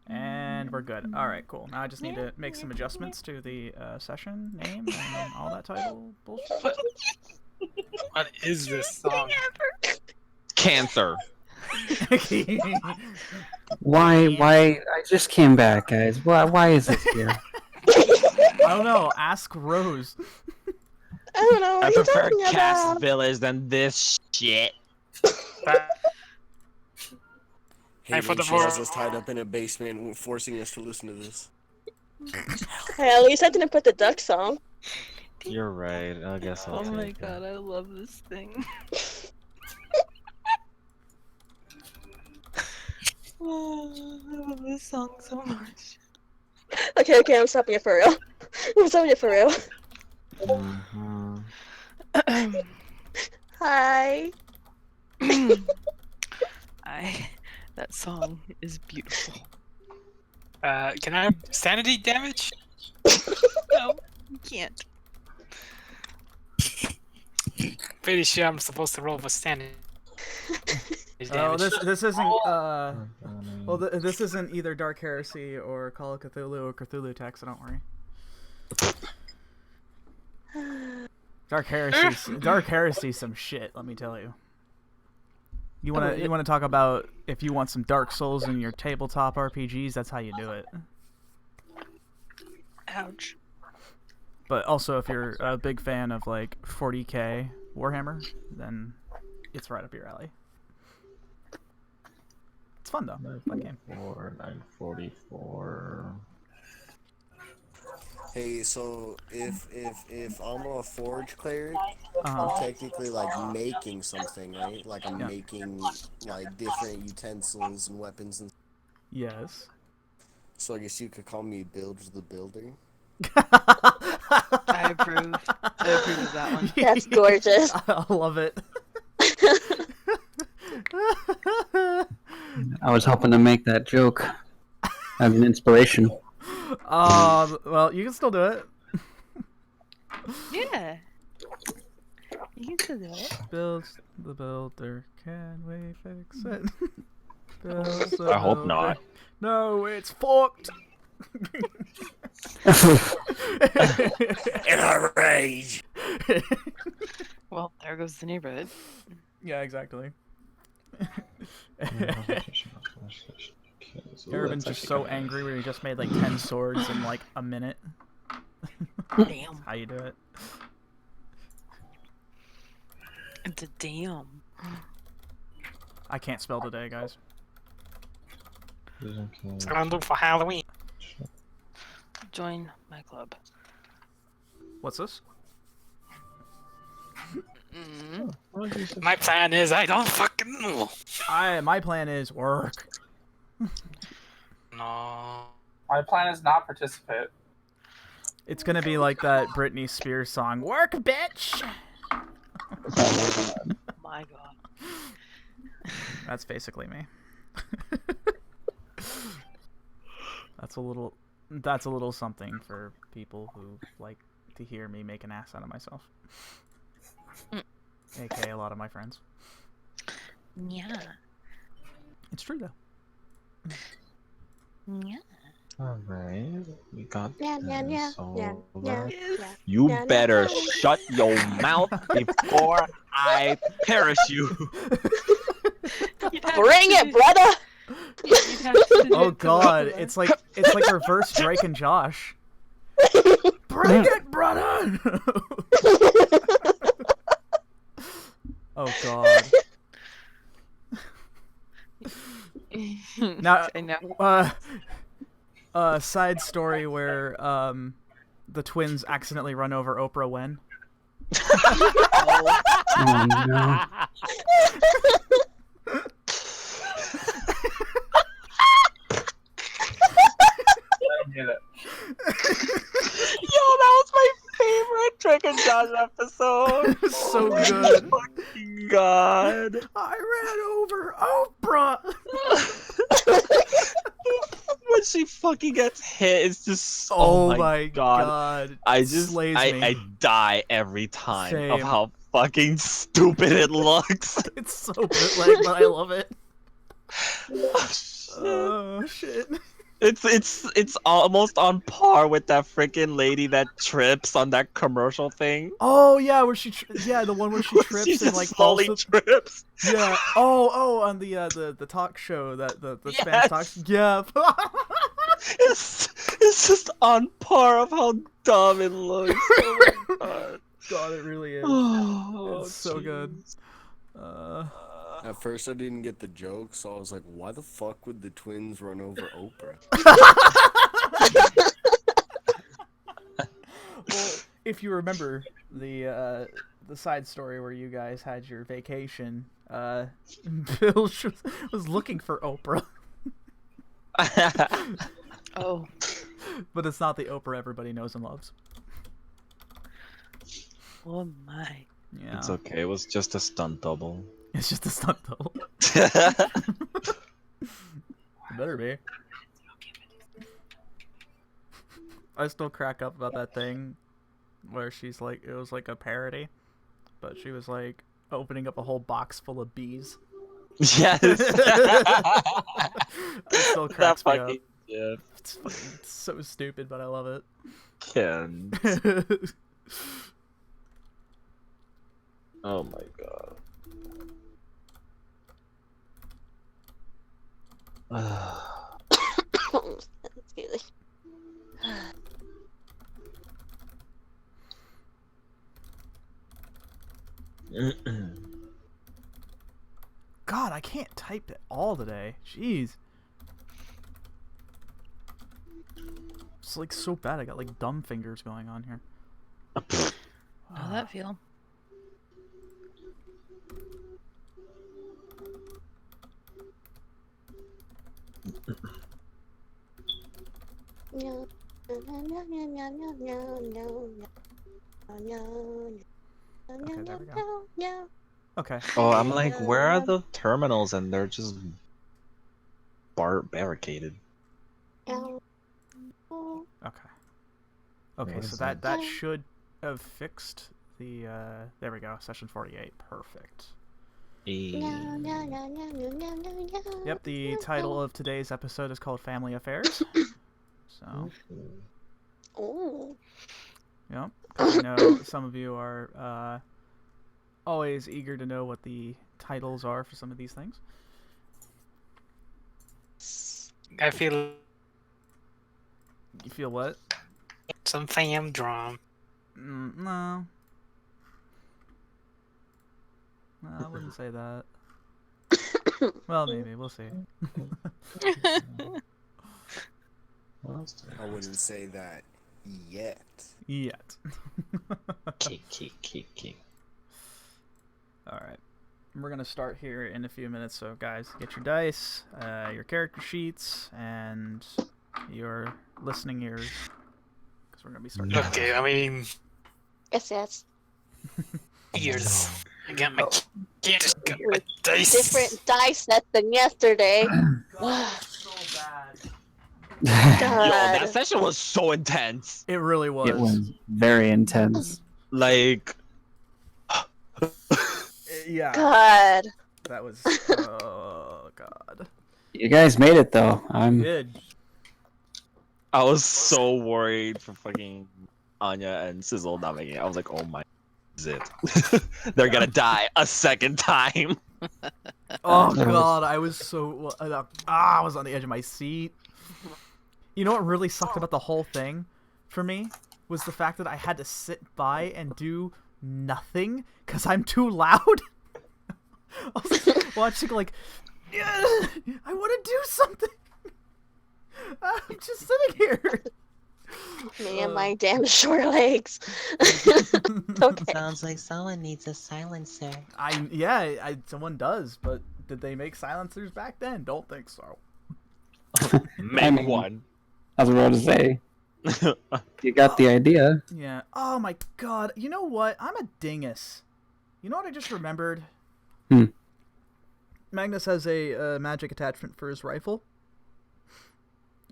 And we're good. Alright, cool. Now I just need to make some adjustments to the session name and all that title bullshit. What is this song? Cancer. Why? I just came back, guys. Why is this here? I don't know. Ask Rose. I don't know what I you're prefer talking Cast about. Village than this shit. For the She has more- us tied up in a basement, forcing us to listen to this. Hey, at least I didn't put the duck song. You're right. I guess I'll Oh my take it. god, I love this thing. Oh, I love this song so much. Okay, I'm stopping it for real. I'm stopping it for real. Hi. That song is beautiful. Can I have sanity damage? No, you can't. Pretty sure I'm supposed to roll for sanity. Oh, this isn't well, this isn't either Dark Heresy or Call of Cthulhu or Cthulhu Tech, so don't worry. Dark Heresy, some shit. Let me tell you. You wanna talk about if you want some Dark Souls in your tabletop RPGs? That's how you do it. Ouch. But also, if you're a big fan of like 40k Warhammer, then it's right up your alley. It's fun though. Fun game. 944. Hey, so if I'm a forge cleric, Uh-huh. I'm technically like making something, right? Like I'm making like different utensils and weapons and. Yes. So I guess you could call me Bilge the Builder. I approve. I approve of that one. That's gorgeous. I love it. I was hoping to make that joke as an inspiration. Well, you can still do it. Yeah. You can still do it. Builds the builder, can we fix it? Builds the I hope builder. not. No, it's fucked. In a rage. Well, there goes the neighborhood. Yeah, exactly. Aravin's just so angry where he just made like 10 swords in like a minute. Damn. How you do it? It's a damn. I can't spell today, guys. What's gonna do for Halloween? Join my club. What's this? My plan is I don't fucking know. My plan is work. No. My plan is not participate. It's gonna be like that Britney Spears song, "Work, bitch." My god. That's basically me. That's a little something for people who like to hear me make an ass out of myself. AKA a lot of my friends. Yeah. It's true though. Yeah. Alright, we got Yeah. You Yeah, better yeah. shut your mouth before I perish you. Bring it, brother. Oh god, it's like reverse Drake and Josh. Bring it, brother! Oh god. Now, I know. Side story where the twins accidentally run over Oprah when. Oh no. I don't get it. Yo, that was my favorite Drake and Josh episode. So good. Fucking God. I ran over Oprah. When she fucking gets hit, it's just Oh my god. I just Slays I me. die every time of Same. how fucking stupid it looks. It's so bootleg, but I love it. Oh shit. It's almost on par with that freaking lady that trips on that commercial thing. Oh yeah, where she the one where she trips She and just like slowly falls. trips. Yeah. Oh, on the talk show that the Spanish talks. Yeah. It's just on par of how dumb it looks. Oh my god. God, it really is. Oh, It's so good. At first, I didn't get the joke, so I was like, "Why the fuck would the twins run over Oprah?" Well, if you remember the side story where you guys had your vacation, Bill was looking for Oprah. Oh. But it's not the Oprah everybody knows and loves. Oh my. Yeah. It's okay. It was just a stunt double. It's just a stunt double. It better be. I still crack up about that thing where she's like, it was like a parody, but she was like opening up a whole box full of bees. Yes. It still cracks me up. Yeah. It's so stupid, but I love it. Ken. Oh my god. Excuse me. God, I can't type at all today. Jeez. It's like so bad. I got like dumb fingers going on here. How that feel? No, no, no, no, no, no, no, no, no, Okay, there we go. no. Okay. Oh, I'm like, where are the terminals? And they're just barricaded. No. Okay. Okay, What so is that that? should have fixed the there we go, session 48. Perfect. No, no, no, no, no, no, no. Yep, the title of today's episode is called Family Affairs. So, Oh. yep. 'Cause I know some of you are always eager to know what the titles are for some of these things. I feel You feel what? some fam drum. No. No, I wouldn't say that. Well, maybe. We'll see. I wouldn't say that yet. Yet. Kick. Alright. We're going to start here in a few minutes, so guys, get your dice, your character sheets, and your listening ears. Because we're going to be starting. Okay, I mean, Yes. ears. I got my kids, got my With dice. different dice set than yesterday. So bad. Yo, that God. session was so intense. It really was. It was very intense. Like, Yeah. God. That was. Oh, God. You guys made it though. We did. I was so worried for fucking Anya and Sizzle not making it. I was like, oh my, is it? They're gonna die a second time. Oh, God. I was so. I was on the edge of my seat. You know what really sucked about the whole thing for me? Was the fact that I had to sit by and do nothing because I'm too loud. I was like, watching like, yeah, I want to do something. I'm just sitting here. Me and my damn short legs. Okay. Sounds like someone needs a silencer. Someone does, but did they make silencers back then? Don't think so. Make one. I was about to say. You got the idea. Yeah. Oh my God. You know what? I'm a dingus. You know what I just remembered? Magnus has a magic attachment for his rifle.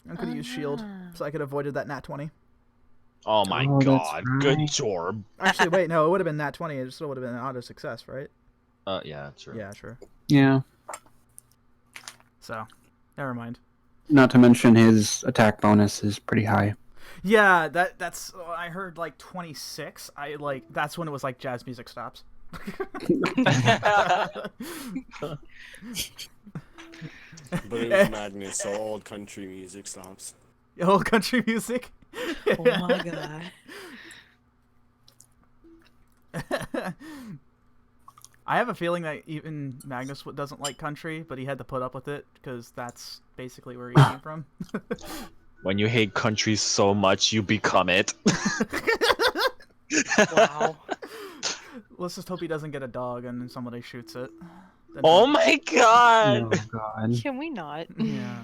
I could have used shield, so I could have avoided that nat 20. Oh my Oh, that's god, right. good job. Actually, wait, no, it would have been nat 20. It still would have been an auto success, right? Yeah, true. Yeah, sure. Yeah. So, Never mind. Not to mention his attack bonus is pretty high. Yeah, that's I heard like 26. That's when it was like jazz music stops. But it was Magnus, so old country music stops. Old country music. Oh my god. I have a feeling that even Magnus doesn't like country, but he had to put up with it because that's basically where he came from. When you hate country so much, you become it. Wow. Let's just hope he doesn't get a dog and then somebody shoots it. Then Oh my god! Oh god. Can we not? Yeah.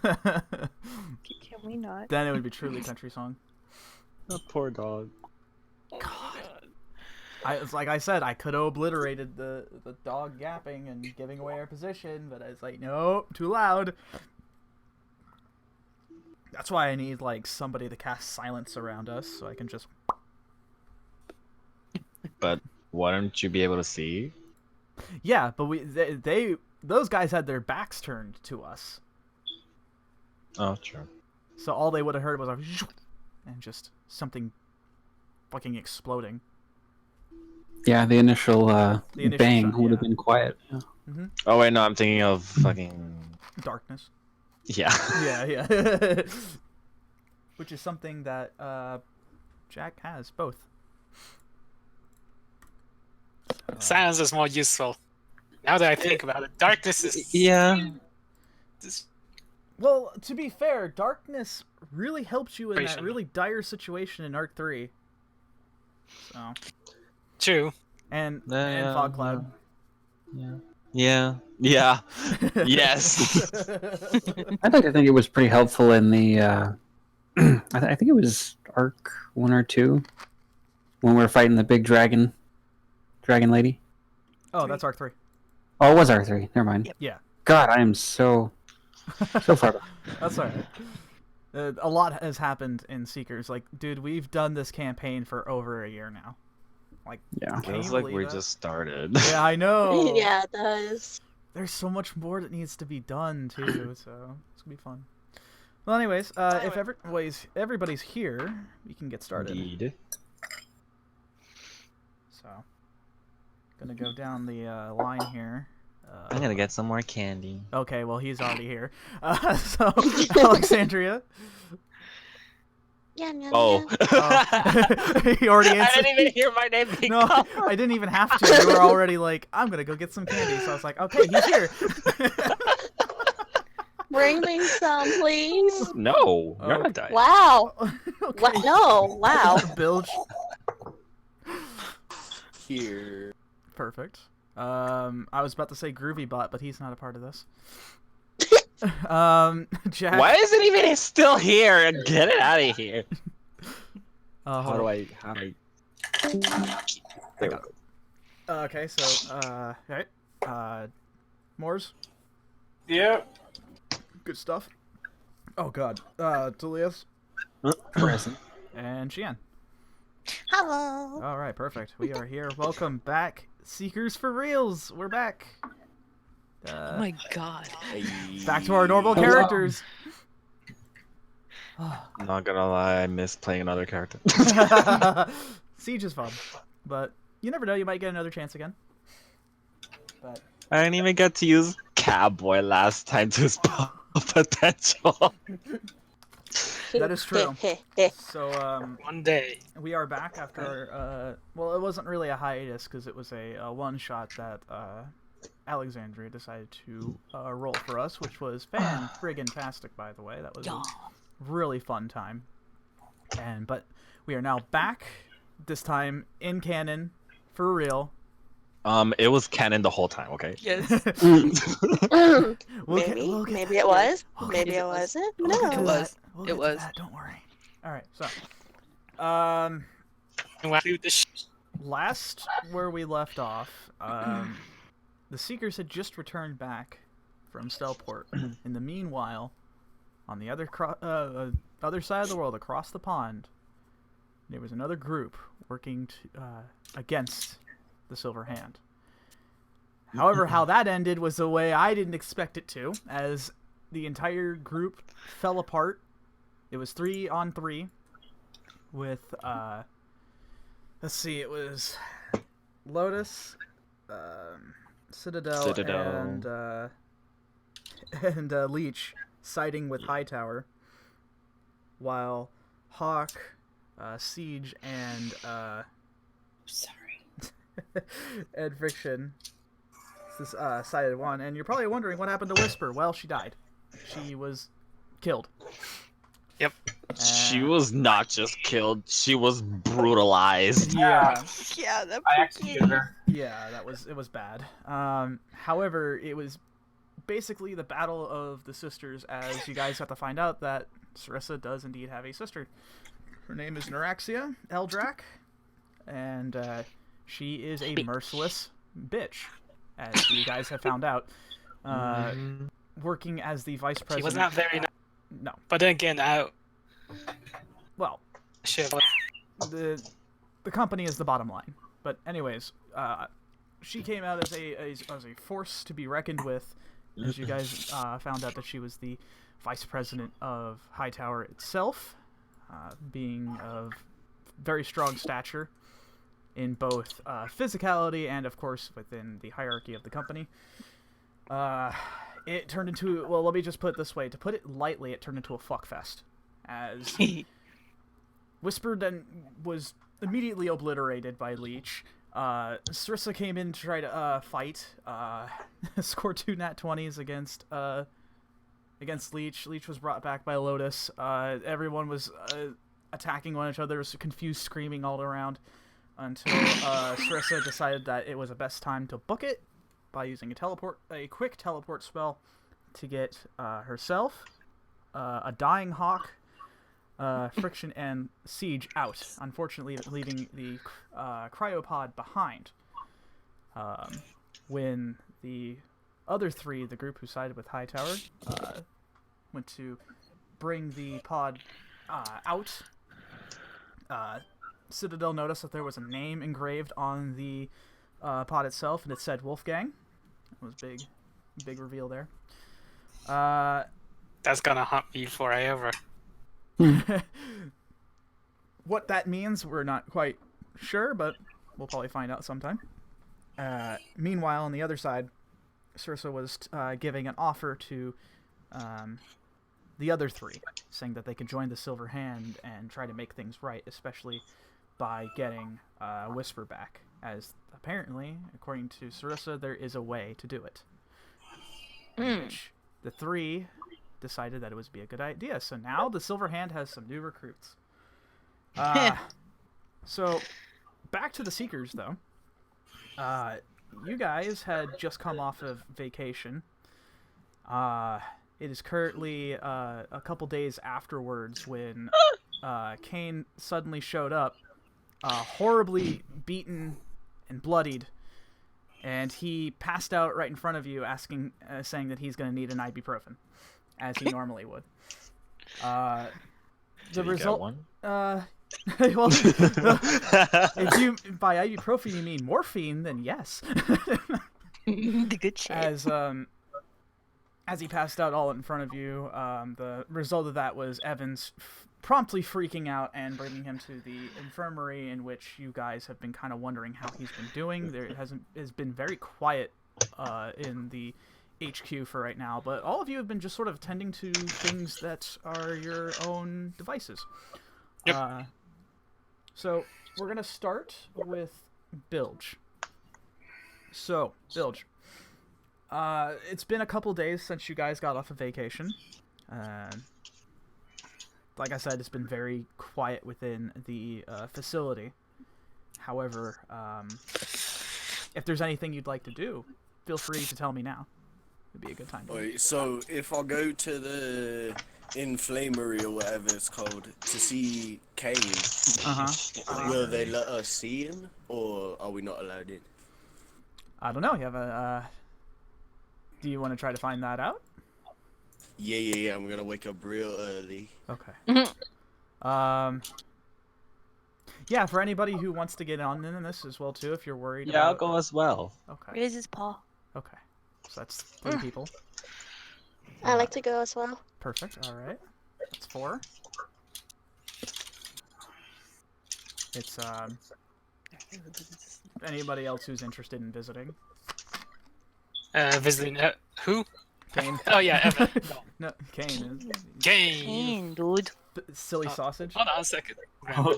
Can we not? Then it would be truly country song. That poor dog. It's like I said, I could have obliterated the dog yapping and giving away our position, but I was like, nope, too loud. That's why I need like somebody to cast silence around us so I can just. But wouldn't you be able to see? Yeah, but those guys had their backs turned to us, Oh, true. so all they would have heard was a and just something fucking exploding. Yeah, the initial initial bang sound, would have yeah. been quiet. Oh wait, no, I'm thinking of fucking. Darkness. Yeah. Yeah. Which is something that Jack has both. Silence is more useful. Now that I think about it, darkness is. Yeah. Well, to be fair, darkness really helps you in that Patient. really dire situation in Arc 3. So, True. and Yeah, Fog Cloud. Yeah. Yes. I think it was pretty helpful in the. I think it was Arc 1 or 2 when we were fighting the big dragon lady. Oh, that's Arc 3. Oh, it was Arc 3. Never mind. Yeah. God, I am so far behind. That's alright. A lot has happened in Seekers. Like, dude, we've done this campaign for over a year now. Like, Yeah. can Feels you like believe we that? just started. Yeah, I know. Yeah, it does. There's so much more that needs to be done too, so it's gonna be fun. Well, anyways, if everybody's here, we can get started. Indeed. So, gonna go down the line here. I'm gonna get some more candy. Okay, well he's already here. So Alexandria. Yeah, yeah, Oh. He already I answered. didn't even hear my name being No, called. I didn't even have to. You were already like, I'm gonna go get some candy. So I was like, okay, he's here. Bring me some, please. No, you're not dying. Wow. Okay. What? No. Wow. Bilge. Here. Perfect. I was about to say Groovy Bot, but he's not a part of this. Jack. Why is it even still here? Get it out of here. Hold on. I? There we go. Okay, so alright. Moors, Yep. good stuff. Oh god. Tulius Present. and Xian. Hello. All right, perfect. We are here. Welcome back, Seekers for Reals. We're back. Oh my god. Back to our normal characters. I'm not gonna lie, I miss playing another character. Siege is fun, but you never know. You might get another chance again. But I didn't even get to use Cowboy last time to his potential. that is true. So One day. we are back after well, it wasn't really a hiatus because it was a one shot that Alexandria decided to roll for us, which was fan-friggin-tastic, by the way. That was a really fun time. But we are now back, this time in canon, for real. It was canon the whole time, okay? Yes. Maybe it was. Maybe it wasn't. We'll get to No. that. We'll It get to was. that, don't worry. All right, so last where we left off, the Seekers had just returned back from Stellport. In the meanwhile, on the other side of the world, across the pond, there was another group working against the Silver Hand. However, how that ended was the way I didn't expect it to, as the entire group fell apart. It was 3-on-3 with, let's see, it was Lotus, Citadel, and Leech siding with Hightower, while Hawk, Siege, and and Friction sided one. And you're probably wondering what happened to Whisper. Well, she died. She was killed. Yep. She was not just killed; she was brutalized. Yeah. Yeah, that I poor executed kid. her. Yeah, it was bad. However, it was basically the battle of the sisters, as you guys have to find out that Sarissa does indeed have a sister. Her name is Neuraxia Eldrak, and she is a merciless bitch, as you guys have found out. Working as the vice president. She was not very nice. No. But then again, Well, shit. the company is the bottom line. But anyways, she came out as a force to be reckoned with, as you guys found out that she was the vice president of Hightower itself, being of very strong stature in both physicality and, of course, within the hierarchy of the company. It turned into, well, let me just put it this way. To put it lightly, it turned into a fuckfest, as Whisper then was immediately obliterated by Leech. Sarissa came in to try to fight, scored 2 nat 20s against Leech. Leech was brought back by Lotus. Everyone was attacking one another, was confused, screaming all around, until Sarissa decided that it was the best time to book it by using a quick teleport spell to get herself, a dying Hawk, Friction, and Siege out, unfortunately leaving the cryopod behind. When the other 3, the group who sided with Hightower, went to bring the pod out, Citadel noticed that there was a name engraved on the pod itself, and it said Wolfgang. It was big reveal there. That's gonna haunt me forever. What that means, we're not quite sure, but we'll probably find out sometime. Meanwhile, on the other side, Sarissa was giving an offer to the other 3, saying that they could join the Silver Hand and try to make things right, especially by getting Whisper back, as apparently, according to Sarissa, there is a way to do it. Which the 3 decided that it would be a good idea. So now the Silver Hand has some new recruits. So back to the Seekers, though. You guys had just come off of vacation. It is currently a couple days afterwards when Kane suddenly showed up, horribly beaten and bloodied, and he passed out right in front of you, saying that he's going to need an ibuprofen, as he normally would. The result. One? Well, if you by ibuprofen you mean morphine, then yes. The good shit. As he passed out all in front of you, the result of that was Evans promptly freaking out and bringing him to the infirmary, in which you guys have been kind of wondering how he's been doing. There has been very quiet in the HQ for right now, but all of you have been just sort of tending to things that are your own devices. Yep. So we're gonna start with Bilge. So Bilge, it's been a couple days since you guys got off of vacation. Like I said, it's been very quiet within the facility. However, if there's anything you'd like to do, feel free to tell me now. It'd be a good time. Wait, so if I go to the inflamery or whatever it's called to see Kane, will they let us see him, or are we not allowed in? I don't know. You have a. Do you want to try to find that out? Yeah. I'm gonna wake up real early. Okay. Yeah, for anybody who wants to get on in this as well too, if you're worried. Yeah, I'll go as well. Okay. Where is his paw? Okay. So that's 3 people. I like to go as well. Perfect. All right. That's 4. It's anybody else who's interested in visiting. Visiting who? Kane. Oh yeah, Evan. No, Kane. Kane. dude. Silly sausage. Hold on a second.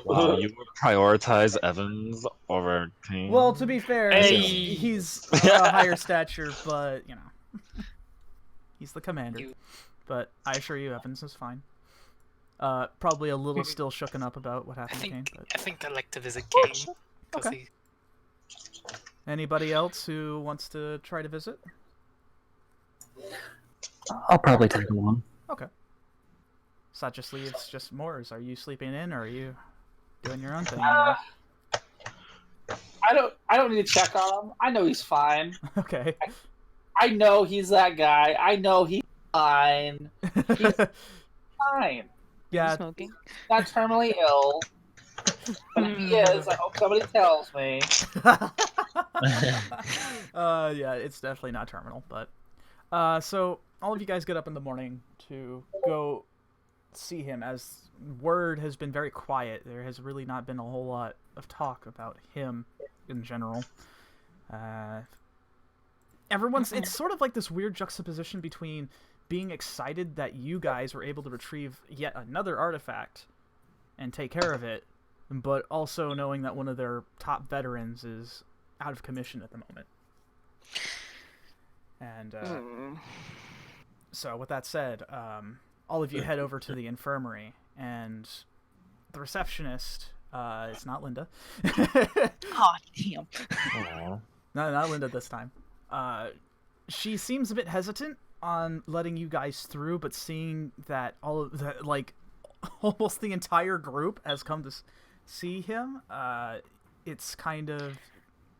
Wow, you would prioritize Evans over King. Well, to be fair, Hey. he's a higher stature, but you know, he's the commander. But I assure you, Evans is fine. Probably a little still shooken up about what happened to Kane. But... I think I'd like to visit Kane. Okay. Anybody else who wants to try to visit? I'll probably tag along. Okay. So that just leaves just Moors. Are you sleeping in, or are you doing your own thing? I don't need to check on him. I know he's fine. Okay. I know he's that guy. I know he's fine. He's fine. Yeah. Smoking. Not terminally ill. But if he is, I hope somebody tells me. Yeah, it's definitely not terminal, but so all of you guys get up in the morning to go see him. As word has been very quiet, there has really not been a whole lot of talk about him in general. It's sort of like this weird juxtaposition between being excited that you guys were able to retrieve yet another artifact and take care of it, but also knowing that one of their top veterans is out of commission at the moment. And so with that said, all of you head over to the infirmary, and the receptionist, it's not Linda. Oh, damn. No, not Linda this time. She seems a bit hesitant on letting you guys through, but seeing that almost the entire group has come to see him, it's kind of...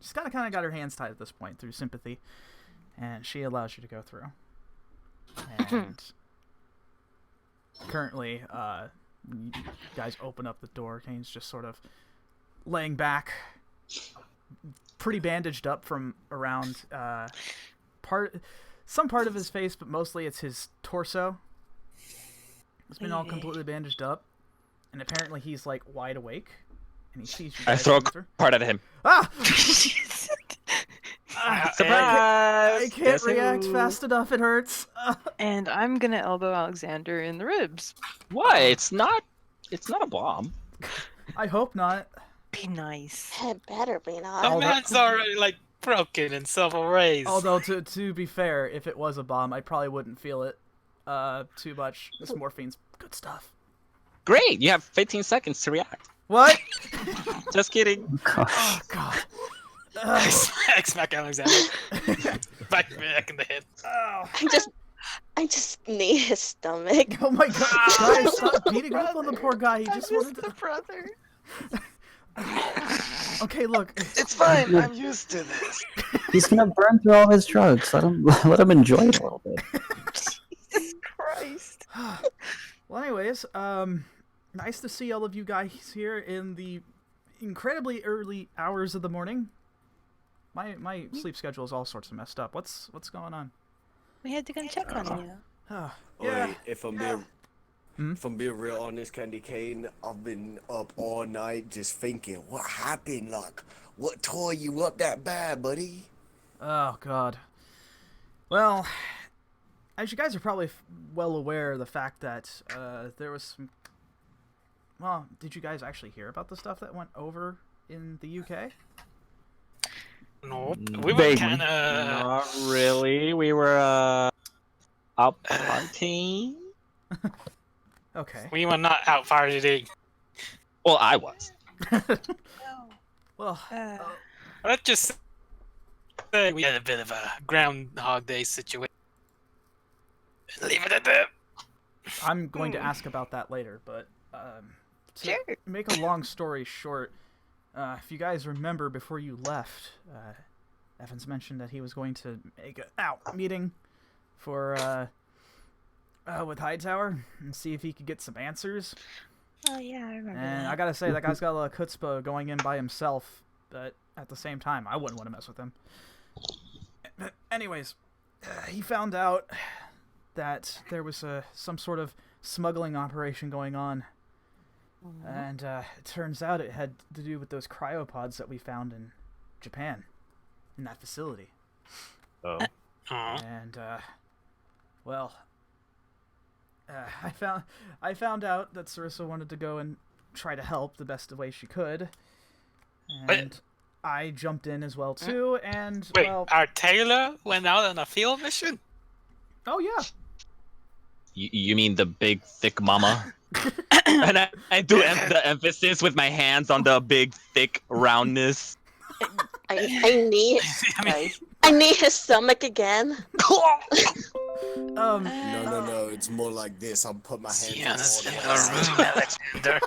She's kind of got her hands tied at this point through sympathy, and she allows you to go through. And currently, when you guys open up the door, Kane's just sort of laying back, pretty bandaged up from around some part of his face, but mostly it's his torso. It's been all completely bandaged up, and apparently he's like wide awake, and he sees you guys. I throw a coming through. card at him. Ah! Surprise! I can't react fast enough. It hurts. And I'm gonna elbow Alexander in the ribs. Why? It's not a bomb. I hope not. Be nice. It better be The not. man's already like broken in several ways. Although to be fair, if it was a bomb, I probably wouldn't feel it too much. This morphine's good stuff. Great! You have 15 seconds to react. What? Just kidding. Oh god. I smack Alexander. back in the head. Oh. I just need his stomach. Oh my god. Guys, stop beating up on the poor guy. He just wanted to... brother. Okay, look. It's fine. I'm used to this. He's gonna burn through all his drugs. Let him enjoy it a little bit. Jesus Christ. Well, anyways, nice to see all of you guys here in the incredibly early hours of the morning. My sleep schedule is all sorts of messed up. What's going on? We had to come check on you. Yeah. Oi, if I'm being real honest, Candy Cane, I've been up all night just thinking, what happened? Like, what tore you up that bad, buddy? Oh god. Well, as you guys are probably well aware of the fact that there was some... Well, did you guys actually hear about the stuff that went over in the UK? No, we were kind of... Not really. We were up partying. Okay. We were not out partying. Well, I was. Well, Let's just say we had a bit of a Groundhog Day situation. Leave it at that. I'm going to ask about that later, but to make a long story short, if you guys remember before you left, Evans mentioned that he was going to make a meeting for with Hightower and see if he could get some answers. Oh yeah, I remember And that. I gotta say, that guy's got a lot of chutzpah going in by himself, but at the same time, I wouldn't want to mess with him. Anyways, he found out that there was some sort of smuggling operation going on. And it turns out it had to do with those cryopods that we found in Japan, in that facility. Oh. And I found out that Sarissa wanted to go and try to help the best way she could, and I jumped in as well too. And wait, our Taylor went out on a field mission? Oh yeah. You mean the big thick mama? And I do the emphasis with my hands on the big thick roundness. I need his stomach again. No, it's more like this. I'll put my hands on Alexander.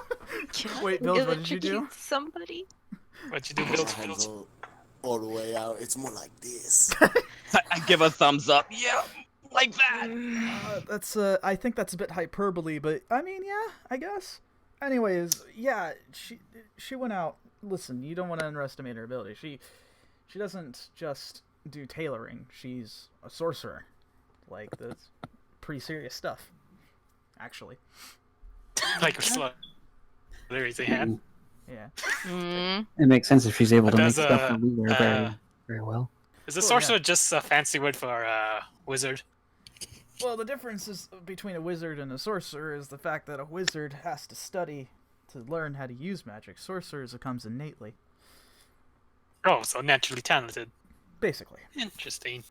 Wait, Bill, what did you do? Somebody. What'd you do, Bill? all the way out. It's more like this. I give a thumbs up. Yeah, like that. That's I think that's a bit hyperbole, but I mean, yeah, I guess. Anyways, yeah, she went out. Listen, you don't want to underestimate her ability. She doesn't just do tailoring. She's a sorcerer. Like, that's pretty serious stuff, actually. Like a slut. There is a hand. Yeah. It makes sense if she's able to make Does, stuff that we wear very, very well. Is a sorcerer just a fancy word for wizard? Well, the difference is between a wizard and a sorcerer is the fact that a wizard has to study to learn how to use magic. Sorcerers, it comes innately. Oh, so naturally talented. Basically. Interesting.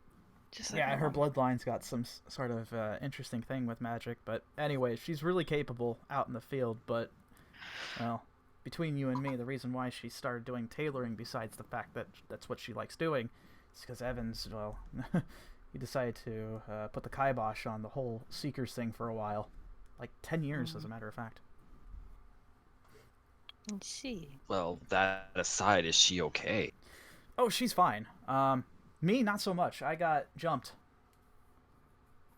Just like Yeah, her bloodline's got some sort of interesting thing with magic. But anyway, she's really capable out in the field. But, well, between you and me, the reason why she started doing tailoring, besides the fact that that's what she likes doing, is because Evans, well, he decided to put the kibosh on the whole Seekers thing for a while. Like 10 years, as a matter of fact. Let's see. Well, that aside, is she okay? Oh, she's fine. Me, not so much. I got jumped.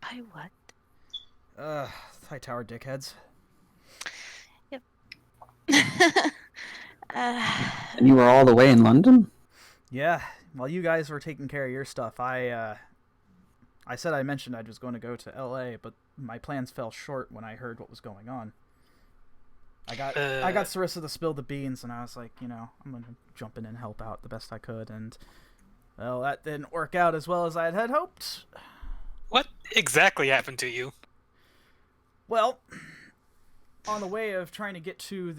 By what? High tower dickheads. Yep. And you were all the way in London? Yeah, while you guys were taking care of your stuff, I said I mentioned I was going to go to L.A., but my plans fell short when I heard what was going on. I got Sarissa to spill the beans, and I was like, I'm going to jump in and help out the best I could, and, well, that didn't work out as well as I had hoped. What exactly happened to you? Well, on the way of trying to get to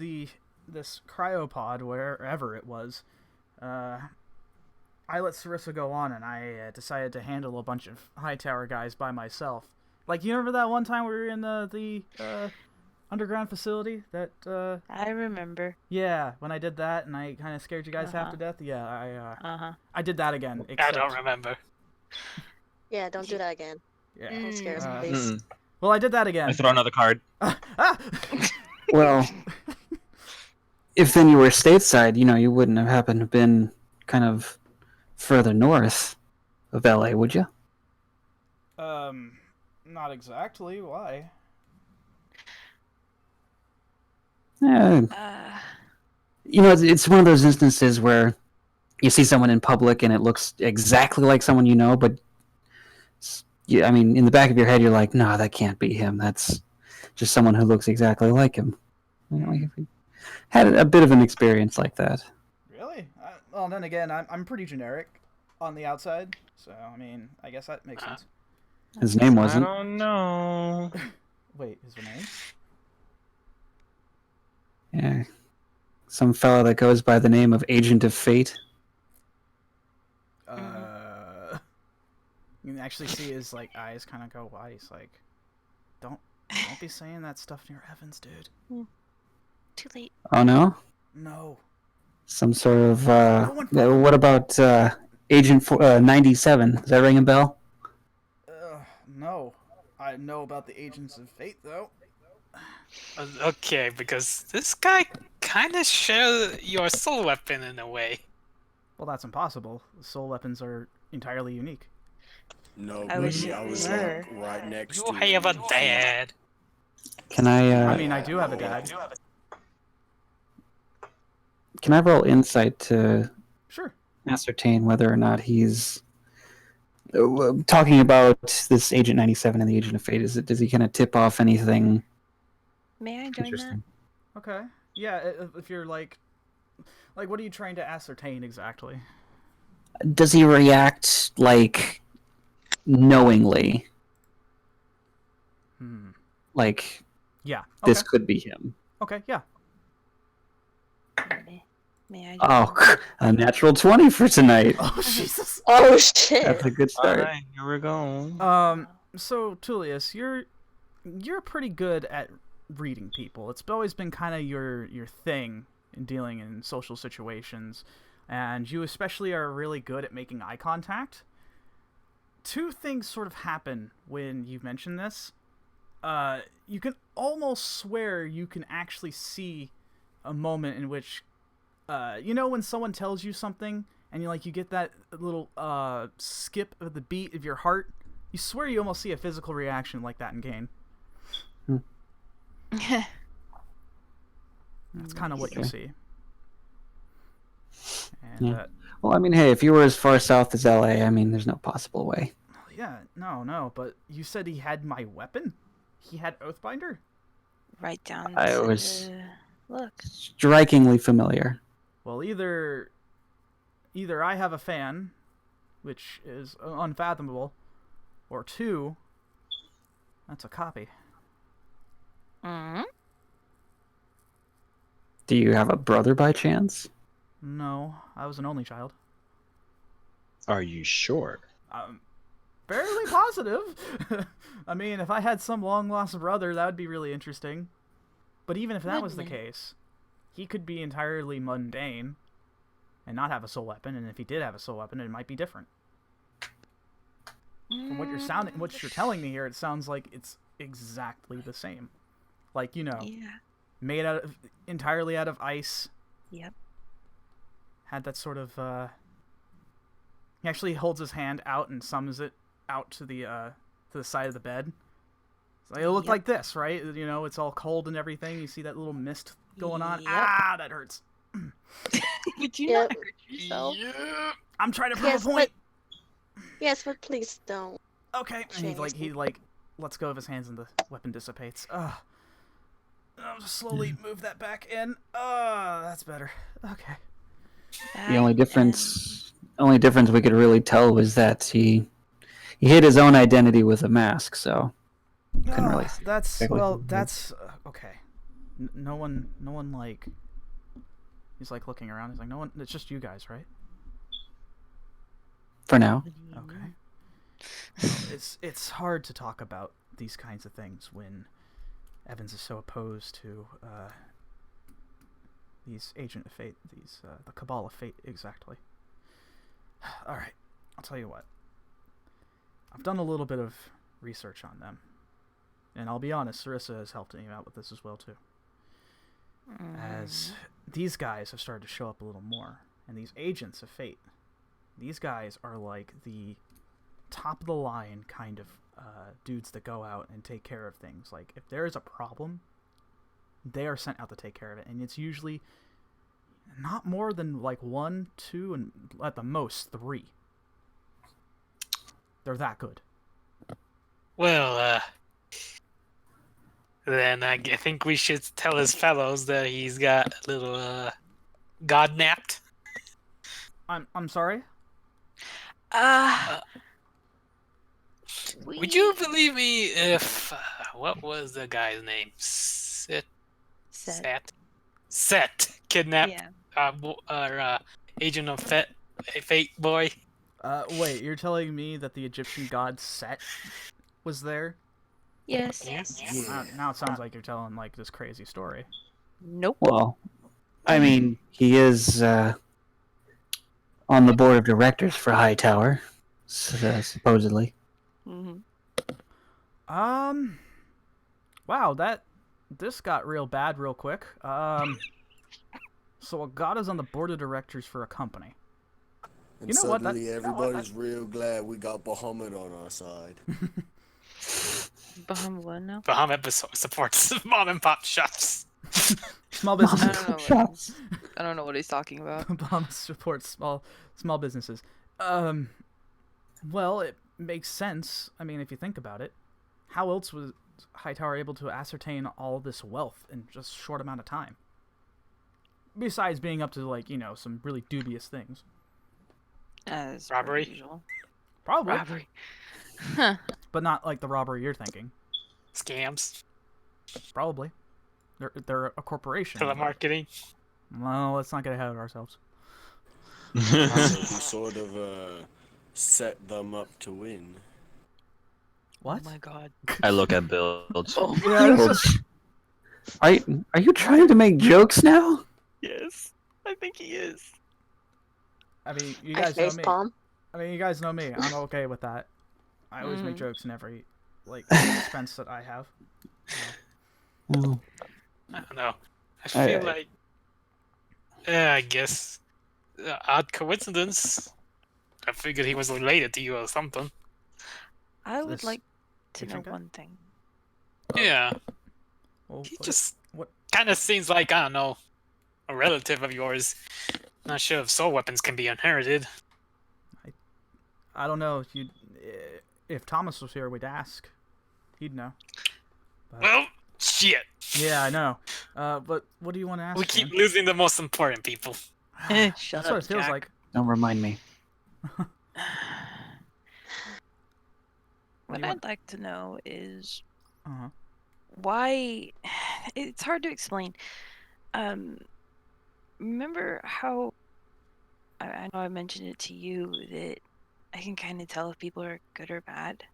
this cryopod, wherever it was, I let Sarissa go on, and I decided to handle a bunch of high tower guys by myself. Like, you remember that one time we were in the underground facility that I remember. Yeah, when I did that and I kind of scared you guys half to death. Yeah, I did that again. I don't remember. Yeah, don't do that again. Yeah. Don't scare us, please. Well, I did that again. I throw another card. Well, if then you were stateside, you wouldn't have happened to been kind of further north of LA, would you? Not exactly. Why? It's one of those instances where you see someone in public and it looks exactly like someone you know, but in the back of your head, you're like, no, that can't be him. That's just someone who looks exactly like him. Had a bit of an experience like that. Really? Well, then again, I'm pretty generic on the outside, so I guess that makes sense. His name wasn't. I don't know. Wait, his name? Yeah, some fellow that goes by the name of Agent of Fate. You can actually see his eyes kind of go wide. He's like, "Don't be saying that stuff near Evans, dude." Too late. Oh no. No. Some sort of. What about Agent 97? Does that ring a bell? No. I know about the Agents of Fate though. Okay, because this guy kind of shares your soul weapon in a way. Well, that's impossible. Soul weapons are entirely unique. No, I was right next You to have a dad. Can I? I do have a dad. Can I roll insight to Sure. ascertain whether or not he's Talking about this Agent 97 and the Agent of Fate, does he kind of tip off anything May I join that? interesting? Okay. Yeah, if you're like, what are you trying to ascertain exactly? Does he react like knowingly? Like, Yeah. this Okay. could be him. Okay. Yeah. May I join Oh, a natural 20 for tonight. Oh Jesus. Oh shit! That's a good start. Alright, here we go. So Tullius, you're pretty good at reading people. It's always been kind of your thing in dealing in social situations, and you especially are really good at making eye contact. Two things sort of happen when you mention this. You can almost swear you can actually see a moment in which, when someone tells you something and you get that little skip of the beat of your heart. You swear you almost see a physical reaction like that in game. That's kind of what you see. And, Yeah. Well, I mean, hey, if you were as far south as LA, I mean, there's no possible way. yeah, no, but you said he had my weapon? He had Oathbinder? Write down. I was Look. strikingly familiar. Well, either I have a fan, which is unfathomable, or two, that's a copy. Mm-hmm. Do you have a brother by chance? No, I was an only child. Are you sure? Fairly positive. I mean, if I had some long-lost brother, that would be really interesting. But even if that was the case, he could be entirely mundane and not have a soul weapon, and if he did have a soul weapon, it might be different. From what you're telling me here, it sounds like it's exactly the same. Like, Yeah. made entirely out of ice. Yep. Had that sort of, he actually holds his hand out and summons it out to the side of the bed. So it'll look like this, right? It's all cold and everything. You see that little mist going on. Yep. Ah, that hurts. Would you not hurt yourself? I'm trying to prove a point. Yes, but please don't. Okay. And he lets go of his hands and the weapon dissipates. I'll just slowly move that back in. That's better. Okay. The only difference we could really tell was that he hid his own identity with a mask, so couldn't really see that's exactly. that's okay. No one like. He's like looking around. He's like, no one. It's just you guys, right? For now. Okay. It's hard to talk about these kinds of things when Evans is so opposed to these Agent of Fate, the Cabal of Fate, exactly. All right, I'll tell you what. I've done a little bit of research on them, and I'll be honest, Sarissa has helped me out with this as well too. As these guys have started to show up a little more, and these Agents of Fate, these guys are like the top of the line kind of dudes that go out and take care of things. Like, if there is a problem, they are sent out to take care of it, and it's usually not more than like 1, 2, and at the most 3. They're that good. Well, then I think we should tell his fellows that he's got a little god napped. I'm sorry. Would you believe me if what was the guy's name? Set kidnapped our Agent of Fate boy. Wait, you're telling me that the Egyptian god Set was there? Yes. Now it sounds like you're telling like this crazy story. Nope. Well, I mean, he is on the board of directors for Hightower, supposedly. Mm-hmm. Wow, this got real bad real quick. So a god is on the board of directors for a company. And You know what, suddenly everybody's real glad we got Bahamut on our side. Bahamut what now? Bahamut supports mom and pop shops. Small I businesses. don't know what he's talking about. Bahamut supports small businesses. Well, it makes sense. I mean, if you think about it, how else was Hightower able to ascertain all this wealth in just a short amount of time? Besides being up to, like, you know, some really dubious things. As per Robbery? usual. Probably. Robbery. Huh. But not like the robbery you're thinking. Scams. Probably. They're a corporation. Telemarketing. Well, let's not get ahead of ourselves. So he sort of set them up to win. What? Oh my god. I look at builds. Oh Yeah, this is- Are you trying to make jokes now? yes. I think he is. I mean, you I guys know face me. palm. I mean, you guys know me. I'm okay with that. I always make Mhm. jokes in every, like, expense that I have. Oh, I don't know. I feel like, I guess, odd coincidence. I figured he was related to you or something. I would This like to know patron guy? one thing. Yeah, Well, he what- just what? kind of seems like, I don't know, a relative of yours. Not sure if soul weapons can be inherited. I don't know if Thomas was here, we'd ask. He'd know. But, Well, shit. yeah, I know. But what do you want to ask? We keep man? losing the most important people. Shut That's up, what it feels Jack. like. don't remind me. What you want- I'd like to know is Uh-huh. why it's hard to explain. Remember how I know I mentioned it to you that I can kind of tell if people are good or bad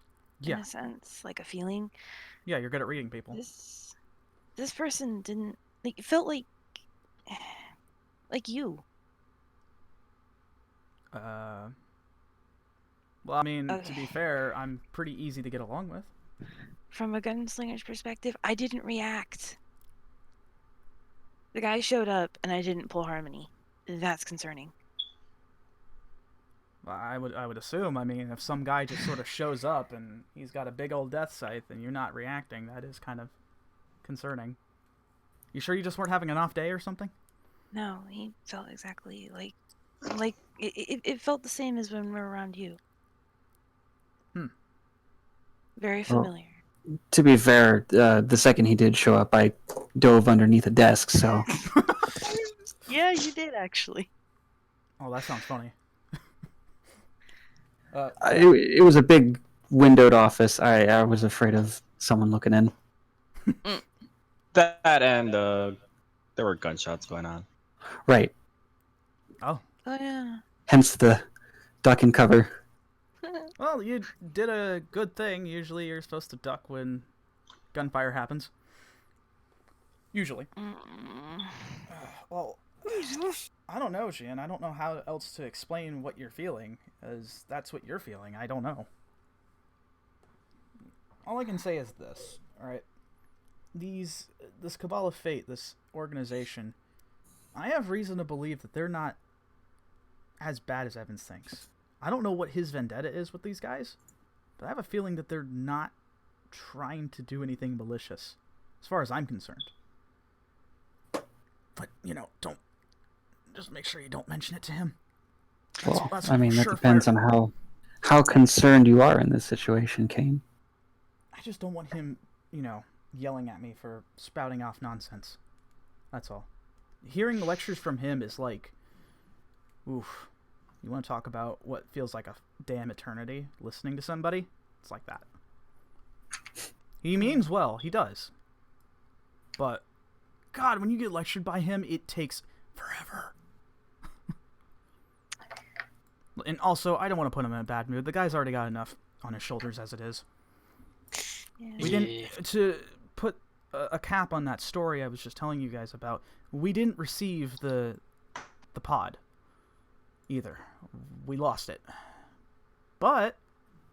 in Yeah. a sense, like a feeling. Yeah, you're good at reading people. This person didn't like it felt like you. Well, I mean, to Okay. be fair, I'm pretty easy to get along with. From a gunslinger's perspective, I didn't react. The guy showed up and I didn't pull harmony. That's concerning. I would assume. I mean, if some guy just sort of shows up and he's got a big old death scythe and you're not reacting, that is kind of concerning. You sure you just weren't having an off day or something? No, he felt exactly like it felt the same as when we were around you. Very Well, familiar. To be fair, the second he did show up, I dove underneath a desk, so Yeah, you did actually. Oh, that sounds funny. it was a big windowed office. I was afraid of someone looking in. That and there were gunshots going on. Right. Oh. Oh yeah. Hence the duck and cover. Well, you did a good thing. Usually you're supposed to duck when gunfire happens. Usually. Well, I don't know, Xian. I don't know how else to explain what you're feeling, as that's what you're feeling. I don't know. All I can say is this, alright? This Cabal of Fate, this organization, I have reason to believe that they're not as bad as Evans thinks. I don't know what his vendetta is with these guys, but I have a feeling that they're not trying to do anything malicious, as far as I'm concerned. But, you know, just make sure you don't mention it to him. Well, That's I mean, that surefire. depends on how concerned you are in this situation, Kane. I just don't want him, you know, yelling at me for spouting off nonsense. That's all. Hearing lectures from him is like, oof. You want to talk about what feels like a damn eternity listening to somebody? It's like that. He means well, he does. But, God, when you get lectured by him, it takes forever. And also, I don't want to put him in a bad mood. The guy's already got enough on his shoulders as it is. Yeah. We didn't, to put a cap on that story I was just telling you guys about, we didn't receive the pod either. We lost it. But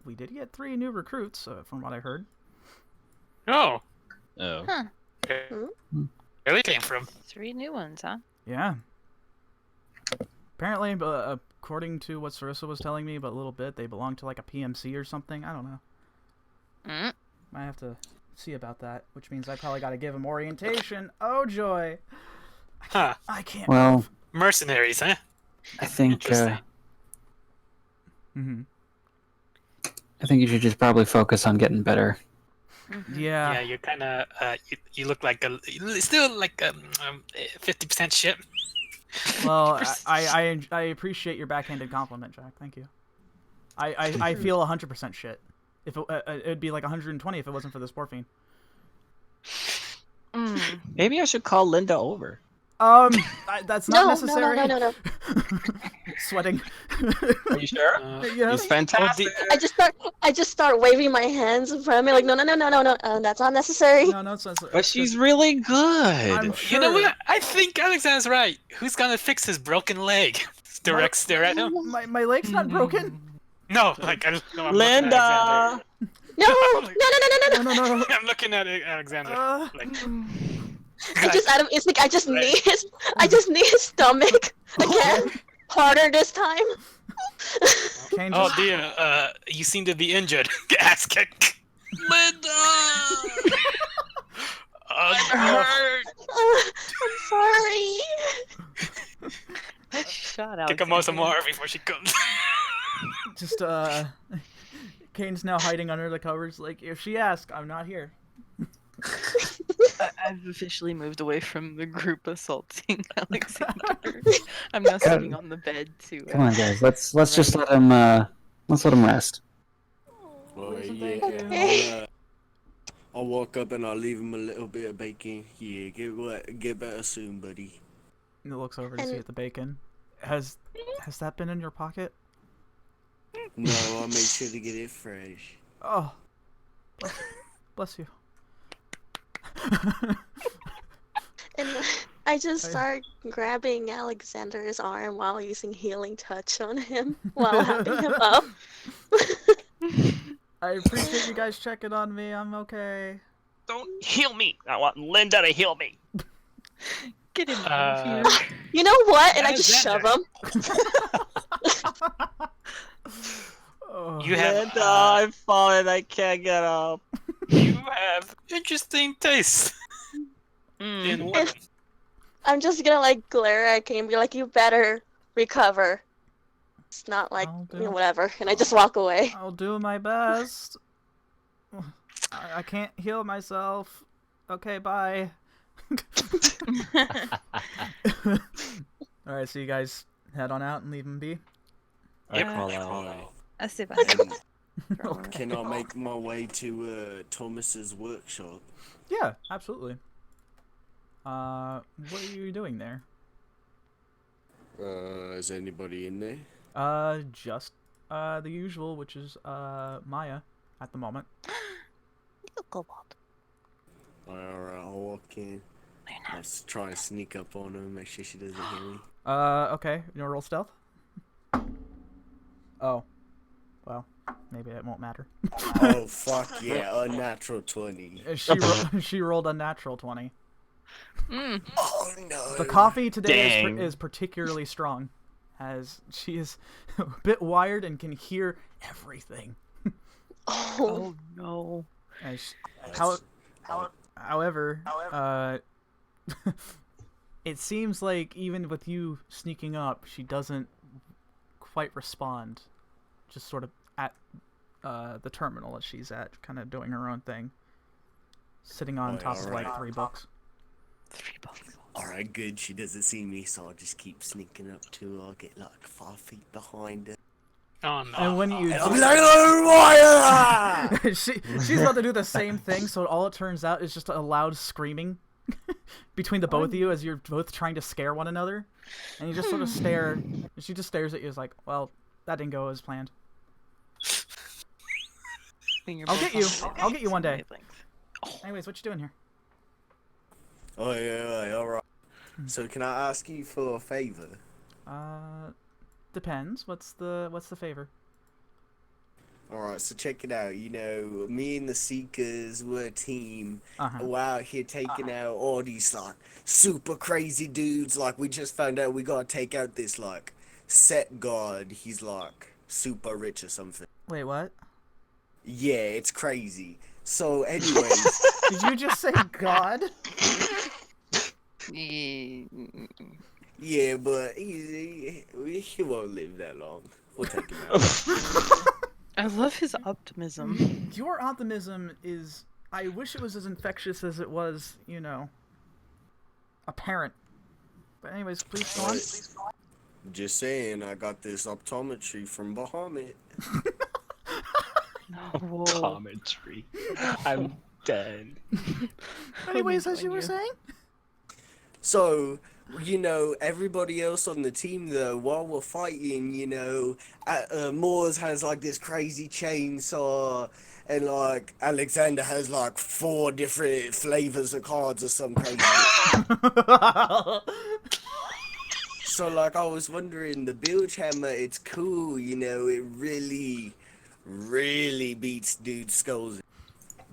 we did get 3 new recruits, from what I heard. Oh. Oh. Huh. Where they came from? 3 new ones, huh? Yeah. Apparently, according to what Sarissa was telling me about a little bit, they belong to like a PMC or something. I don't know. Might have to see about that, which means I probably got to give them orientation. Oh, joy. Huh. I can't. Well, Mercenaries, huh? I think Interesting. Mm-hmm. I think you should just probably focus on getting better. Yeah, you're kind of you look like still like 50% shit. Well, I appreciate your backhanded compliment, Jack. Thank you. I feel 100% shit. If it'd be like 120 if it wasn't for the Sporfine. Maybe I should call Linda over. That's not No, necessary. no. Sweating. Are you sure? Yes. He's fantastic. I just start waving my hands in front of me like no, that's not necessary. No, it's not. But she's really good. I'm sure. You know what? I think Alexander's right. Who's gonna fix his broken leg? Direct stare at him. My leg's not broken. No, like I'm Linda. No. I'm looking at Alexander. Like, It's like I just need his stomach again, harder this time. Oh dear, you seem to be injured. Ass kick. Linda. I'm sorry. Shut out. Kick him some more before she comes. Just Kane's now hiding under the covers. Like, if she asks, I'm not here. I've officially moved away from the group assaulting Alexander. I'm now sitting on the bed too. Come on, guys. Let's just let him rest. Well, yeah, I'll walk up and I'll leave him a little bit of bacon. Yeah, get better soon, buddy. He looks over to see if the bacon has that been in your pocket. No, I'll make sure to get it fresh. Oh, bless you. And I just start grabbing Alexander's arm while using healing touch on him while having him up. I appreciate you guys checking on me. I'm okay. Don't heal me. I want Linda to heal me. Get him out of here. You know what? And I just shove him. You have Linda, I'm falling. I can't get up. You have interesting taste. In what? I'm just gonna like glare at Kane and be like, "You better recover." It's not like whatever, and I just walk away. I'll do my best. I can't heal myself. Okay, bye. Alright, so you guys head on out and leave him be? I sit Can I make my way to Thomas's workshop? Yeah, absolutely. What are you doing there? Is anybody in there? Just the usual, which is Maya at the moment. Alright, I'll walk in. Let's try and sneak up on her, make sure she doesn't hear me. Okay. You wanna roll stealth? Oh. Well, maybe it won't matter. Oh, fuck yeah, unnatural 20. She rolled a natural 20. Oh, no. The coffee today is particularly strong, as she is a bit wired and can hear everything. Oh no. However, it seems like even with you sneaking up, she doesn't quite respond. Just sort of at the terminal that she's at, kind of doing her own thing. Sitting on top of like 3 books. 3 books. Alright, good. She doesn't see me, so I'll just keep sneaking up to her. I'll get like 5 feet behind her. Oh no. And when you I'll be like, oh, she's about to do the same thing, so all it turns out is just a loud screaming between the both of you as you're both trying to scare one another. And you just sort of stare, and she just stares at you as like, well, that didn't go as planned. I'll get you. I'll get you one day. Anyways, what you doing here? Oh yeah, alright. So can I ask you for a favor? Depends. What's the favor? Alright, so check it out. You know, me and the Seekers were a team. We're out here taking out all these like super crazy dudes. Like we just found out we gotta take out this like set god. He's like super rich or something. Wait, what? Yeah, it's crazy. So anyways, did you just say god? Yeah, but he won't live that long. We'll take him out. I love his optimism. Your optimism is... I wish it was as infectious as it was, you know, apparent. But anyways, please go on. Just saying, I got this optometry from Bahamut. Commentary. I'm dead. Anyways, as you were saying? So, you know, everybody else on the team, though, while we're fighting, you know, Moors has, like, this crazy chainsaw, and, like, Alexander has, like, 4 different flavors of cards or some crazy So, like, I was wondering, the bilge hammer, it's cool, you know, it really beats dude's skulls.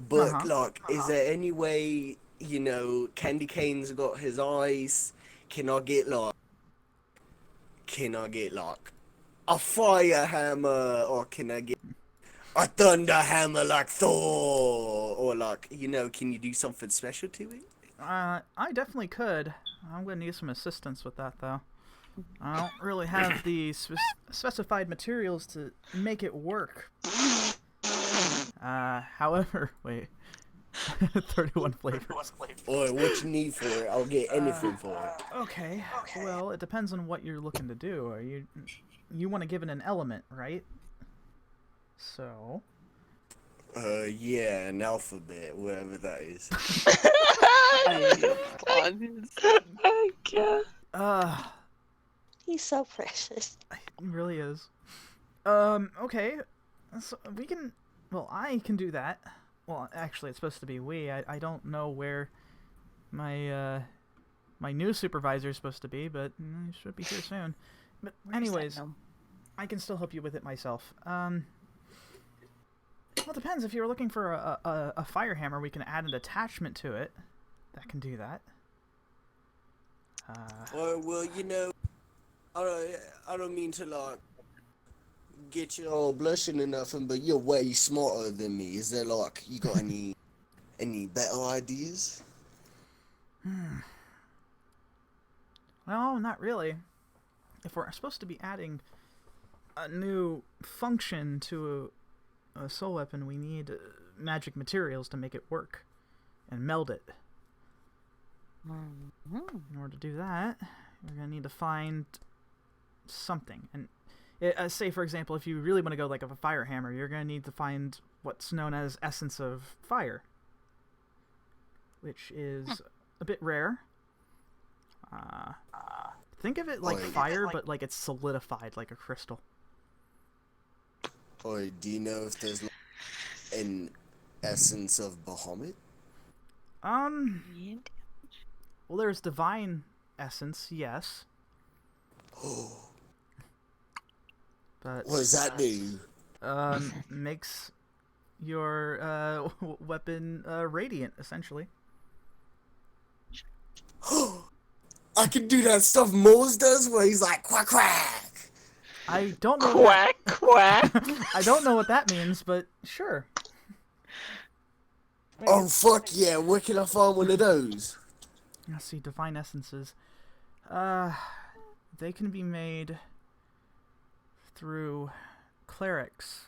But, like, is there any way, you know, Candy Cane's got his eyes, can I get, like, a fire hammer, or can I get a thunder hammer like Thor? Or, like, you know, can you do something special to it? I definitely could. I'm gonna need some assistance with that, though. I don't really have the specified materials to make it work. However, wait. 31 flavors. Or what you need for it, I'll get anything for it. Okay. Well, it depends on what you're looking to do. Are you want to give it an element, right? So... yeah, an alphabet, whatever that is. I can't. He's so precious. He really is. Okay. So we can... Well, I can do that. Well, actually, it's supposed to be we. I don't know where my my new supervisor is supposed to be, but he should be here soon. But anyways, I can still help you with it myself. Well, it depends. If you're looking for a fire hammer, we can add an attachment to it that can do that. Well, you know, I don't mean to, like, get you all blushing or nothing, but you're way smarter than me. Is there, like, you got any better ideas? Well, not really. If we're supposed to be adding a new function to a soul weapon, we need magic materials to make it work and meld it. In order to do that, we're going to need to find something. And say, for example, if you really want to go like a fire hammer, you're going to need to find what's known as essence of fire, which is a bit rare. Think of it like fire, but like it's solidified like a crystal. Or do you know if there's, like, an essence of Bahamut? Well, there's divine essence, yes. But what does that do? Makes your weapon radiant, essentially. I can do that stuff Moles does, where he's like quack quack. I don't know. Quack quack. I don't know what that means, but sure. Oh fuck yeah! Where can I find one of those? Let's see, divine essences. They can be made through clerics.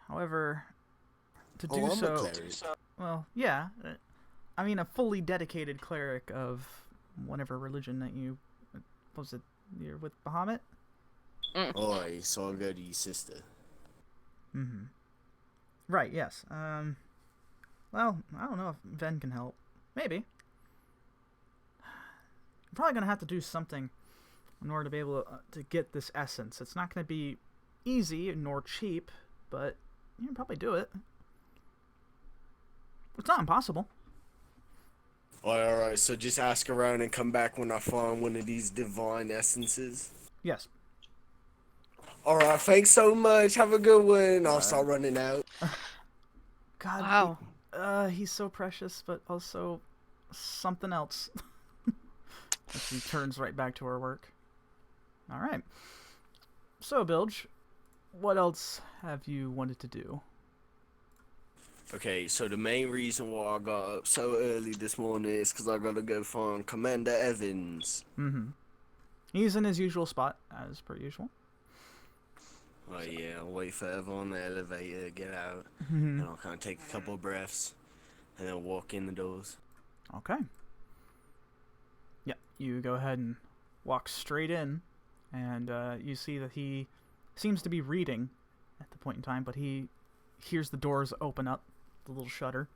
However, to do so, well, yeah. I mean, a fully dedicated cleric of whatever religion that you was it. You're with Bahamut. Oi, so I'll go to your sister. Right. Yes. Well, I don't know if Ven can help. Maybe. I'm probably gonna have to do something in order to be able to get this essence. It's not gonna be easy nor cheap, but you can probably do it. It's not impossible. Alright, so just ask around and come back when I find one of these divine essences. Yes. Alright, thanks so much. Have a good one. I'll start running out. God. Wow. He's so precious, but also something else. And she turns right back to her work. Alright. So, Bilge, what else have you wanted to do? Okay, so the main reason why I got up so early this morning is because I gotta go find Commander Evans. He's in his usual spot, as per usual. Oh yeah, I'll wait forever on the elevator, get out, Mm-hmm. and I'll kind of take a couple of breaths, and then walk in the doors. Okay. Yeah, you go ahead and walk straight in, and you see that he seems to be reading at the point in time, but he hears the doors open up, the little shutter,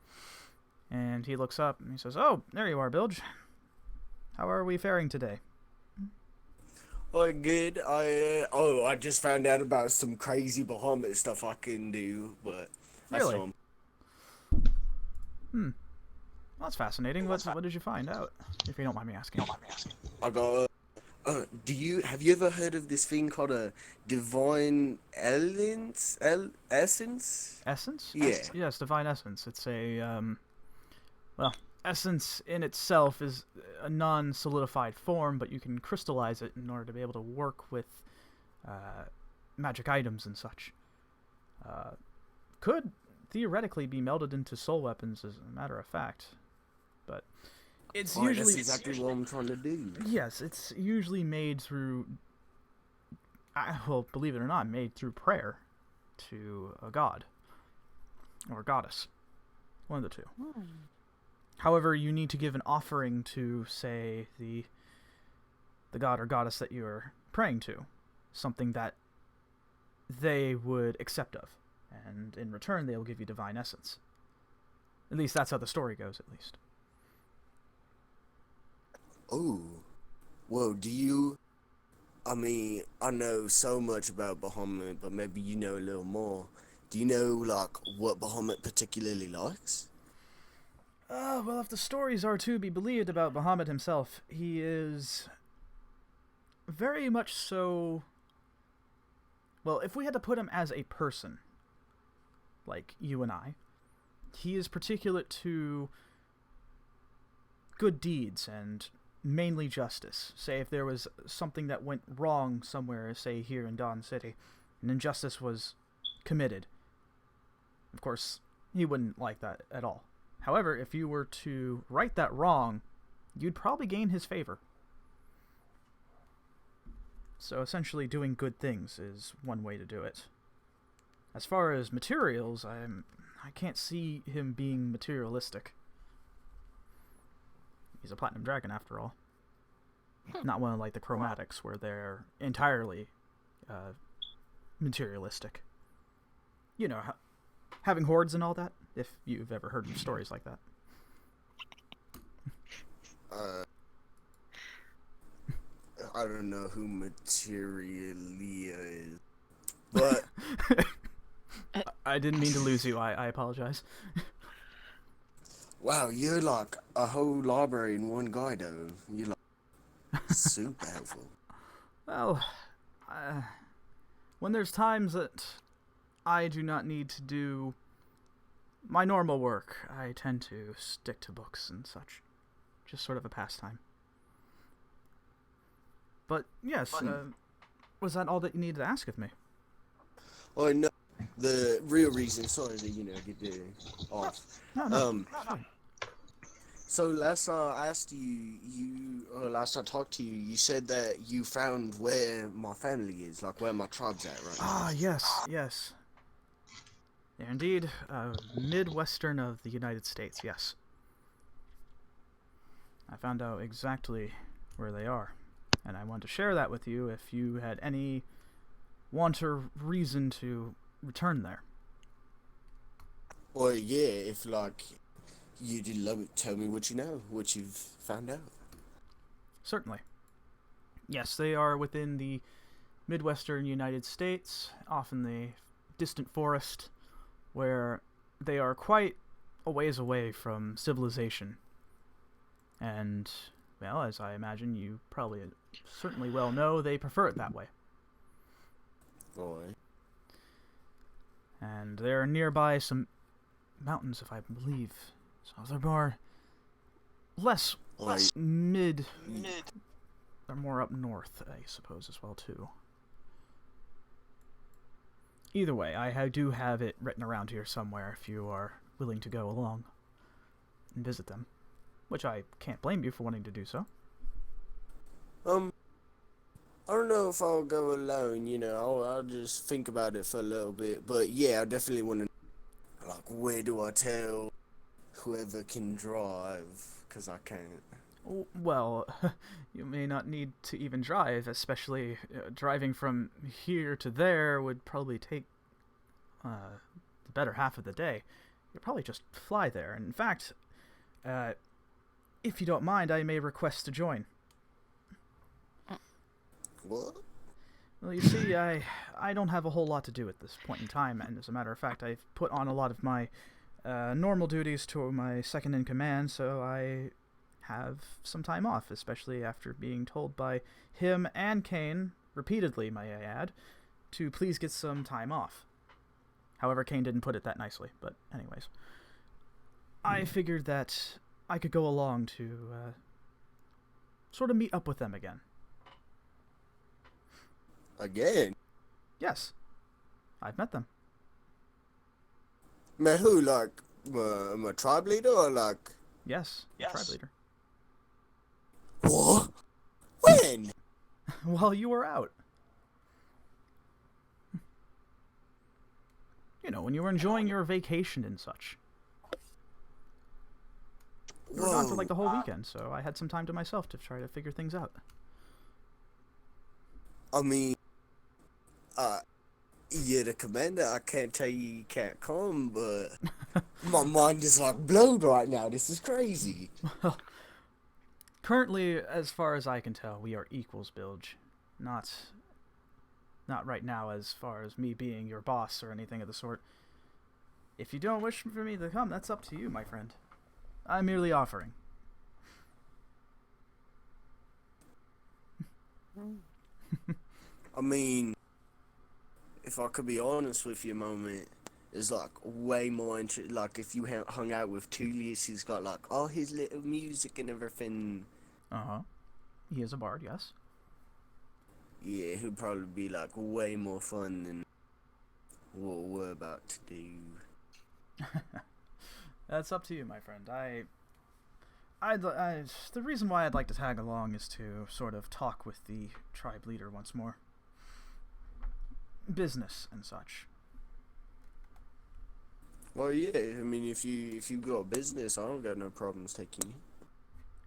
and he looks up and he says, "Oh, there you are, Bilge. How are we faring today?" Oh, good. I just found out about some crazy Bahamut stuff I can do, but that's Really? all. Well, that's fascinating. What did you find out, if you don't mind me asking? I got. Have you ever heard of this thing called a divine essence? Essence? Yeah. Yes, divine essence. It's a well, essence in itself is a non-solidified form, but you can crystallize it in order to be able to work with magic items and such. Could theoretically be melded into soul weapons, as a matter of fact, but it's usually that's exactly what I'm trying to do. Yes, it's usually made through. Well, believe it or not, made through prayer to a god or a goddess, one of the two. However, you need to give an offering to, say, the god or goddess that you're praying to, something that they would accept of, and in return they will give you divine essence. At least that's how the story goes, at least. Oh, well, do you? I mean, I know so much about Bahamut, but maybe you know a little more. Do you know, like, what Bahamut particularly likes? Well, if the stories are to be believed about Bahamut himself, he is very much so. Well, if we had to put him as a person, like you and I, he is particular to good deeds and mainly justice. Say if there was something that went wrong somewhere, say here in Dawn City, an injustice was committed. Of course, he wouldn't like that at all. However, if you were to right that wrong, you'd probably gain his favor. So essentially doing good things is one way to do it. As far as materials, I can't see him being materialistic. He's a platinum dragon after all. Not one of like the chromatics where they're entirely materialistic. You know, having hordes and all that, if you've ever heard of stories like that. I don't know who Materialia is, but I didn't mean to lose you. I apologize. wow, you're like a whole library in one guy, though. You're like super helpful. Well, when there's times that I do not need to do my normal work, I tend to stick to books and such. Just sort of a pastime. But, yes, was that all that you needed to ask of me? Oh, no. The real reason, sorry to, get the off. No. So last I asked last I talked to you, you said that you found where my family is, like where my tribe's at right now. Ah, yes. They're indeed midwestern of the United States, yes. I found out exactly where they are, and I wanted to share that with you if you had any want or reason to return there. Well, yeah, if like you did love it, tell me what you know, what you've found out. Certainly. Yes, they are within the midwestern United States, off in the distant forest, where they are quite a ways away from civilization. And, well, as I imagine you probably certainly well know, they prefer it that way. Boy. And there are nearby some mountains, if I believe. So they're more... less mid... They're more up north, I suppose, as well, too. Either way, I do have it written around here somewhere if you are willing to go along and visit them. Which I can't blame you for wanting to do so. I don't know if I'll go alone, you know, I'll just think about it for a little bit. But yeah, I definitely want to, like, where do I tell whoever can drive? Because I can't. Well, you may not need to even drive, especially driving from here to there would probably take the better half of the day. You'll probably just fly there. And in fact, if you don't mind, I may request to join. What? Well, you see, I don't have a whole lot to do at this point in time, and as a matter of fact, I've put on a lot of my normal duties to my second-in-command, so I have some time off, especially after being told by him and Kane, repeatedly, may I add, to please get some time off. However, Kane didn't put it that nicely, but anyways. I figured that I could go along to sort of meet up with them again. Again? Yes. I've met them. Man, who, like, my tribe leader or like... Yes, tribe leader. What? When? While you were out. You know, when you were enjoying your vacation and such. We were gone for like the whole weekend, so I had some time to myself to try to figure things out. I mean, you're the commander. I can't tell you can't come, but my mind is like blown right now. This is crazy. Well, currently, as far as I can tell, we are equals, Bilge. Not right now as far as me being your boss or anything of the sort. If you don't wish for me to come, that's up to you, my friend. I'm merely offering. I mean, if I could be honest with you a moment, it's like way more like if you hung out with Tulius, he's got like all his little music and everything. Uh-huh. He is a bard, yes. Yeah, he'd probably be like way more fun than what we're about to do. That's up to you, my friend. The reason why I'd like to tag along is to sort of talk with the tribe leader once more. Business and such. Well, yeah. I mean, if you got a business, I don't got no problems taking you.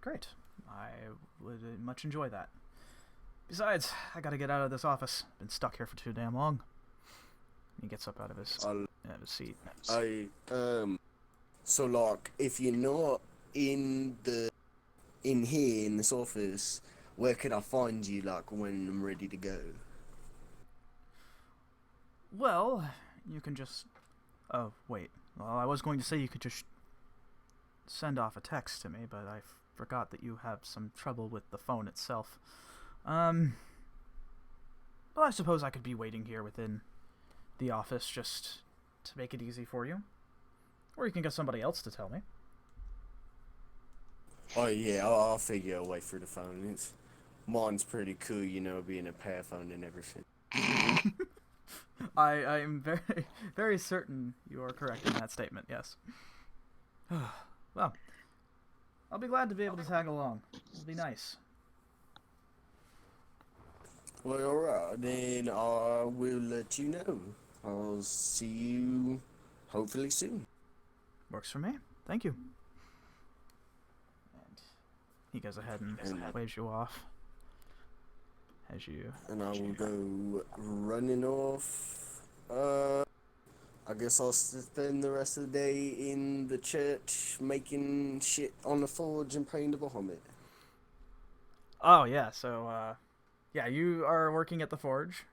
Great. I would much enjoy that. Besides, I gotta get out of this office. Been stuck here for too damn long. He gets up out of his seat. So like, if you're not in here in this office, where can I find you? Like when I'm ready to go. Well, you can just... Oh, wait. Well, I was going to say you could just send off a text to me, but I forgot that you have some trouble with the phone itself. Well, I suppose I could be waiting here within the office just to make it easy for you. Or you can get somebody else to tell me. Oh yeah, I'll figure a way through the phone. Mine's pretty cool, you know, being a payphone and everything. I'm very, very certain you are correct in that statement, yes. Well, I'll be glad to be able to tag along. It'll be nice. Well, alright, then I will let you know. I'll see you hopefully soon. Works for me. Thank you. And he goes ahead and waves you off. As you... And I will go running off. I guess I'll spend the rest of the day in the church making shit on the forge and praying to Bahamut. Oh, yeah, so, yeah, you are working at the forge.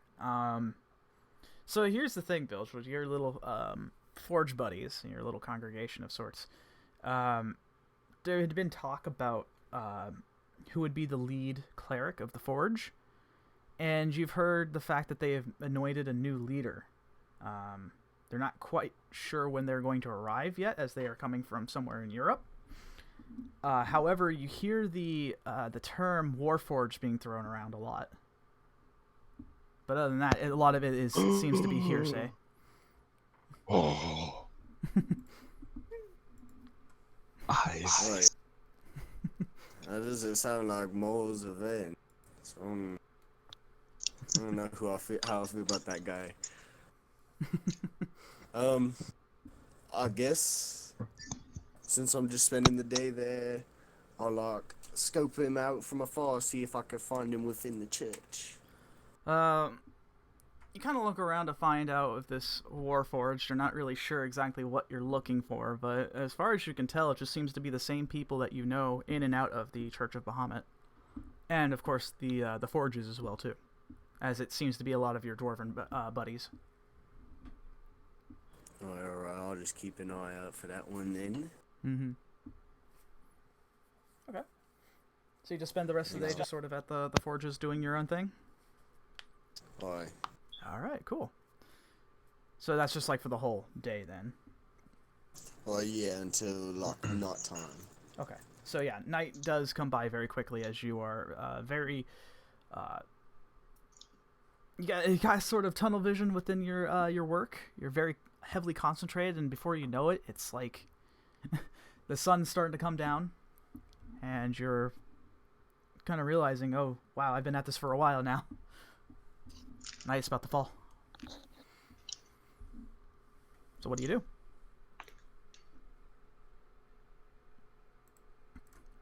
So here's the thing, Bilge, with your little, forge buddies, your little congregation of sorts. There had been talk about, who would be the lead cleric of the forge. And you've heard the fact that they have anointed a new leader. They're not quite sure when they're going to arrive yet, as they are coming from somewhere in Europe. However, you hear the term Warforged being thrown around a lot. But other than that, a lot of it seems to be hearsay. Oh. Eyes. That doesn't sound like Mo's event. So, I don't know how I feel about that guy. I guess since I'm just spending the day there, I'll like scope him out from afar, see if I can find him within the church. You kind of look around to find out if this Warforged. You're not really sure exactly what you're looking for, but as far as you can tell, it just seems to be the same people that you know in and out of the Church of Bahamut. And, of course, the Forges as well, too. As it seems to be a lot of your Dwarven buddies. Alright, I'll just keep an eye out for that one then. Mm-hmm. Okay. So you just spend the rest of the day just sort of at the Forges doing your own thing? Aye. Alright, cool. So that's just like for the whole day then? Well, yeah, until like night time. Okay. So yeah, night does come by very quickly as you are very... You got sort of tunnel vision within your work. You're very heavily concentrated, and before you know it, it's like the sun's starting to come down, and you're kind of realizing, oh, wow, I've been at this for a while now. Night's about to fall. So what do you do?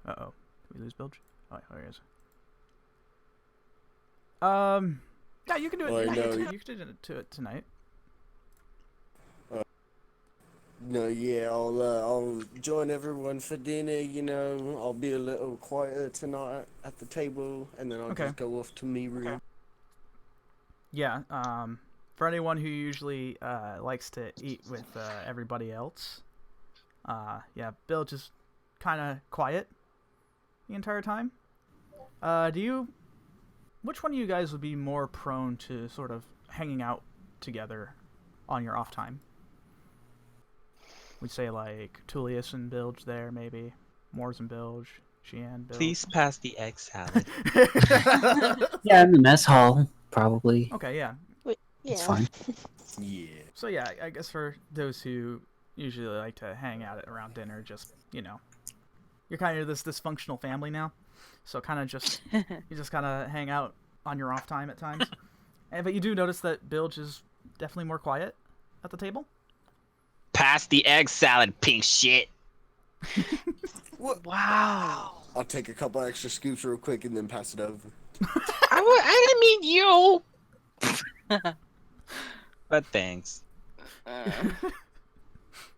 Uh-oh. Did we lose Bilge? Oh, there he is. Yeah, you can do it. Well, You can do it tonight. No, yeah, I'll join everyone for dinner, you know. I'll be a little quieter tonight at the table, and then I'll just go off to me room. Okay. Yeah, for anyone who usually likes to eat with everybody else, yeah, Bill just kind of quiet the entire time. Which one of you guys would be more prone to sort of hanging out together on your off time? We'd say like Tulius and Bilge there, maybe. Moors and Bilge, Xian, Bilge. Please pass the egg salad. Yeah, in the mess hall, probably. Okay, yeah. Yeah. It's fine. Yeah. So yeah, I guess for those who usually like to hang out around dinner, just, you know, you're kind of this dysfunctional family now. So kind of just, you just kind of hang out on your off time at times. But you do notice that Bilge is definitely more quiet at the table. Pass the egg salad, pink shit. What? Wow. I'll take a couple extra scoops real quick and then pass it over. I didn't mean you. But thanks.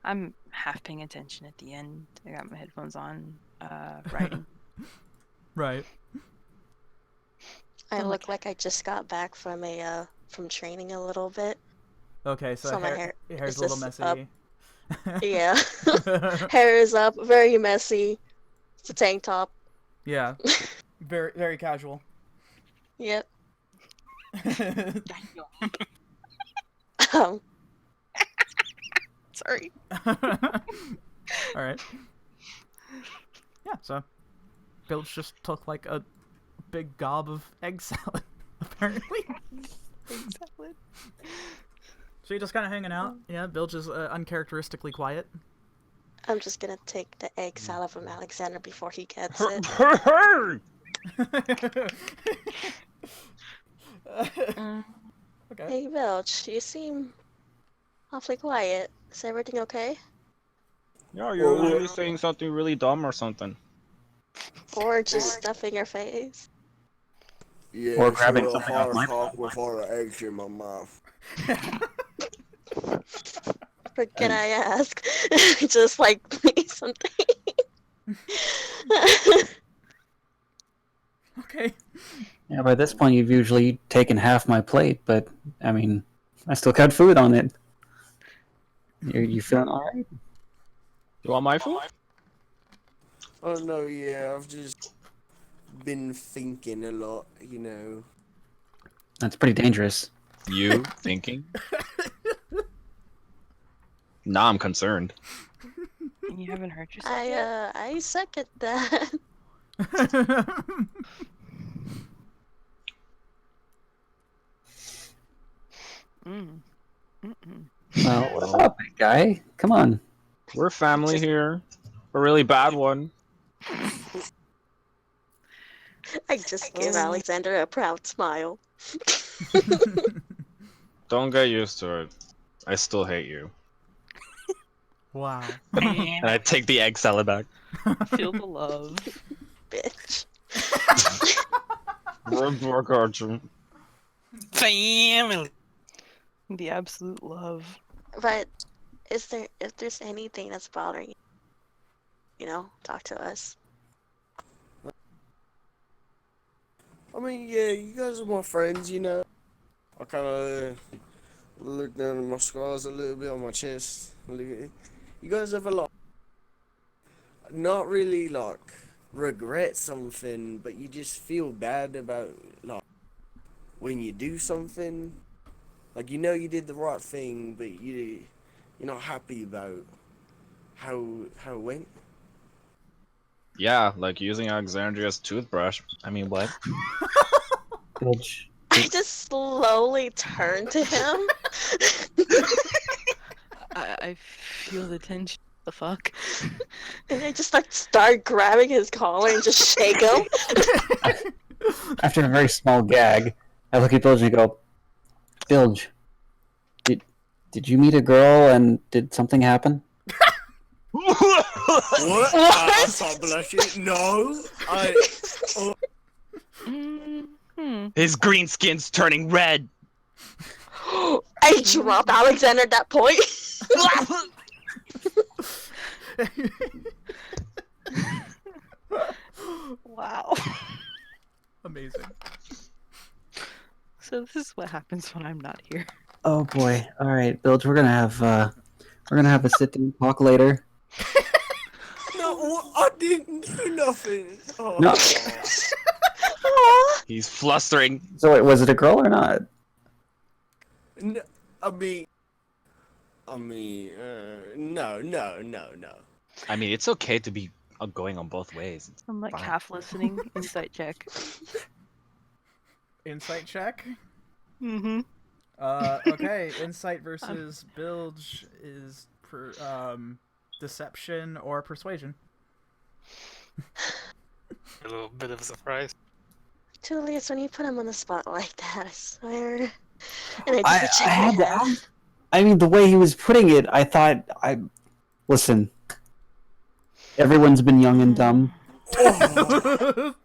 I'm half paying attention at the end. I got my headphones on, writing. Right. I look like I just got back from from training a little bit. Okay, so my your hair's is a little just messy. up. Yeah. Hair is up, very messy. It's a tank top. Yeah. Very, very casual. Yep. Sorry. Alright. Yeah, so Bilge just took like a big gob of egg salad, apparently. Egg salad. So you're just kind of hanging out. Yeah, Bilge is uncharacteristically quiet. I'm just gonna take the egg salad from Alexander before he gets it. Okay. Hey, Bilge, you seem awfully quiet. Is everything okay? Yeah, you're usually saying something really dumb or something. Or just stuffing your face? Yeah, Or grabbing something off my plate with all the eggs in my mouth. Or can I ask? Just like please something. Okay. Yeah, by this point you've usually taken half my plate, but I mean, I still got food on it. You feeling alright? You want my food? Oh no, yeah, I've just been thinking a lot, you know. That's pretty dangerous. You thinking? Nah, I'm concerned. And you haven't hurt yourself I yet? I second that. Well, what's up, big guy? Come on. We're family here. A really bad one. I just gave Alexander a proud smile. Don't get used to it. I still hate you. Wow. And I take the egg salad back. Feel the love. Bitch. Work Archer. Family. The absolute love. But if there's anything that's bothering you, talk to us. I mean, yeah, you guys are my friends, I kind of look down at my scars a little bit on my chest. You guys ever, not really, regret something, but you just feel bad about, when you do something? You did the right thing, but you're not happy about how it went? Yeah, like using Alexandria's toothbrush. I mean, what? Bilge. I just slowly turn to him. I feel the tension. The fuck? And I just start grabbing his collar and just shake him. After a very small gag, I look at Bilge and go, Bilge, did you meet a girl and did something happen? What? I start blushing. No. His green skin's turning red. I dropped Alexander at that point. Wow. Amazing. So this is what happens when I'm not here. Oh boy. All right, Bilge, we're gonna have a sit down talk later. No, I didn't do nothing. Oh. No. He's flustering. So wait, was it a girl or not? No, I mean, no. I mean, it's okay to be going on both ways. It's I'm like fine. half listening. Insight check. Insight check. Mm-hmm. Okay. Insight versus Bilge is deception or persuasion. A little bit of a surprise. Tulius, when you put him on the spot like that, I swear. And I just I mean, the way he was putting it, I thought, listen, everyone's been young and dumb. Oh.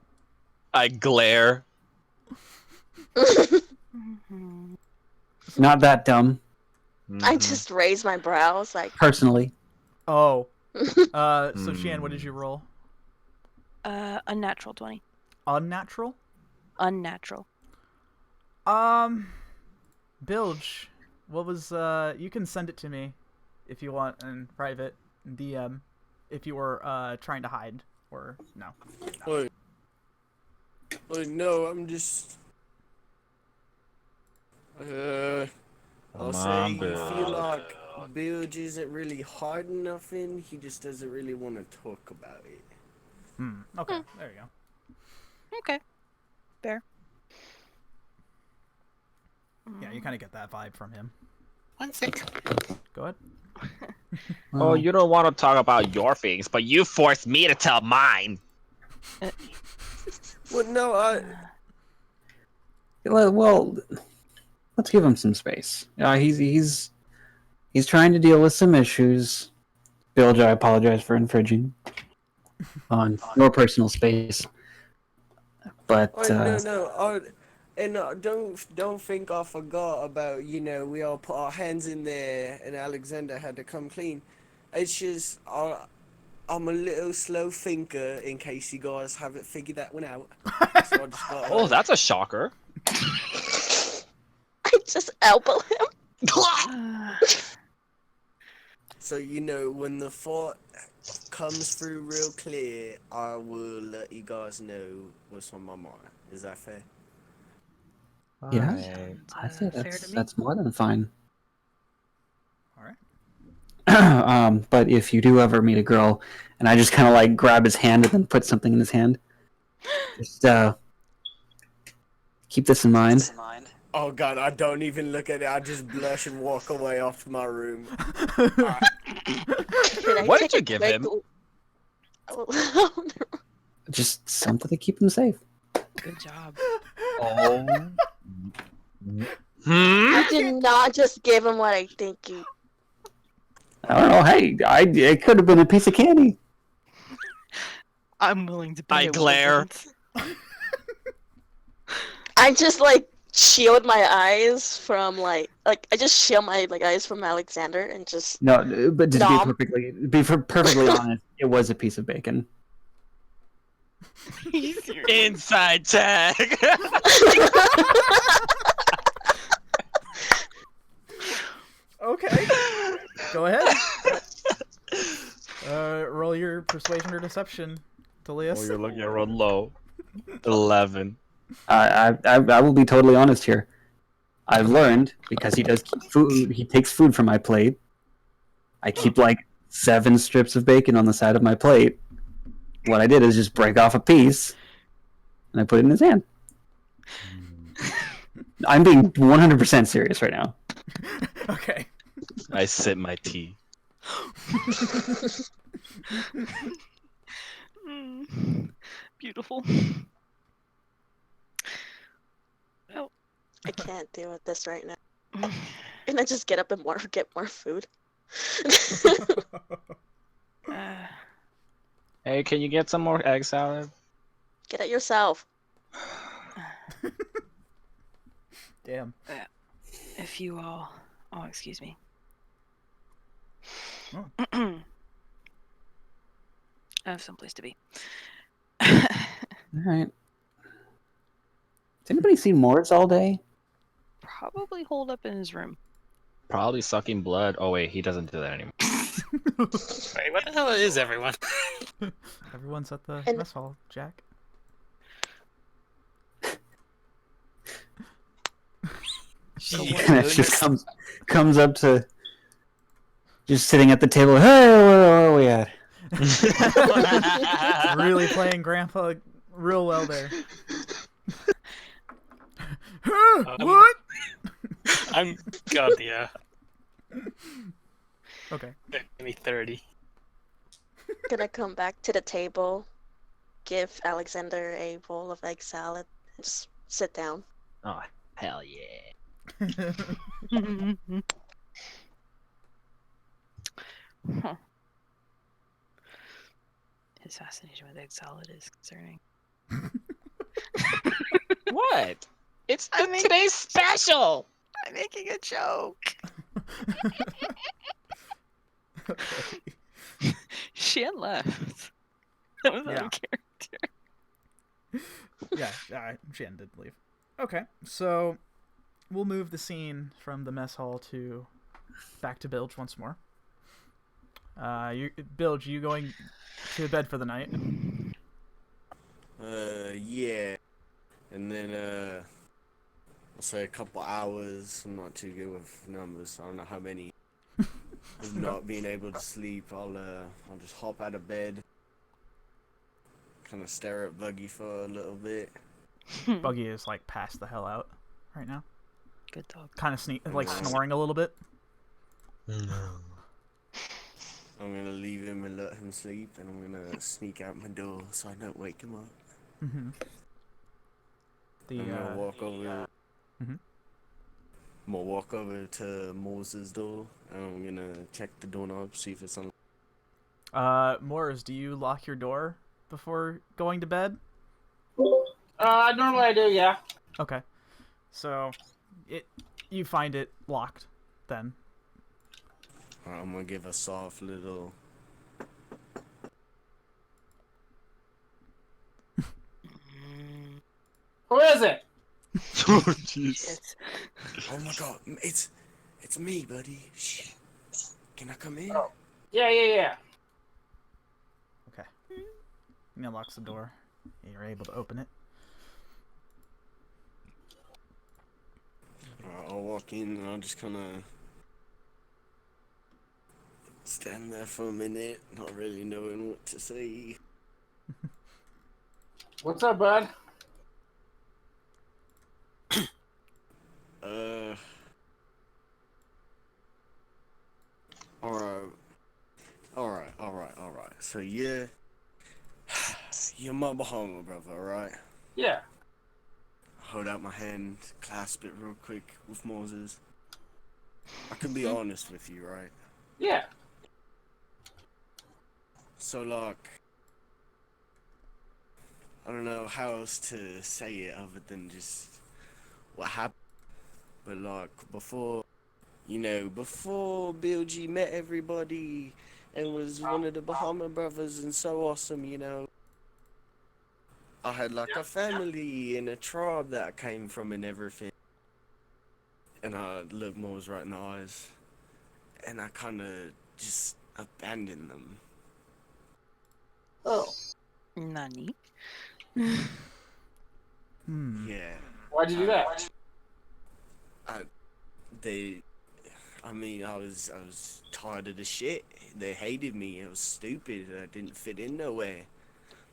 I glare. Not that dumb, I just raised my brows, personally. Oh. So Xian, what did you roll? Unnatural 20. Unnatural? Unnatural. Bilge, what was you can send it to me if you want in private DM if you were trying to hide or no. Wait, no, I'm just I'll say you feel like Bilge isn't really hiding nothing, he just doesn't really want to talk about it. Okay, there you go. Okay. Fair. Yeah, you kind of get that vibe from him. 1 sec. Go ahead. Oh, you don't want to talk about your things, but you forced me to tell mine. Well, no, Well, let's give him some space. He's trying to deal with some issues. Bilge, I apologize for infringing on your personal space. But don't think I forgot about, we all put our hands in there and Alexander had to come clean. It's just I'm a little slow thinker in case you guys haven't figured that one out. So I just got, Oh, that's a shocker. I just elbow him. So when the thought comes through real clear, I will let you guys know what's on my mind. Is that fair? yeah, Alright. I think Fair to me. that's more than fine. All right. But if you do ever meet a girl, and I just kind of grab his hand and then put something in his hand, just keep this in mind. Oh god, I don't even look at it. I just blush and walk away off to my room. What did you give him? Just something to keep him safe. Good job. Oh I did not just give him what I think you. I don't know. Hey, it could have been a piece of candy. I'm willing to bet I it glare. wasn't. I just like shield my eyes from like I just shield my eyes from Alexander and just No, but to Nom. be perfectly honest, it was a piece of bacon. Inside tag. Okay. Go ahead. Roll your persuasion or deception, Tulius. Oh, you're looking at run low. 11. I will be totally honest here. I've learned because he does keep food. He takes food from my plate. I keep like 7 strips of bacon on the side of my plate. What I did is just break off a piece, and I put it in his hand. I'm being 100% serious right now. Okay. I sip my tea. Beautiful. Oh. I can't deal with this right now. And I just get up and get more food. Hey, can you get some more egg salad? Get it yourself. Damn. If you all... Oh, excuse me. Oh. I have someplace to be. All right. Has anybody seen Morris all day? Probably holed up in his room. Probably sucking blood. Oh wait, he doesn't do that anymore. Wait, what the hell is everyone? Everyone's at the mess hall, Jack. Just comes up to just sitting at the table. Hey, where are we at? Really playing Grandpa real well there. What? I'm God, yeah. Okay. Give me 30. Gonna come back to the table, give Alexander a bowl of egg salad, and just sit down. Oh, hell yeah. Huh. His fascination with egg salad is concerning. What? It's today's special. I'm making a joke. Okay. Xian left. That was out of character. Yeah, Xian did leave. Okay, so we'll move the scene from the mess hall to back to Bilge once more. Bilge, you going to bed for the night? Yeah. And then, I'll say a couple hours. I'm not too good with numbers. I don't know how many. Of not being able to sleep, I'll just hop out of bed. Kind of stare at Buggy for a little bit. Buggy is like passed the hell out right now. Good dog. Kind of snoring a little bit. I'm gonna leave him and let him sleep, and I'm gonna sneak out my door so I don't wake him up. Mm-hmm. I'm gonna walk over. Mhm. I'm gonna walk over to Moore's door, and I'm gonna check the doorknob, see if it's on. Moors, do you lock your door before going to bed? Normally I do, yeah. Okay. So, you find it locked, then. I'm gonna give a soft little. Who is it? Oh jeez. Oh my God, it's me, buddy. Shh. Can I come in? Oh. Yeah. Okay. He unlocks the door. You're able to open it. I'll walk in and I'll just kind of stand there for a minute, not really knowing what to say. What's up, bud? Alright. So you're my Bahama brother, right? Yeah. hold out my hand, clasp it real quick with Moses. I can be honest with you, right? Yeah. So, like, I don't know how else to say it other than just what happened. But, like, before Bill G met everybody and was one of the Bahama brothers and so awesome, I had, like, a family and a tribe that I came from and everything. And I looked Moses right in the eyes. And I kind of just abandoned them. Oh. Nani? Yeah. Why'd you do that? I was tired of the shit. They hated me. I was stupid. I didn't fit in nowhere.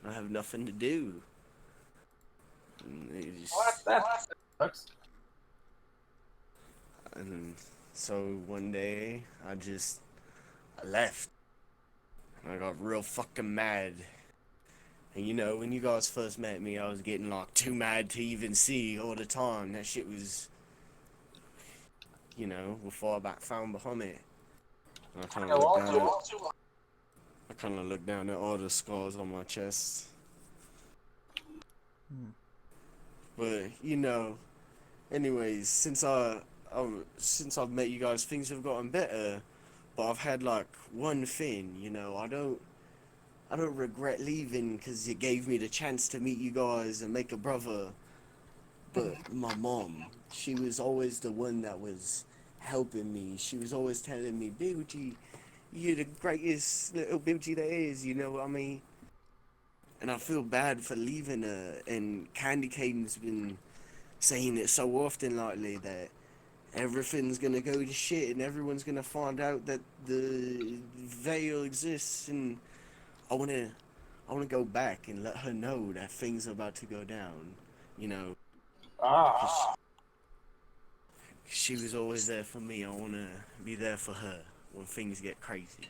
I have nothing to do. And they just... That sucks. And so one day, I left. I got real fucking mad. And when you guys first met me, I was getting like too mad to even see all the time. That shit was, before I found Bahamut. I kind of looked down at all the scars on my chest. But anyways, since I've met you guys, things have gotten better. But I've had like one thing, I don't regret leaving because it gave me the chance to meet you guys and make a brother. But my mom, she was always the one that was helping me. She was always telling me, Bilgy, you're the greatest little Bilgy there is, you know what I mean? And I feel bad for leaving her. And Candy Cane's been saying it so often lately that everything's gonna go to shit and everyone's gonna find out that the veil exists, and I wanna go back and let her know that things are about to go down, She was always there for me. I wanna be there for her when things get crazy.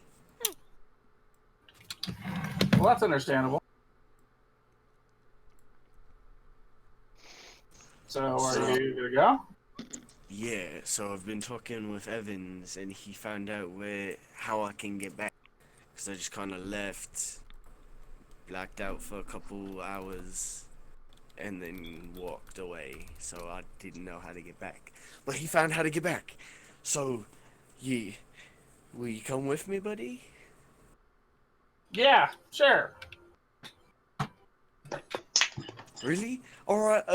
Well, that's understandable. So, are you gonna go? Yeah, so I've been talking with Evans, and he found out how I can get back. Because I just kind of left, blacked out for a couple hours, and then walked away. So I didn't know how to get back. But he found how to get back. So, will you come with me, buddy? Yeah, sure. Really? Alright,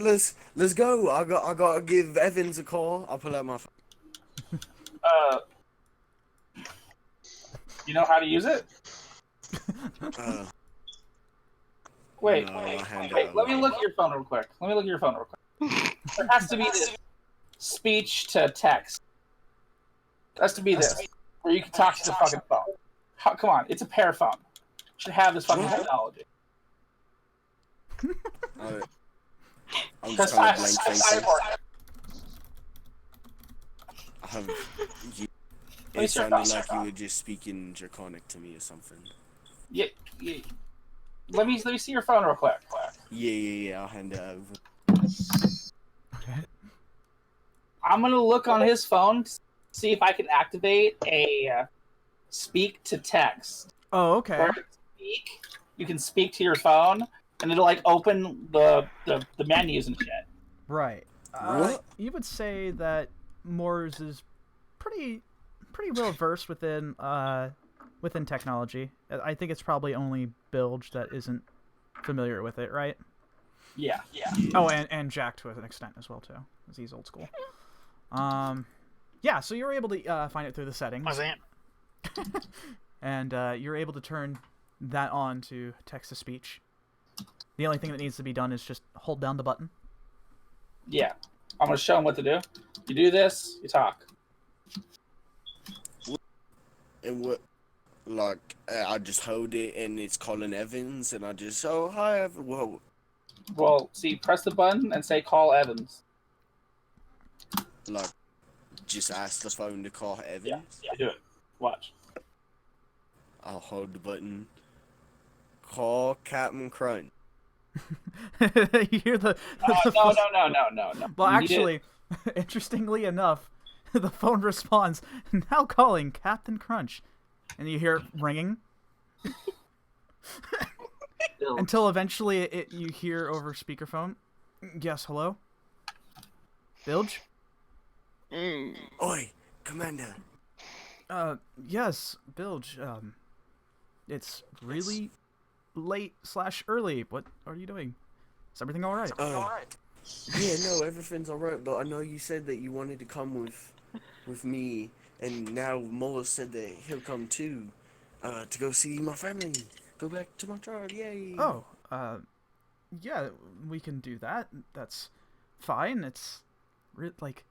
let's go. I gotta give Evans a call. I'll pull out my phone. You know how to use it? Wait. Let me look at your phone real quick. There has to be this speech to text. There has to be this, where you can talk to the fucking phone. Come on, it's a pair phone. You should have this fucking technology. I'm just kind of blank facing. It sounded like you were just speaking Draconic to me or something. Yeah. Let me see your phone real quick. Yeah. I'll hand it over. Okay. I'm gonna look on his phone to see if I can activate a speak to text. Oh, okay. Where you can speak to your phone, and it'll like open the menus and shit. Right. You would say that Moors is pretty well versed within technology. I think it's probably only Bilge that isn't familiar with it, right? Yeah. Oh, and Jack to an extent as well too, because he's old school. Yeah. So you're able to find it through the settings. What's that? And you're able to turn that on to text to speech. The only thing that needs to be done is just hold down the button. Yeah. I'm gonna show him what to do. You do this, you talk. And what, like, I just hold it and it's Colin Evans, and I just, oh, hi, Evan. Well, see, press the button and say call Evans. Like, just ask the phone to call Evans? Yeah, do it. Watch. I'll hold the button. Call Captain Crunch. You hear the no. Well, You need actually, interestingly enough, the phone responds, "Now calling Captain Crunch," and you hear it ringing. Until eventually you hear over speakerphone, "Yes, hello? Bilge?" Oi, Commander. Yes, Bilge. It's really late/early. What are you doing? Is everything all right? Yeah, no, everything's alright, but I know you said that you wanted to come with me, and now Mola said that he'll come too, to go see my family. Go back to my tribe, yay! Oh, yeah, we can do that. That's fine. It's like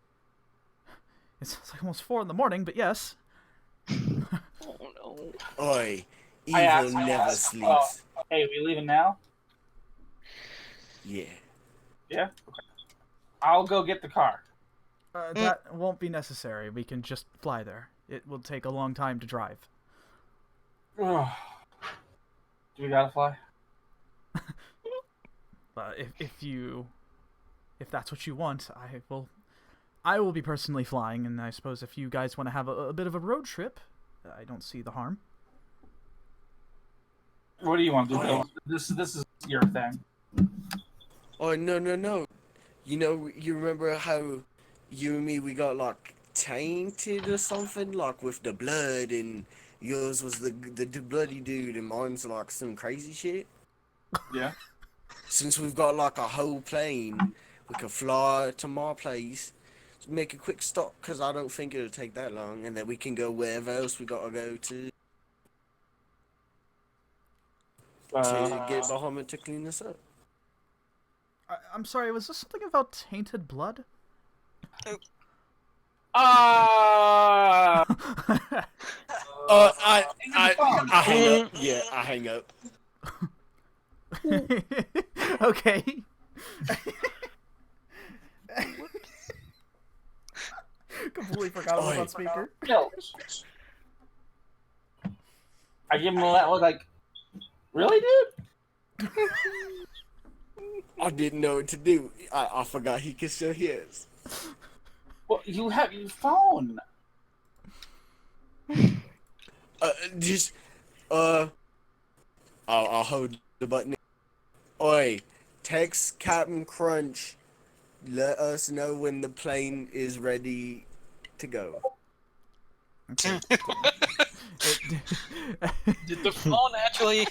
it's like almost 4 in the morning, but yes. Oh no. Oi, I evil never sleeps. Oh, hey, we leaving now? Yeah. Yeah? Okay. I'll go get the car. That won't be necessary. We can just fly there. It will take a long time to drive. Do we gotta fly? If that's what you want, I will be personally flying, and I suppose if you guys want to have a bit of a road trip, I don't see the harm. What do you want to do? This is your thing. Oh, no. You know, you remember how you and me, we got, like, tainted or something? Like, with the blood, and yours was the bloody dude, and mine's, like, some crazy shit? Yeah. Since we've got, like, a whole plane, we could fly to my place, make a quick stop, because I don't think it'll take that long, and then we can go wherever else we gotta go to get Bahamut to clean us up. I'm sorry, was this something about tainted blood? I hang up. Yeah, I hang up. Okay. Completely forgot I was on speaker. I give him that look like, really, dude? I didn't know what to do. I forgot he could still hear us. Well, you have your phone. I'll hold the button. Oi, text Captain Crunch. Let us know when the plane is ready to go. Okay. Did the phone actually?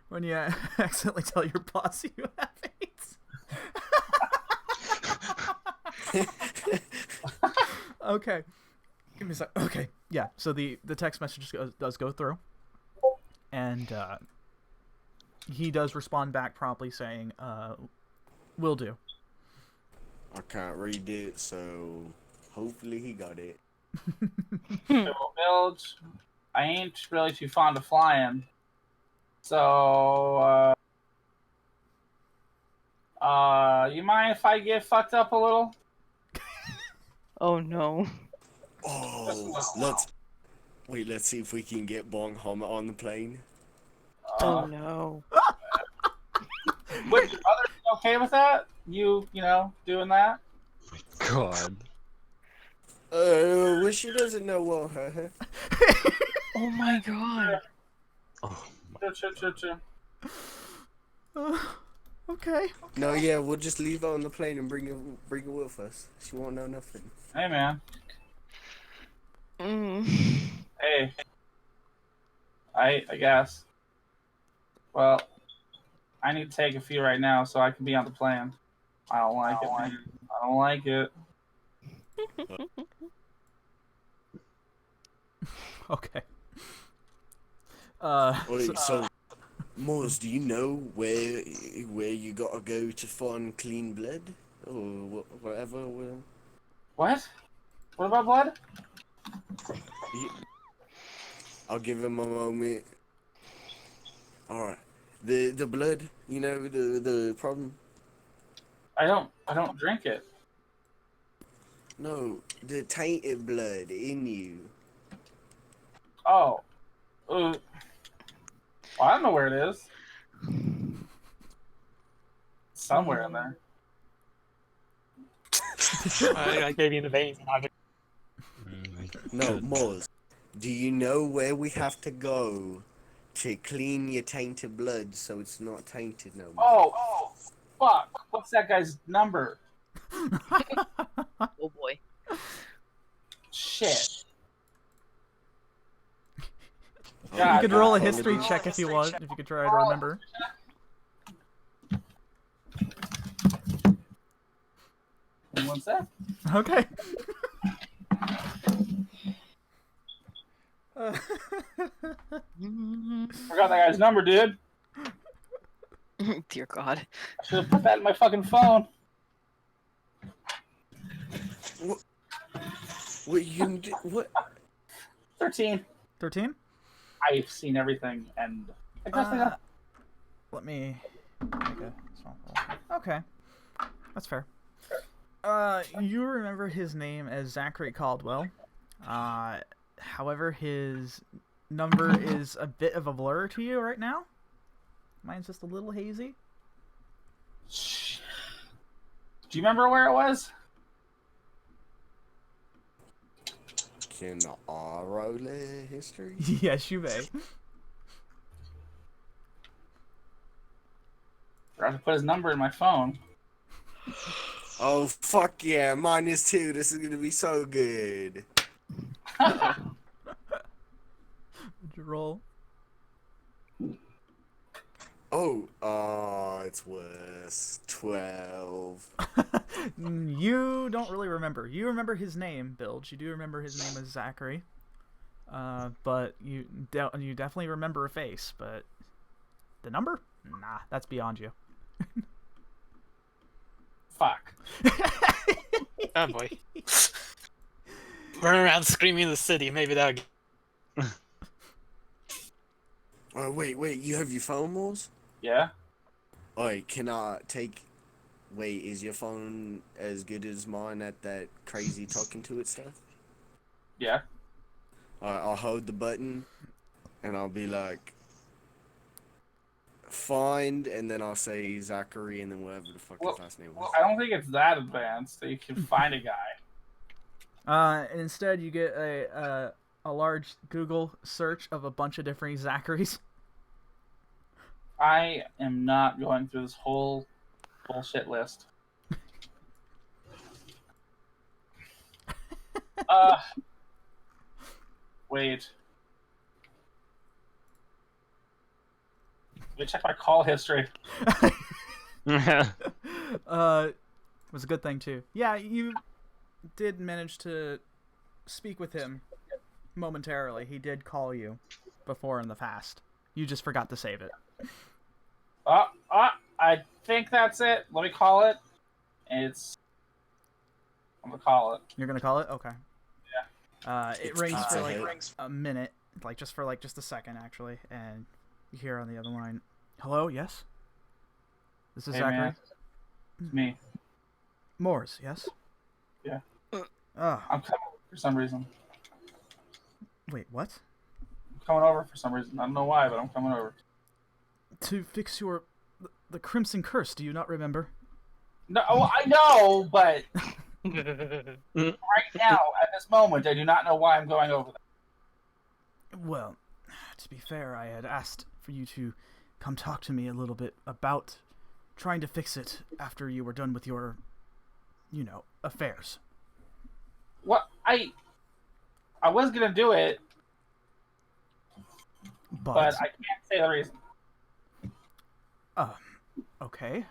When you accidentally tell your boss you have AIDS. Okay. Give me a sec. Okay. Yeah. So the text message does go through, and he does respond back promptly saying, "Will do." I can't read it, so hopefully he got it. Well, Bilge, I ain't really too fond of flying, so you mind if I get fucked up a little? Oh no. Oh, let's see if we can get Bong Homer on the plane. Oh no. Wait, your brother okay with that? You know, doing that? God. Wish she doesn't know what her. Oh my god. Oh. Sure. Okay. No, yeah, we'll just leave her on the plane and bring her with us. She won't know nothing. Hey, man. Hey. I guess. Well, I need to take a few right now so I can be on the plane. I don't like it, man. I don't like it. Okay. Wait, so Moz, do you know where you gotta go to find clean blood? Or whatever? What? What about blood? I'll give him a moment. Alright. The blood, you know, the problem? I don't drink it. No, the tainted blood in you. Oh. Well, I don't know where it is. Somewhere in there. I gave you the veins. No, Moz. Do you know where we have to go to clean your tainted blood so it's not tainted no more? Oh, fuck. What's that guy's number? Oh boy. Shit. You could roll a history check if you want, if you could try to remember. One sec. Okay. Forgot that guy's number, dude. Dear God. I should have put that in my fucking phone. What? 13. 13? I've seen everything, and I guess let me make a small roll. Okay. That's fair. You remember his name as Zachary Caldwell. However, his number is a bit of a blur to you right now. Mine's just a little hazy. Do you remember where it was? Can I roll a history? Yes, you may. Forgot to put his number in my phone. Oh, fuck yeah. -2. This is going to be so good. Would you roll? Oh, it's worse. 12. You don't really remember. You remember his name, Bilge. You do remember his name as Zachary. But you definitely remember a face, but the number? Nah, that's beyond you. Fuck. Oh boy. Run around screaming in the city. Maybe that'll. Oh, wait. You have your phone, Moz? Yeah. Alright, can I take... Wait, is your phone as good as mine at that crazy talking to it stuff? Yeah. Alright, I'll hold the button, and I'll be like... Find, and then I'll say Zachary, and then whatever the fuck his last name was. I don't think it's that advanced that you can find a guy. Instead, you get a large Google search of a bunch of different Zacharys. I am not going through this whole bullshit list. Wait. Let me check my call history. It was a good thing, too. Yeah, you did manage to speak with him momentarily. He did call you before in the past. You just forgot to save it. I think that's it. Let me call it. I'm gonna call it. You're gonna call it? Okay. Yeah. It rings for like a minute, just a second actually, and you hear on the other line, "Hello, yes? This is Hey, Zachary." man. It's me. Moors, yes? Yeah. Oh. I'm coming over for some reason. Wait, what? I'm coming over for some reason. I don't know why, but I'm coming over. To fix the Crimson Curse, do you not remember? No, I know, but right now, at this moment, I do not know why I'm going over there. Well, to be fair, I had asked for you to come talk to me a little bit about trying to fix it after you were done with your, affairs. What? I was gonna do it, but I can't say the reason. Okay.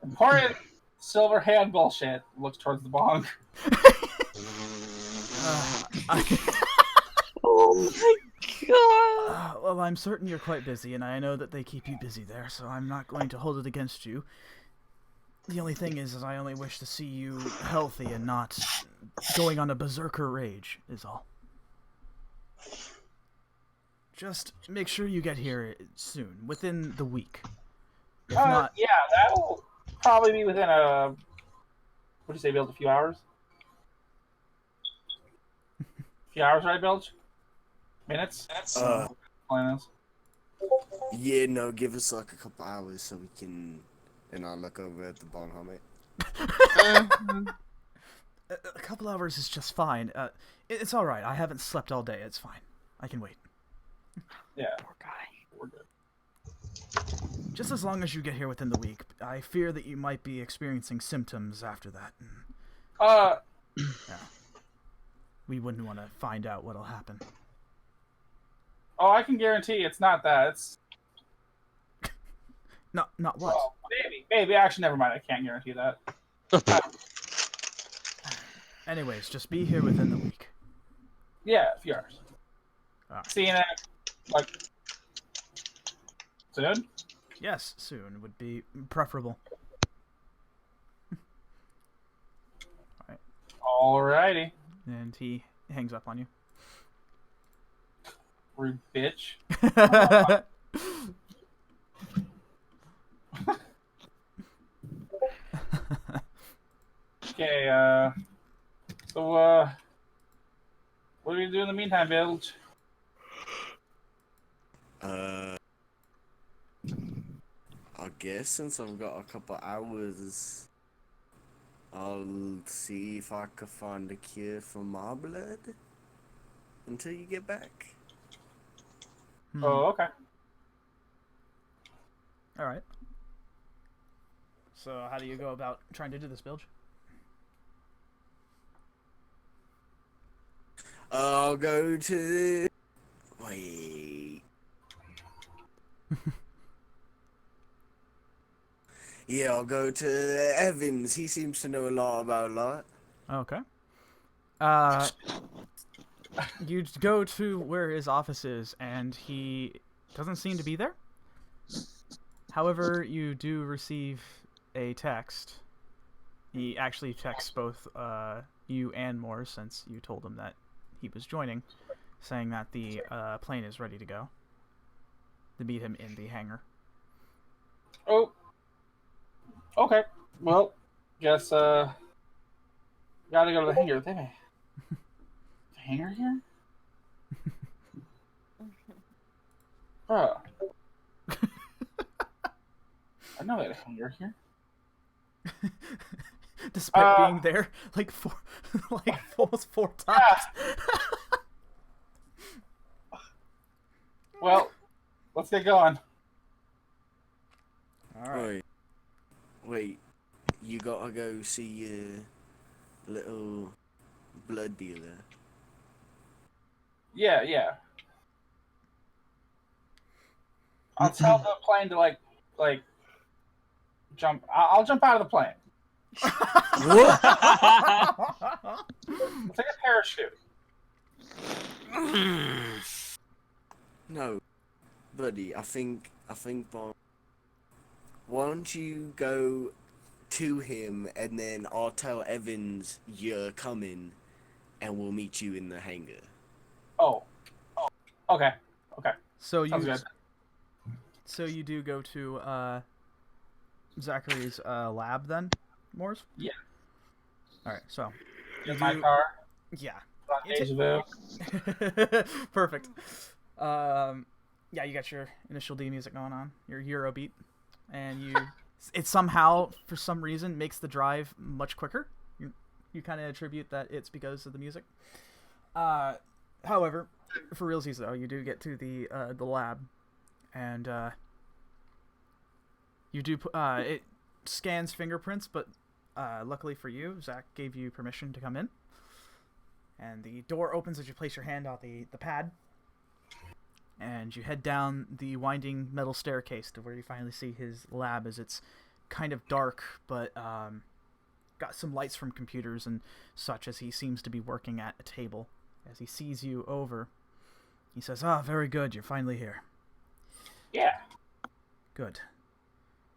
Important silver hand bullshit. Looks towards the bong. Oh my god! Well, I'm certain you're quite busy, and I know that they keep you busy there, so I'm not going to hold it against you. The only thing is I only wish to see you healthy and not going on a berserker rage, is all. Just make sure you get here soon, within the week. If not... Yeah, that'll probably be within what'd you say, Bill, a few hours? few hours, right, Bilge? Minutes? Plans. Yeah, no, give us like a couple hours so we can. And I'll look over at the bone helmet. A couple hours is just fine. It's all right. I haven't slept all day. It's fine. I can wait. Yeah. Poor guy. We're good. Just as long as you get here within the week. I fear that you might be experiencing symptoms after that. Yeah. We wouldn't want to find out what'll happen. Oh, I can guarantee it's not that. It's Not what? well, maybe. Actually, never mind. I can't guarantee that. Anyways, just be here within the week. Yeah, a few hours. Alright. See you next, like, soon? Yes, soon would be preferable. Alrighty. And he hangs up on you. Rude bitch. Okay, so, what do we do in the meantime, Bilge? I guess since I've got a couple hours, I'll see if I can find a cure for my blood until you get back. Oh, okay. Alright. So, how do you go about trying to do this, Bilge? I'll go to... Wait. Yeah, I'll go to Evans. He seems to know a lot about a lot. Okay. You go to where his office is, and he doesn't seem to be there. However, you do receive a text. He actually texts both you and Moore, since you told him that he was joining, saying that the plane is ready to go. To meet him in the hangar. Oh. Okay. Well, guess, gotta go to the hangar. The hangar here? Bro. I know they had a hangar here. Despite being there like almost 4 times. Well, let's get going. Alright. Wait, you gotta go see your little blood dealer. Yeah. I'll tell the plane to like jump. I'll jump out of the plane. What? I'll take a parachute. No, buddy. I think. Why don't you go to him and then I'll tell Evans you're coming, and we'll meet you in the hangar. Oh. Okay. So Sounds good. So you do go to Zachary's lab then, Morse? Yeah. All right. So. In my car. Yeah. Deja vu. Perfect. Yeah, you got your initial D music going on, your Euro beat, and it somehow, for some reason, makes the drive much quicker. You kind of attribute that it's because of the music. However, for realsies though, you do get to the lab, and you do it scans fingerprints, but luckily for you, Zach gave you permission to come in. And the door opens as you place your hand on the pad. And you head down the winding metal staircase to where you finally see his lab, as it's kind of dark, but got some lights from computers and such, as he seems to be working at a table. As he sees you over, he says, very good, you're finally here. Yeah. Good.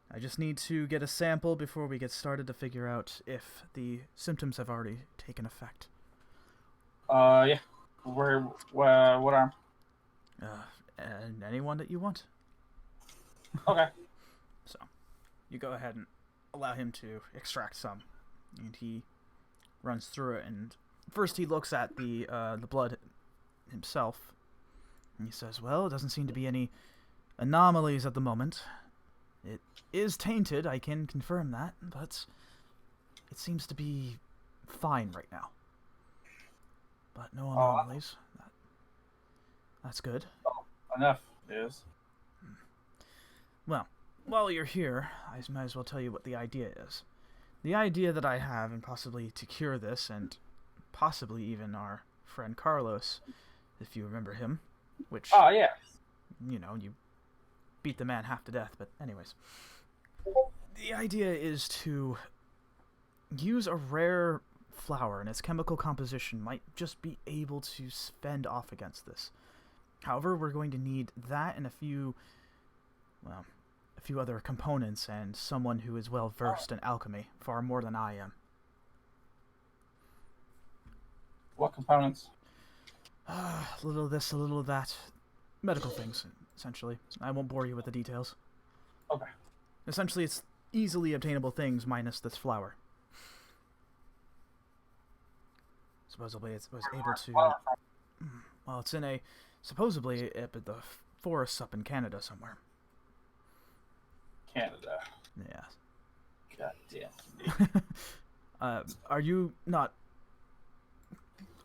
I just need to get a sample before we get started to figure out if the symptoms have already taken effect. Yeah. What arm? And anyone that you want. Okay. So, you go ahead and allow him to extract some, and he runs through it, and first he looks at the blood himself, and he says, "Well, it doesn't seem to be any anomalies at the moment. It is tainted, I can confirm that, but it seems to be fine right now. But no anomalies. That's good. Enough is. Well, while you're here, I might as well tell you what the idea is. The idea that I have, and possibly to cure this, and possibly even our friend Carlos, if you remember him, which... Oh, yeah. You know, you beat the man half to death, but anyways. The idea is to use a rare flower, and its chemical composition might just be able to fend off against this. However, we're going to need that and a few other components, and someone who is well versed in alchemy, far more than I am. What components? A little of this, a little of that. Medical things, essentially. I won't bore you with the details. Okay. Essentially, it's easily obtainable things minus this flower. Supposedly, it was able to... Well, it's in a... Supposedly, up at the forests up in Canada somewhere. Canada. Yeah. God damn. Are you not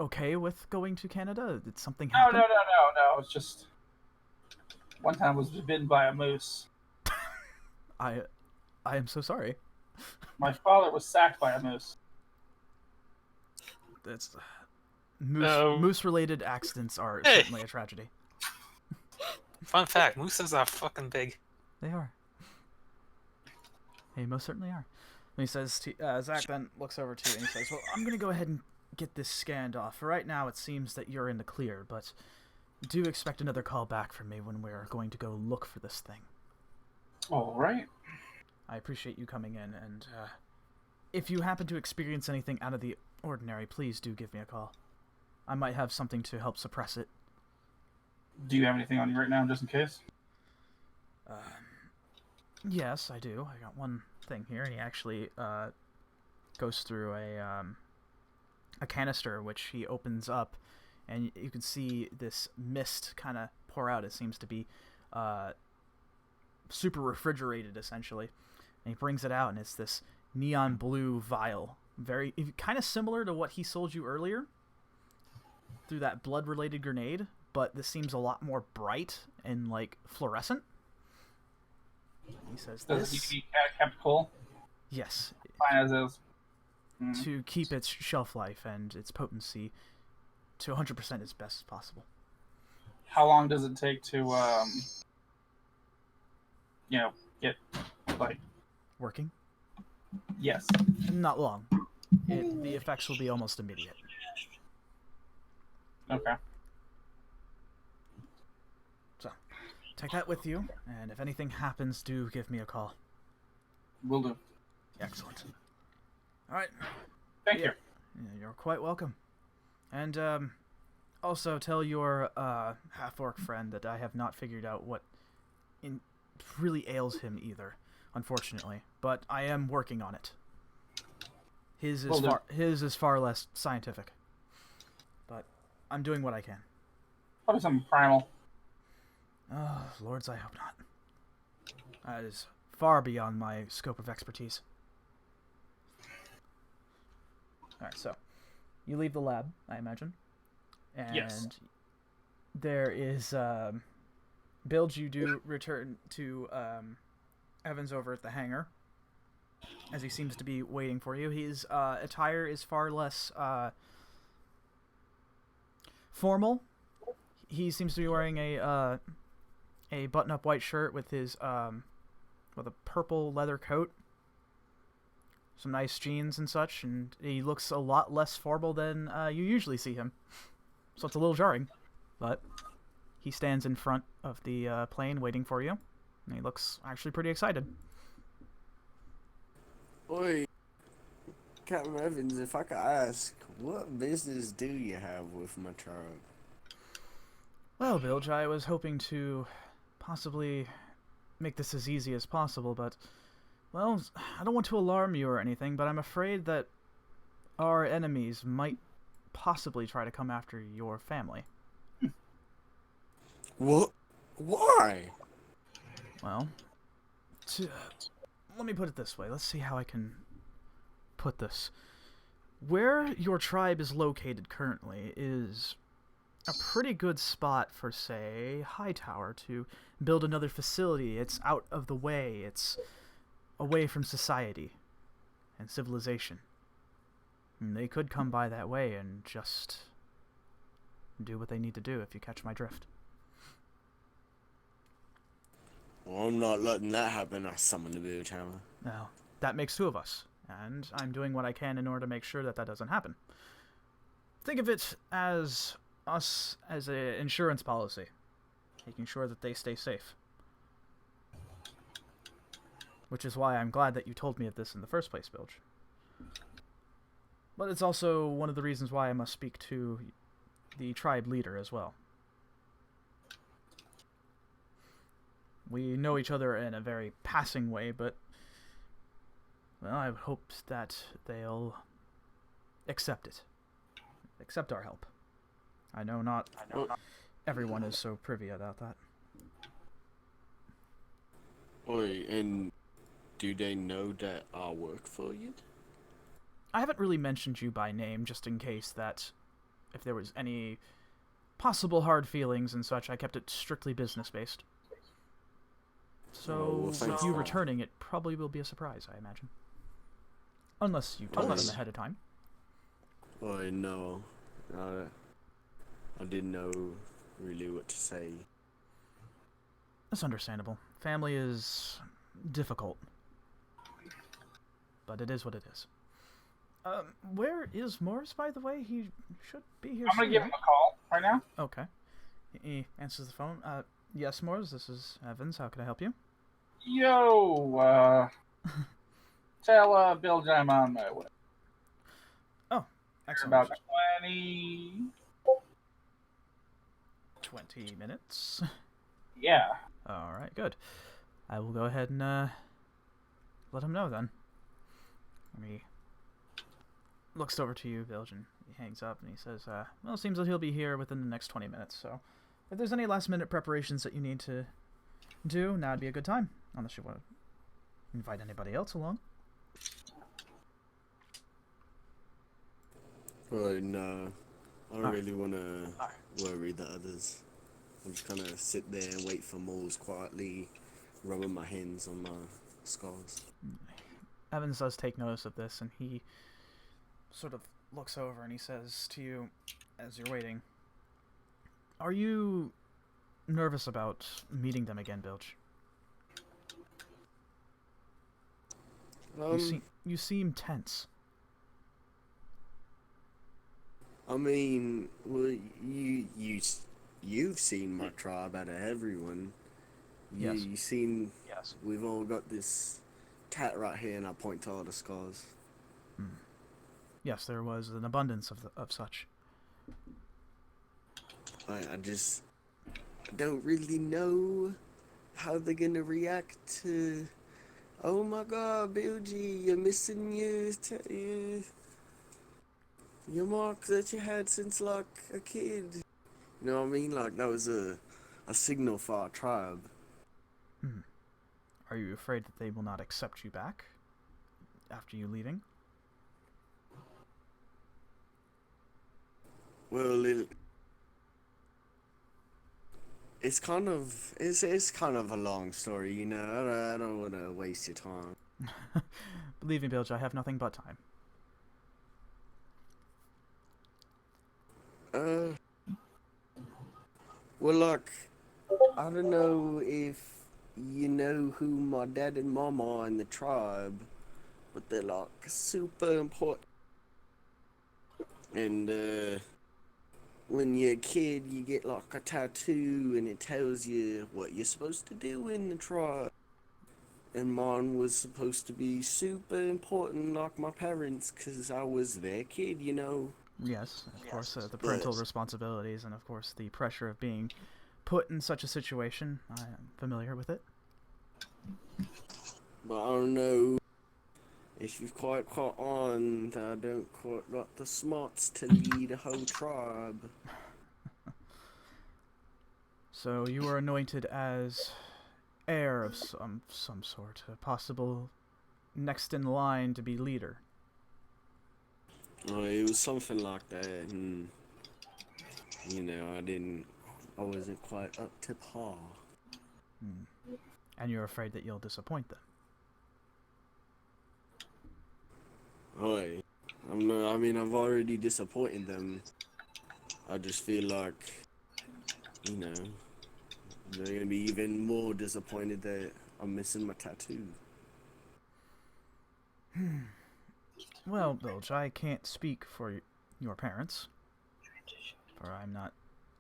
okay with going to Canada? Did something No, happen? no. It's just... One time I was bitten by a moose. I am so sorry. My father was sacked by a moose. That's... Moose-related accidents are certainly a tragedy. Fun fact, mooses are fucking big. They are. They most certainly are. And he says, Zach then looks over to you and he says, well, I'm going to go ahead and get this scanned off. For right now, it seems that you're in the clear, but do expect another call back from me when we're going to go look for this thing. All right. I appreciate you coming in, and if you happen to experience anything out of the ordinary, please do give me a call. I might have something to help suppress it. Do you have anything on you right now, just in case? Yes, I do. I got one thing here, and he actually goes through a canister, which he opens up, and you can see this mist kind of pour out. It seems to be super refrigerated, essentially. And he brings it out, and it's this neon blue vial. Very kind of similar to what he sold you earlier through that blood-related grenade, but this seems a lot more bright and, like, fluorescent. He says Does it need to be kept cool? Yes. Fine as is. To keep its shelf life and its potency to 100% as best as possible. How long does it take to, get, like... Working? Yes. Not long. The effects will be almost immediate. Okay. So, take that with you, and if anything happens, do give me a call. Will do. Excellent. Alright. Thank you. You're quite welcome. And, also tell your, half-orc friend that I have not figured out what really ails him either, unfortunately. But I am working on it. His is far less scientific. But I'm doing what I can. Probably something primal. Oh, lords, I hope not. That is far beyond my scope of expertise. Alright, so you leave the lab, I imagine. And yes. There is Bilge, you do return to Evans over at the hangar, as he seems to be waiting for you. His attire is far less formal. He seems to be wearing a button-up white shirt with his with a purple leather coat, some nice jeans and such, and he looks a lot less formal than you usually see him. So it's a little jarring, but he stands in front of the plane waiting for you, and he looks actually pretty excited. Oi, Captain Evans, if I could ask, what business do you have with my child? Well, Bilge, I was hoping to possibly make this as easy as possible, but, well, I don't want to alarm you or anything, but I'm afraid that our enemies might possibly try to come after your family. What? Why? Well, let me put it this way. Let's see how I can put this. Where your tribe is located currently is a pretty good spot for, say, Hightower to build another facility. It's out of the way. It's away from society and civilization. And they could come by that way and just do what they need to do, if you catch my drift. Well, I'm not letting that happen. I summoned the Bilge Hammer. Now, that makes two of us, and I'm doing what I can in order to make sure that that doesn't happen. Think of it as us as an insurance policy, making sure that they stay safe. Which is why I'm glad that you told me of this in the first place, Bilge. But it's also one of the reasons why I must speak to the tribe leader as well. We know each other in a very passing way, but, well, I hope that they'll accept it. Accept our help. I know not everyone is so privy about that. Oi, and do they know that I work for you? I haven't really mentioned you by name, just in case that if there was any possible hard feelings and such, I kept it strictly business-based. So, with you returning, it probably will be a surprise, I imagine. Unless you told them ahead of time. Oi, no. I didn't know really what to say. That's understandable. Family is difficult. But it is what it is. Where is Morris, by the way? He should be here I'm going to give him a call right now. Okay. He answers the phone. Yes, Morris, this is Evans. How can I help you? Yo, tell Bilge I'm on my way. Oh, excellent. About 20 minutes. Yeah. Alright, good. I will go ahead and let him know then. And he looks over to you, Bilge, and he hangs up and he says, well, it seems that he'll be here within the next 20 minutes, so if there's any last minute preparations that you need to do, now would be a good time. Unless you want to invite anybody else along. Well, no. I don't really want to worry the others. I'm just kind of sit there and wait for Moles quietly, rubbing my hands on my scars. Evans does take notice of this, and he sort of looks over and he says to you, as you're waiting, are you nervous about meeting them again, Bilge? You seem tense. I mean, well, you've seen my tribe out of everyone. Yes. You've seen. Yes. We've all got this tat right here, and I point to all the scars. Yes, there was an abundance of such. I don't really know how they're gonna react to. Oh my God, Bilge, you're missing your mark that you had since like a kid. You know what I mean? Like that was a signal for our tribe. Are you afraid that they will not accept you back after you leaving? Well, it's kind of a long story, you know. I don't want to waste your time. Believe me, Bilge, I have nothing but time. Well, look, I don't know if you know who my dad and mom are in the tribe, but they're like super important. And when you're a kid, you get like a tattoo, and it tells you what you're supposed to do in the tribe. And mine was supposed to be super important, like my parents, because I was their kid, you know. Yes, of course, the parental responsibilities and, of course, the pressure of being put in such a situation. I am familiar with it. But I don't know If you've quite caught on, I don't quite got the smarts to lead a whole tribe. So you were anointed as heir of some sort, a possible next in line to be leader. Oh, it was something like that, and you know, I wasn't quite up to par. And you're afraid that you'll disappoint them. Oi, I'm not, I mean, I've already disappointed them. I just feel like, you know, they're gonna be even more disappointed that I'm missing my tattoo. Well, Bilge, I can't speak for your parents, for I'm not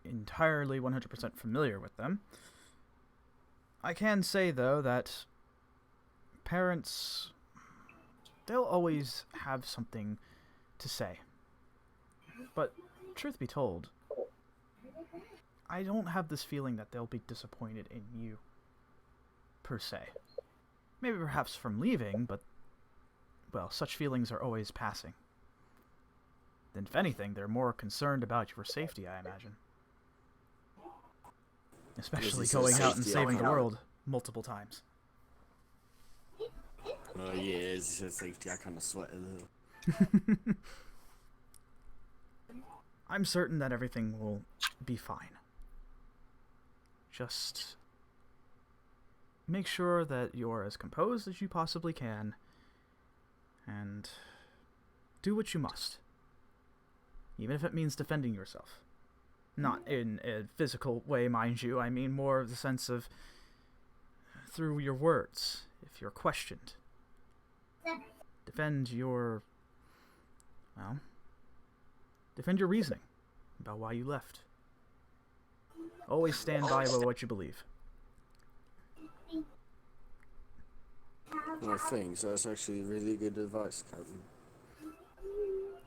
entirely 100% familiar with them. I can say, though, that parents, they'll always have something to say. But, truth be told, I don't have this feeling that they'll be disappointed in you, per se. Maybe perhaps from leaving, but, well, such feelings are always passing. Then, if anything, they're more concerned about your safety, I imagine. Especially going out and saving the world multiple times. Oh yeah, it's just safety. I kind of sweat a little. I'm certain that everything will be fine. Just make sure that you're as composed as you possibly can, and do what you must. Even if it means defending yourself. Not in a physical way, mind you. I mean more of the sense of through your words, if you're questioned. Defend your reasoning about why you left. Always stand by what you believe. Well, thanks. That's actually really good advice, Captain.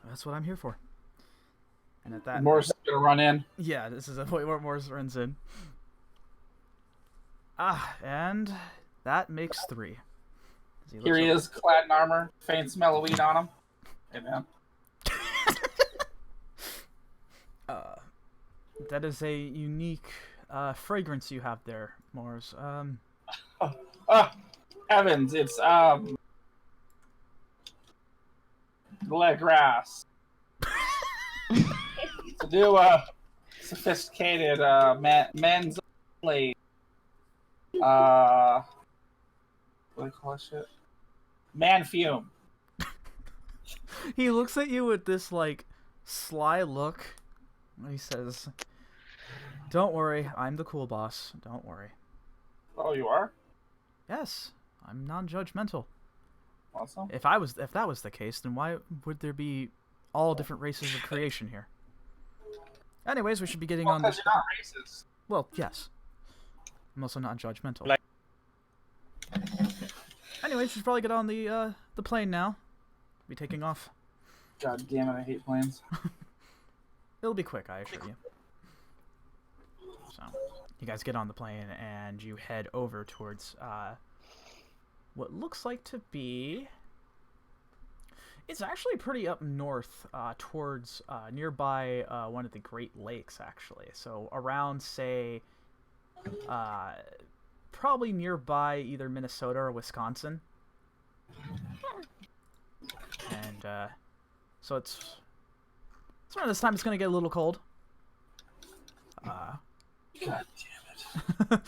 That's what I'm here for. And at that, Morris is gonna run in. Yeah, this is a point where Morris runs in. And that makes 3. Here he is, clad in armor, faint smell of weed on him. Hey, man. That is a unique fragrance you have there, Morris. Heavens, it's Gleg grass. To do sophisticated men's only what do they call that shit? Man fume. He looks at you with this like sly look. He says, "Don't worry, I'm the cool boss. Don't worry." Oh, you are? Yes, I'm non-judgmental. Awesome. If that was the case, then why would there be all different races of creation here? Anyways, we should be getting on. Because you're not racist. Well, yes. I'm also not judgmental. Like... Anyways, we should probably get on the plane now. Be taking off. God damn it! I hate planes. It'll be quick, I assure you. So, you guys get on the plane and you head over towards what looks like to be. It's actually pretty up north, towards nearby one of the Great Lakes, actually. So around, say, probably nearby either Minnesota or Wisconsin. And so it's around this time it's going to get a little cold. God damn it.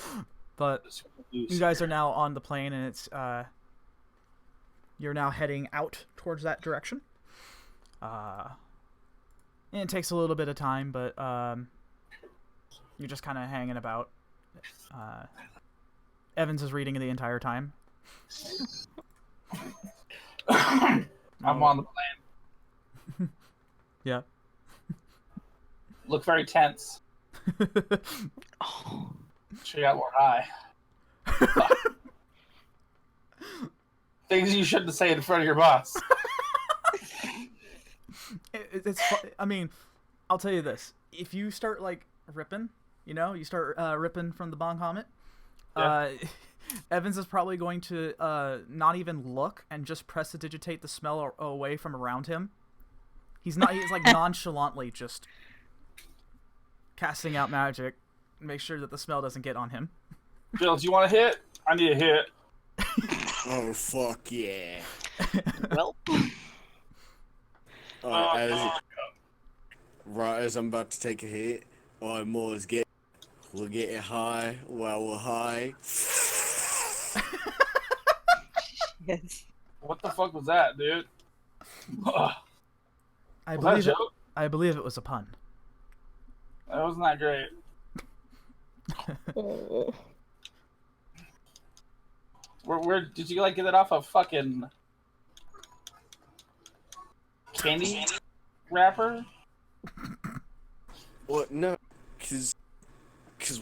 But you guys are now on the plane, and it's you're now heading out towards that direction. And it takes a little bit of time, but you're just kind of hanging about. Evans is reading the entire time. I'm on the plane. Yeah. Look very tense. Oh. Sure, you got more high. Things you shouldn't say in front of your boss. I mean, I'll tell you this: if you start like ripping, you start ripping from the bong helmet, Evans is probably going to not even look and just prestidigitate the smell away from around him. He's like nonchalantly just casting out magic. Make sure that the smell doesn't get on him. Bill, do you want a hit? I need a hit. Oh, fuck yeah. Well. Right as I'm about to take a hit, alright, Moore's we're getting high while we're high. Yes. What the fuck was that, dude? I believe it was a pun. That wasn't that great. Where did you like get it off a fucking candy wrapper? Well, no, cause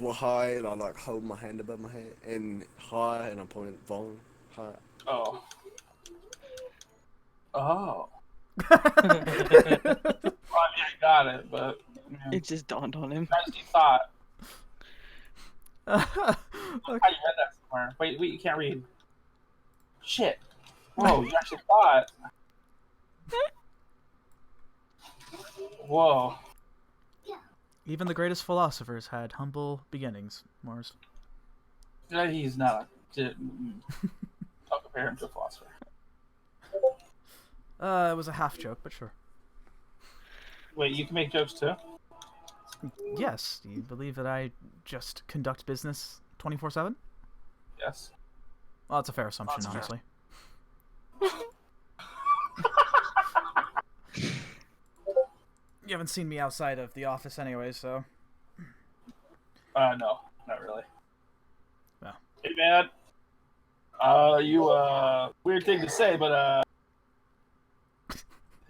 we're high and I like hold my hand above my head and high and I'm pointing volume high. Oh. Oh. It Well, I got it, but just dawned on him. as you thought. Okay. I read that somewhere. Wait, you can't read. Shit. Whoa, you actually thought. Whoa. Even the greatest philosophers had humble beginnings, Morris. He's not. Don't compare him to a philosopher. It was a half joke, but sure. Wait, you can make jokes too? Yes. Do you believe that I just conduct business 24/7? Yes. Well, that's a fair assumption, honestly. You haven't seen me outside of the office anyway, so... No, not really. No. Hey, man. Weird thing to say, but,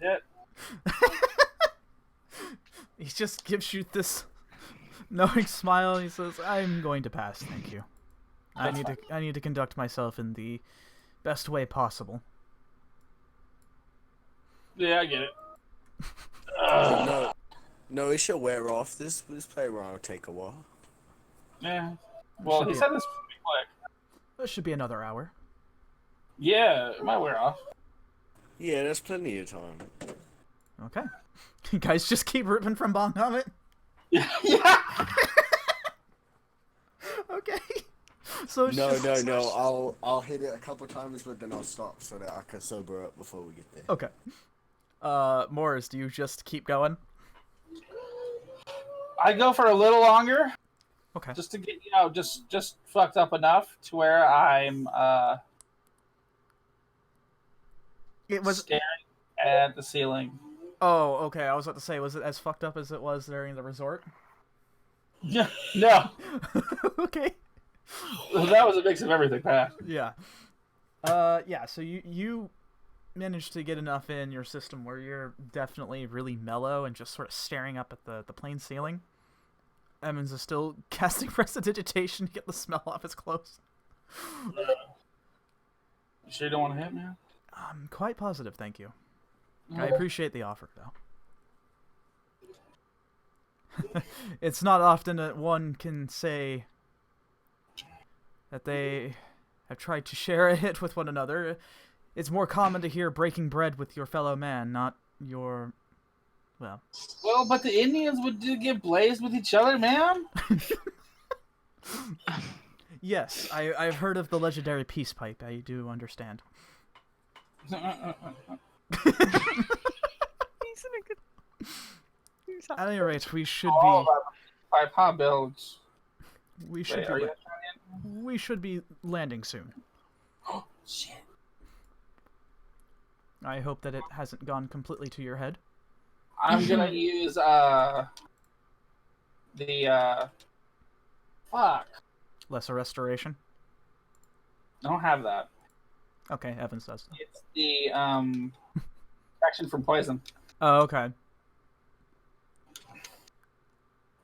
yeah. He just gives you this knowing smile. He says, "I'm going to pass, thank you. I need to conduct myself in the best way possible." Yeah, I get it. No, it should wear off. This play around will take a while. Yeah. Well, he said this would be quick. This should be another hour. Yeah, it might wear off. Yeah, there's plenty of time. Okay. You guys just keep ripping from Bong Helmet? Yeah. Okay. So No. I'll hit it a couple times, but then I'll stop so that I can sober up before we get there. Okay. Morris, do you just keep going? I go for a little longer. Okay. Just to get, just fucked up enough to where I'm staring at the ceiling. Oh, okay. I was about to say, was it as fucked up as it was during the resort? No. Okay. That was a mix of everything, Pat. Yeah. Yeah, so you managed to get enough in your system where you're definitely really mellow and just sort of staring up at the plain ceiling. Emmons is still casting prestidigitation to get the smell off his clothes. You sure you don't want to hit me? I'm quite positive, thank you. I appreciate the offer, though. It's not often that one can say that they have tried to share a hit with one another. It's more common to hear breaking bread with your fellow man, not your... Well, but the Indians would get blazed with each other, man. Yes, I've heard of the legendary peace pipe. I do understand. At any rate, we should be... We should be landing soon. Oh, shit. I hope that it hasn't gone completely to your head. I'm gonna use Lesser restoration? I don't have that. Okay, Evans does. It's the protection from poison. Oh, okay.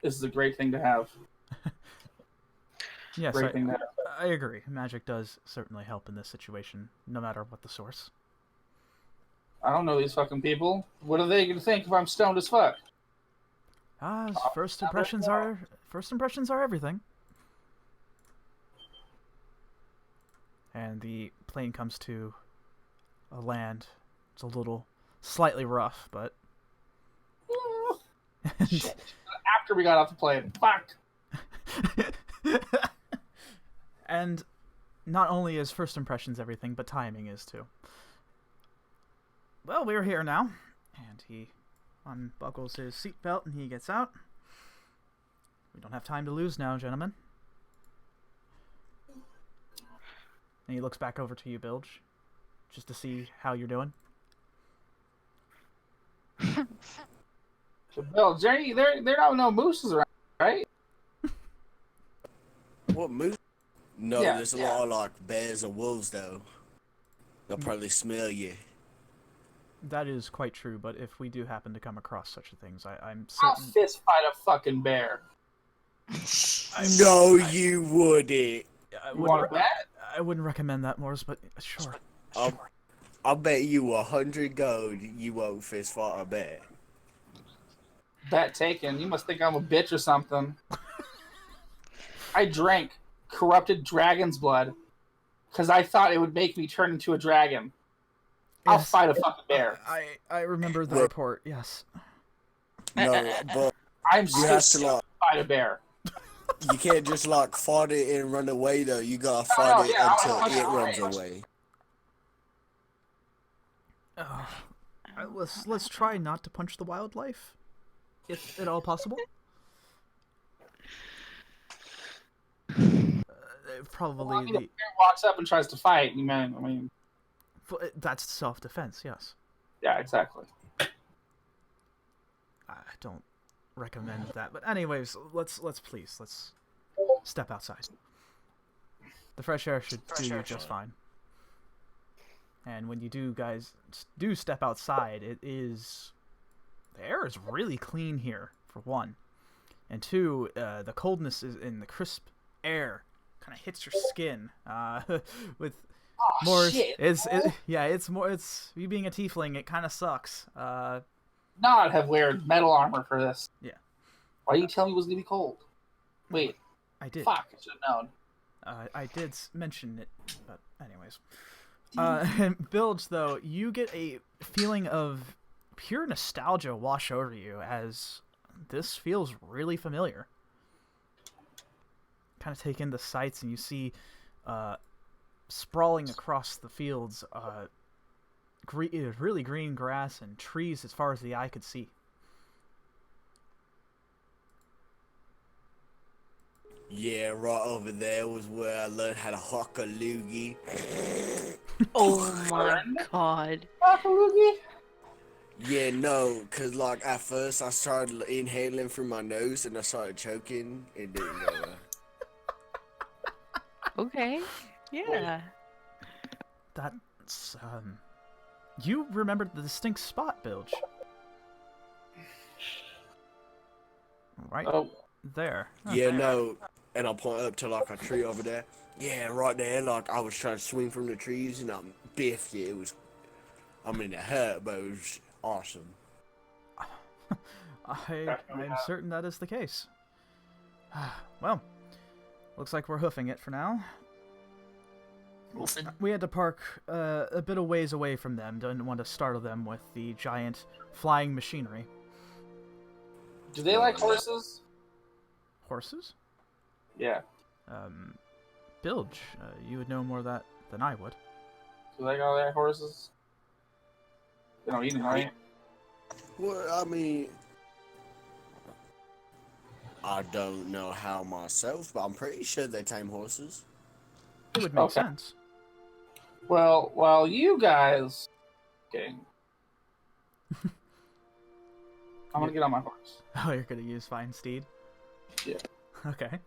This is a great thing to have. Yes, I agree. Magic does certainly help in this situation, no matter what the source. I don't know these fucking people. What are they gonna think if I'm stoned as fuck? First impressions are everything. and the plane comes to a land. It's a little slightly rough, but Shit. After we got off the plane, fuck. And not only is first impressions everything, but timing is too. Well, we're here now, and he unbuckles his seatbelt and he gets out. We don't have time to lose now, gentlemen. And he looks back over to you, Bilge, just to see how you're doing. So, Bill, Jerry, there are no mooses around, right? What moose? No, Yeah, there's a lot of like bears or wolves though. They'll probably smell you. That is quite true, but if we do happen to come across such things, I'm I'll certain... fist fight a fucking bear. No, you wouldn't. You want to bet? I wouldn't recommend that, Morris, but sure. I'll bet you 100 gold you won't fist fight a bear. Bet taken. You must think I'm a bitch or something. I drank corrupted dragon's blood because I thought it would make me turn into a dragon. I'll fight a fucking bear. I remember the report, yes. No, but I'm you have to like fight a bear. You can't just like fight it and run away though. You gotta fight it until it runs away. Let's try not to punch the wildlife, if at all possible. Probably well, I mean, if a bear walks up and tries to fight, you mean? I mean, that's self-defense, yes. Yeah, exactly. I don't recommend that, but anyways, let's step outside. The fresh air should do you just fine. And when you do step outside, the air is really clean here, for one. And two, the coldness is in the crisp air kind of hits your skin with more. It's you being a tiefling. It kind of sucks. Not have weared metal armor for this. Yeah. Why you tell me it was gonna be cold? Wait. I did. Fuck, I should have known. I did mention it, but anyways. And Bilge, though, you get a feeling of pure nostalgia wash over you as this feels really familiar. Kind of take in the sights, and you see sprawling across the fields really green grass and trees as far as the eye could see. Yeah, right over there was where I learned how to hawk a loogie. Oh my god. Hawk a loogie? Yeah, no, cause like at first I started inhaling through my nose and I started choking. It didn't go well. Okay. Yeah. That's you remembered the distinct spot, Bilge. Right there. Yeah, no, and I'll point up to like a tree over there. Yeah, right there. Like I was trying to swing from the trees and I biffed it. It was, I mean, it hurt, but it was awesome. I'm certain that is the case. Well, looks like we're hoofing it for now. We had to park a bit of ways away from them. Didn't want to startle them with the giant flying machinery. Do they like horses? Horses? Yeah. Bilge, you would know more of that than I would. Do they got horses? They don't eat them, right? Well, I mean, I don't know how myself, but I'm pretty sure they tame horses. It would make sense. Well, while you guys... Okay. I'm gonna get on my horse. Oh, you're gonna use Fine Steed? Yeah. Okay.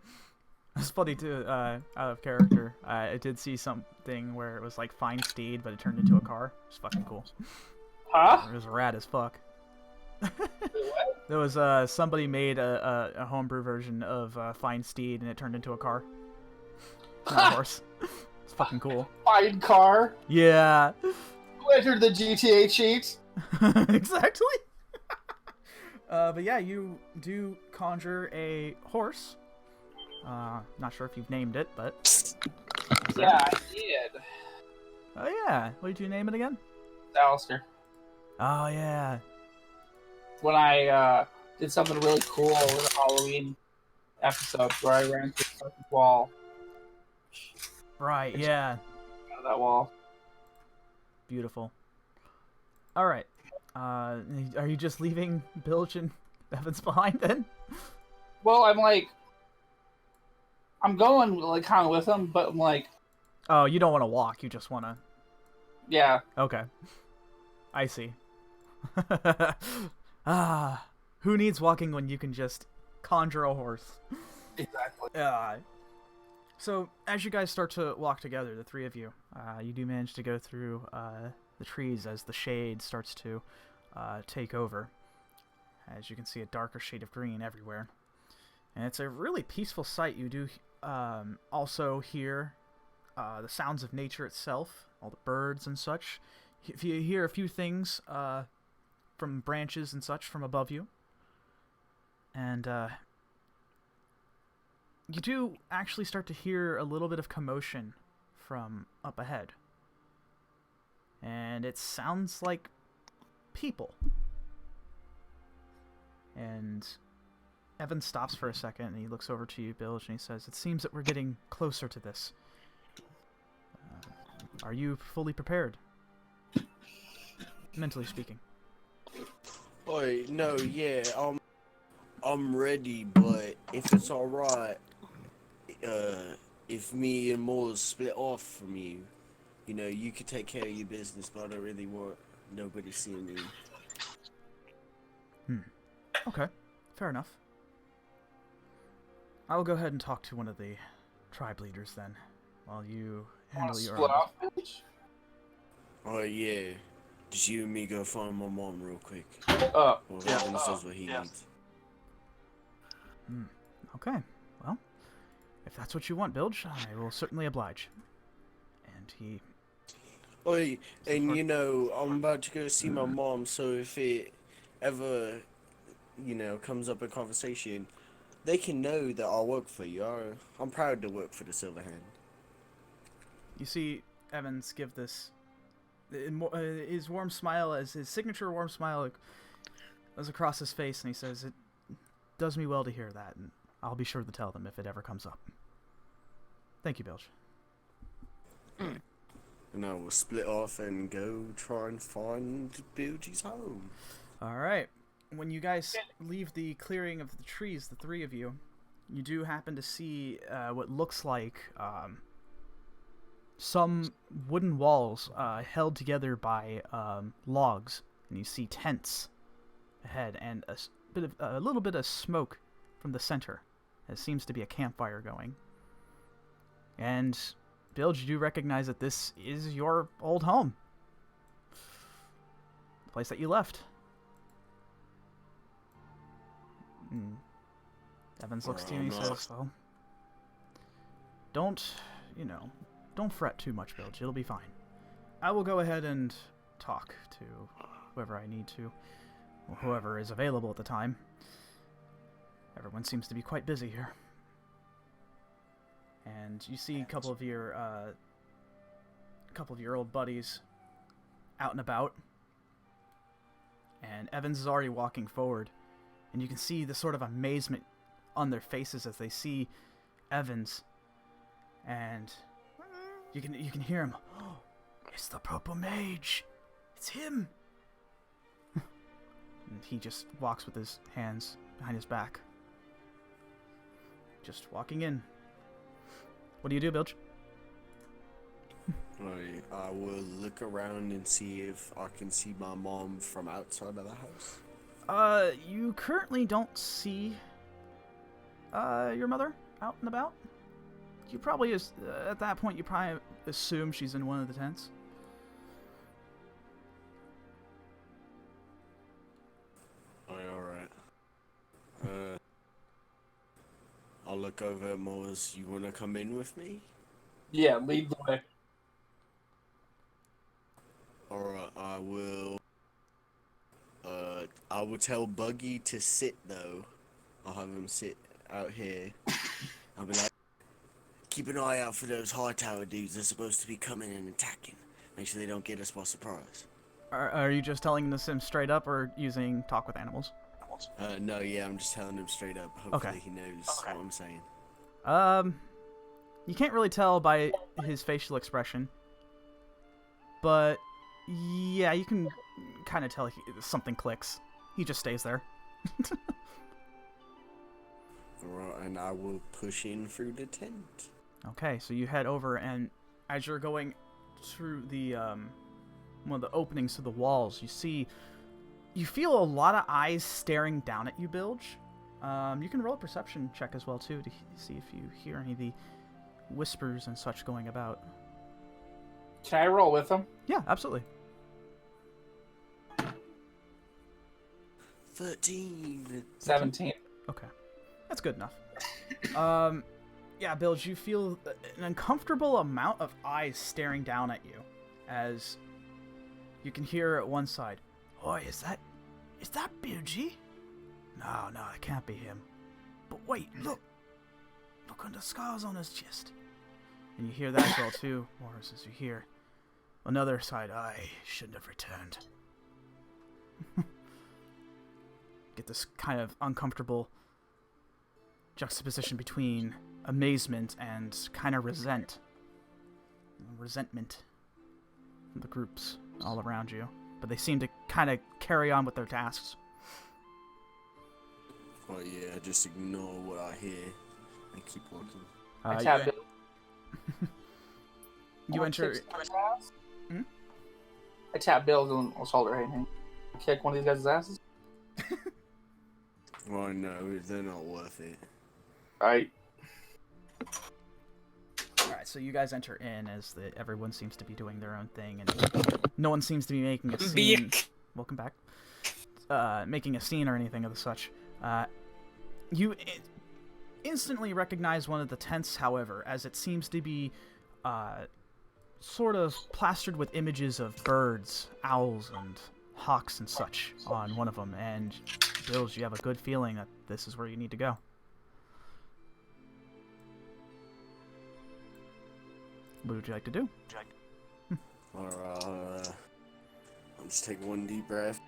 It's funny too, out of character. I did see something where it was like Fine Steed, but it turned into a car. It was fucking cool. Huh? It was rad as fuck. There was somebody made a homebrew version of Fine Steed, and it turned into a car. Not a horse. It's fucking cool. Fine car? Yeah. Who entered the GTA cheat? Exactly. But yeah, you do conjure a horse. Not sure if you've named it, but Yeah, I did. Oh yeah. What did you name it again? Alistair. Oh yeah. When I did something really cool in a Halloween episode where I ran through a fucking wall. Right. Yeah. Out of that wall. Beautiful. All right. Are you just leaving Bilge and Evans behind then? Well, I'm going like kind of with them, but I'm like. Oh, you don't want to walk. You just want to. Yeah. Okay. I see. Who needs walking when you can just conjure a horse? Exactly. So, as you guys start to walk together, the three of you, you do manage to go through the trees as the shade starts to take over. As you can see, a darker shade of green everywhere. And it's a really peaceful sight. You do also hear the sounds of nature itself, all the birds and such. If you hear a few things from branches and such from above you. And you do actually start to hear a little bit of commotion from up ahead. And it sounds like people. And Evan stops for a second and he looks over to you, Bilge, and he says, "It seems that we're getting closer to this. Are you fully prepared? Mentally speaking." Oh, no, yeah, I'm ready, but if it's alright, if me and Moors split off from you, you know, you could take care of your business, but I don't really want nobody seeing me. Okay, fair enough. I will go ahead and talk to one of the tribe leaders then, while you handle your split off, bitch? Oh, yeah. Just you and me go find my mom real quick. Well, Evans does what he needs. Okay, well, if that's what you want, Bilge, I will certainly oblige. And he... Oi, and you know, I'm about to go see my mom, so if it ever, you know, comes up in conversation, they can know that I work for you. I'm proud to work for the Silver Hand. You see Evans give this... his warm smile, as his signature warm smile goes across his face, and he says, "It does me well to hear that, and I'll be sure to tell them if it ever comes up." Thank you, Bilge. And I will split off and go try and find Bilge's home. Alright. When you guys leave the clearing of the trees, the three of you, you do happen to see what looks like some wooden walls held together by logs. And you see tents ahead and a little bit of smoke from the center. There seems to be a campfire going. And Bilge, you do recognize that this is your old home. The place that you left. Evans looks to you and he says, "Well, don't fret too much, Bilge. It'll be fine. I will go ahead and talk to whoever I need to, or whoever is available at the time. Everyone seems to be quite busy here." And you see a couple of your old buddies out and about. And Evans is already walking forward, and you can see the sort of amazement on their faces as they see Evans. And you can hear him. "Oh, it's the Purple Mage. It's him." And he just walks with his hands behind his back. Just walking in. What do you do, Bilge? I will look around and see if I can see my mom from outside of the house. You currently don't see your mother out and about. You probably at that point you probably assume she's in one of the tents. Alright. I'll look over at Moors. You wanna come in with me? Yeah, lead the way. Alright, I will tell Buggy to sit though. I'll have him sit out here. I'll be like, keep an eye out for those high tower dudes. They're supposed to be coming and attacking. Make sure they don't get us by surprise. Are you just telling the sim straight up or using talk with animals? No, yeah, I'm just telling him straight up. Hopefully he knows what I'm saying. You can't really tell by his facial expression, but yeah, you can kind of tell something clicks. He just stays there. Alright, and I will push in through the tent. Okay, so you head over, and as you're going through the one of the openings to the walls, you feel a lot of eyes staring down at you, Bilge. You can roll a perception check as well too to see if you hear any of the whispers and such going about. Can I roll with them? Yeah, absolutely. 13. 17. Okay, that's good enough. Yeah, Bilge, you feel an uncomfortable amount of eyes staring down at you, as you can hear at one side, "Oi, is that Bilgey? No, it can't be him. But wait, look on the scars on his chest." And you hear that as well too, Morris, as you hear another side, "I shouldn't have returned." Get this kind of uncomfortable juxtaposition between amazement and kind of resentment from the groups all around you. But they seem to kind of carry on with their tasks. Oh yeah, just ignore what I hear and keep walking. I tap it. You enter. I tap Bill and I'll shoulder him. Kick one of these guys' asses. Oh no, they're not worth it. Alright, so you guys enter in as everyone seems to be doing their own thing, and no one seems to be making a scene. Welcome back. Making a scene or anything of the such. You instantly recognize one of the tents, however, as it seems to be sort of plastered with images of birds, owls, and hawks and such on one of them. And Bilge, you have a good feeling that this is where you need to go. What would you like to do? Alright, I'll just take one deep breath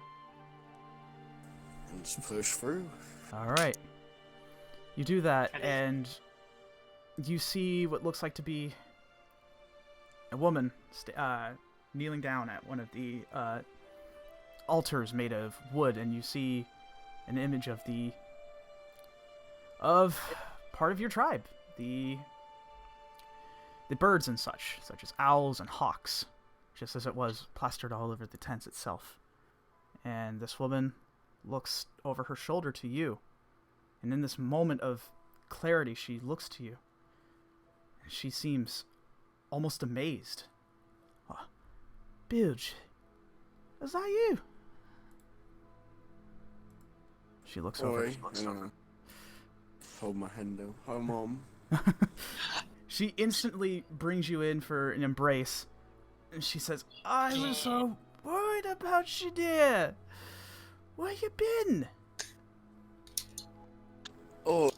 and just push through. Alright. You do that, and you see what looks like to be a woman kneeling down at one of the altars made of wood, and you see an image of part of your tribe, the birds and such as owls and hawks, just as it was plastered all over the tents itself. And this woman looks over her shoulder to you, and in this moment of clarity, she looks to you, and she seems almost amazed. Oh, Bilge, is that you? She looks over. Hold my hand though. Hi, Mom. She instantly brings you in for an embrace, and she says, "I was so worried about you, dear. Where you been?" Oh,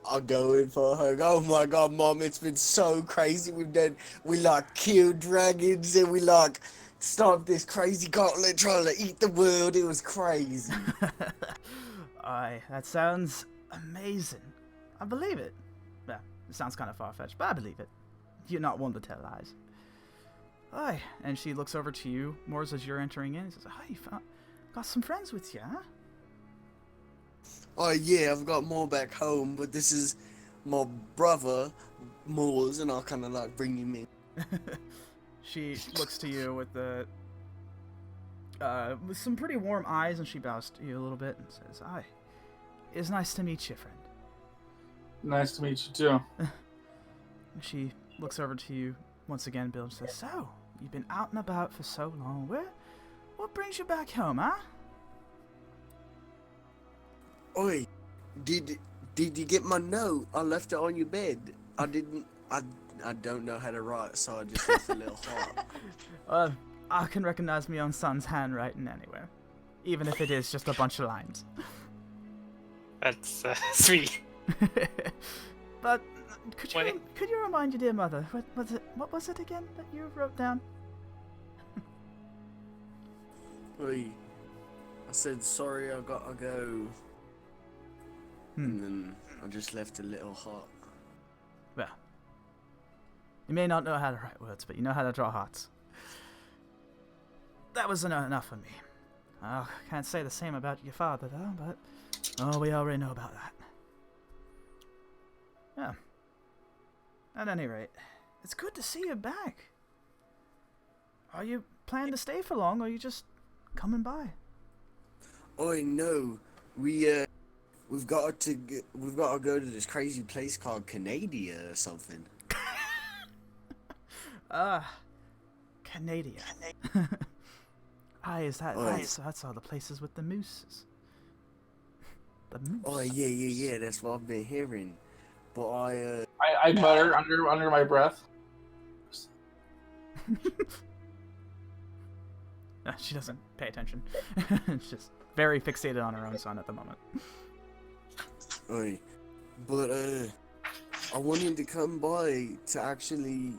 I'll go in for a hug. Oh my god, Mom, it's been so crazy. We killed dragons, and we stopped this crazy gauntlet trying to eat the world. It was crazy. Aye, that sounds amazing. I believe it. Well, it sounds kind of far-fetched, but I believe it. You're not one to tell lies. Aye, and she looks over to you, Mors, as you're entering in, and says, "Hi, you got some friends with you, huh?" Oh yeah, I've got more back home, but this is my brother, Moors, and I'll kind of bring him in. She looks to you with some pretty warm eyes, and she bows to you a little bit and says, "Hi, it's nice to meet you, friend." Nice to meet you too. She looks over to you once again, Bill, and says, "So, you've been out and about for so long. What brings you back home, huh?" Oi, did you get my note? I left it on your bed. I don't know how to write, so I just left a little heart. I can recognize my own son's handwriting anywhere, even if it is just a bunch of lines. That's sweet. But could you remind your dear mother, what was it again that you wrote down? I said, sorry, I gotta go. And then I just left a little heart. Well, you may not know how to write words, but you know how to draw hearts. That was enough for me. I can't say the same about your father, though, but we already know about that. Yeah. At any rate, it's good to see you back. Are you planning to stay for long, or are you just coming by? Oh no, we've got to go to this crazy place called Canada or something. Canada. That's all the places with the mooses. The moose. Oh yeah, that's what I've been hearing. But I mutter under my breath. She doesn't pay attention. She's just very fixated on her own son at the moment. But I wanted to come by to actually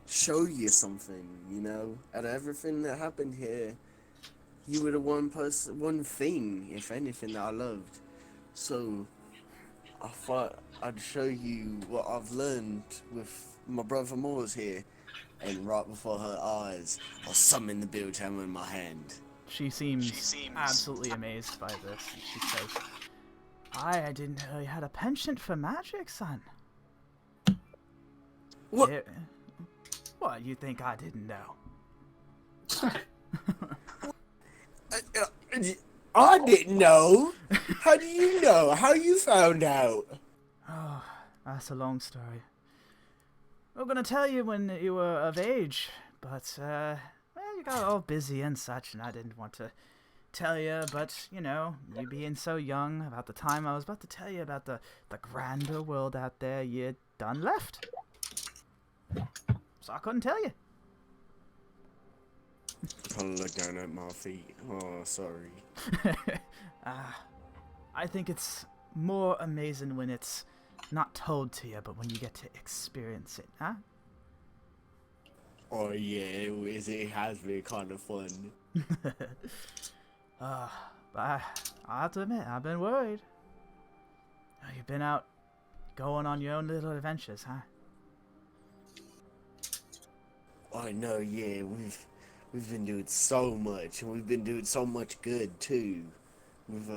show you something, you know? Out of everything that happened here, you were the one thing, if anything, that I loved. So I thought I'd show you what I've learned with my brother Moors here. And right before her eyes, I'll summon the Bill Tower in my hand. She seems absolutely amazed by this. She says, I didn't know you had a penchant for magic, son. What? What, you think I didn't know? I didn't know. How do you know? How you found out? Oh, that's a long story. We were gonna tell you when you were of age, but, well, you got all busy and such, and I didn't want to tell you, but, you know, you being so young, about the time I was about to tell you about the grander world out there, you done left. So I couldn't tell you. Kind of look down at my feet. Oh, sorry. I think it's more amazing when it's not told to you, but when you get to experience it, huh? Oh yeah, it has been kind of fun. But I have to admit, I've been worried. You've been out going on your own little adventures, huh? I know, yeah, we've been doing so much, and we've been doing so much good too. With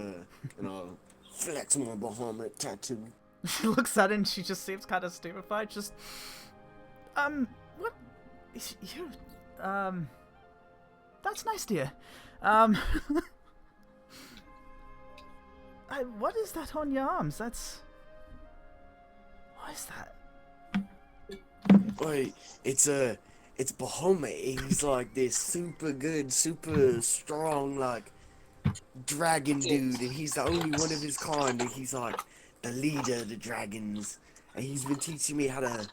flex my Bahamut tattoo. She looks at it and she just seems kind of stupefied. Just, what? You, that's nice, dear. What is that on your arms? What is that? Wait, it's Bahamut. He's like this super good, super strong, like, dragon dude, and he's the only one of his kind, and he's like the leader of the dragons, and he's been teaching me how to,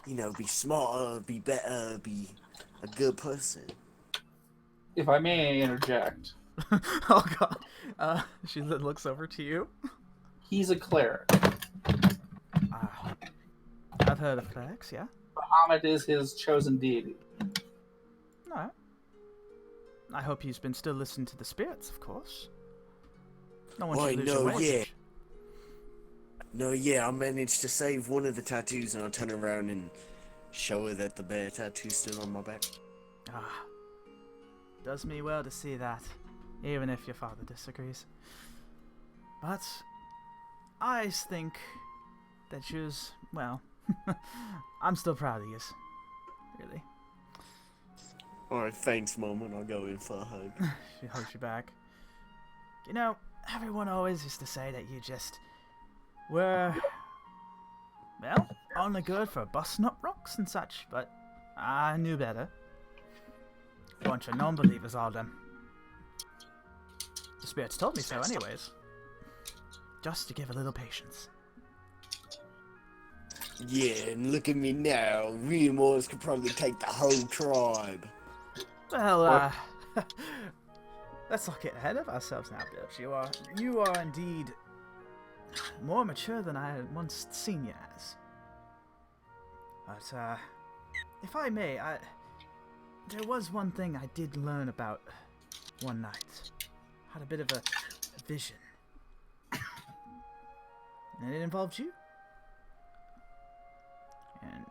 you know, be smarter, be better, be a good person. If I may interject. Oh god. She looks over to you. He's a cleric. I've heard of clerics, yeah. Bahamut is his chosen deity. Alright. I hope he's been still listening to the spirits, of course. No one should lose your way. No, yeah, I managed to save one of the tattoos, and I'll turn around and show her that the bear tattoo's still on my back. Does me well to see that, even if your father disagrees. But I think that you was, well, I'm still proud of you, really. Alright, thanks, Mom, and I'll go in for a hug. She hugs you back. You know, everyone always used to say that you just were, well, only good for busting up rocks and such, but I knew better. Bunch of non-believers, all them. The spirits told me so anyways. Just to give a little patience. Yeah, and look at me now. Remors could probably take the whole tribe. Well, let's not get ahead of ourselves now, Bilge. You are indeed more mature than I had once seen you as. But, if I may, there was one thing I did learn about one night. Had a bit of a vision. And it involved you? And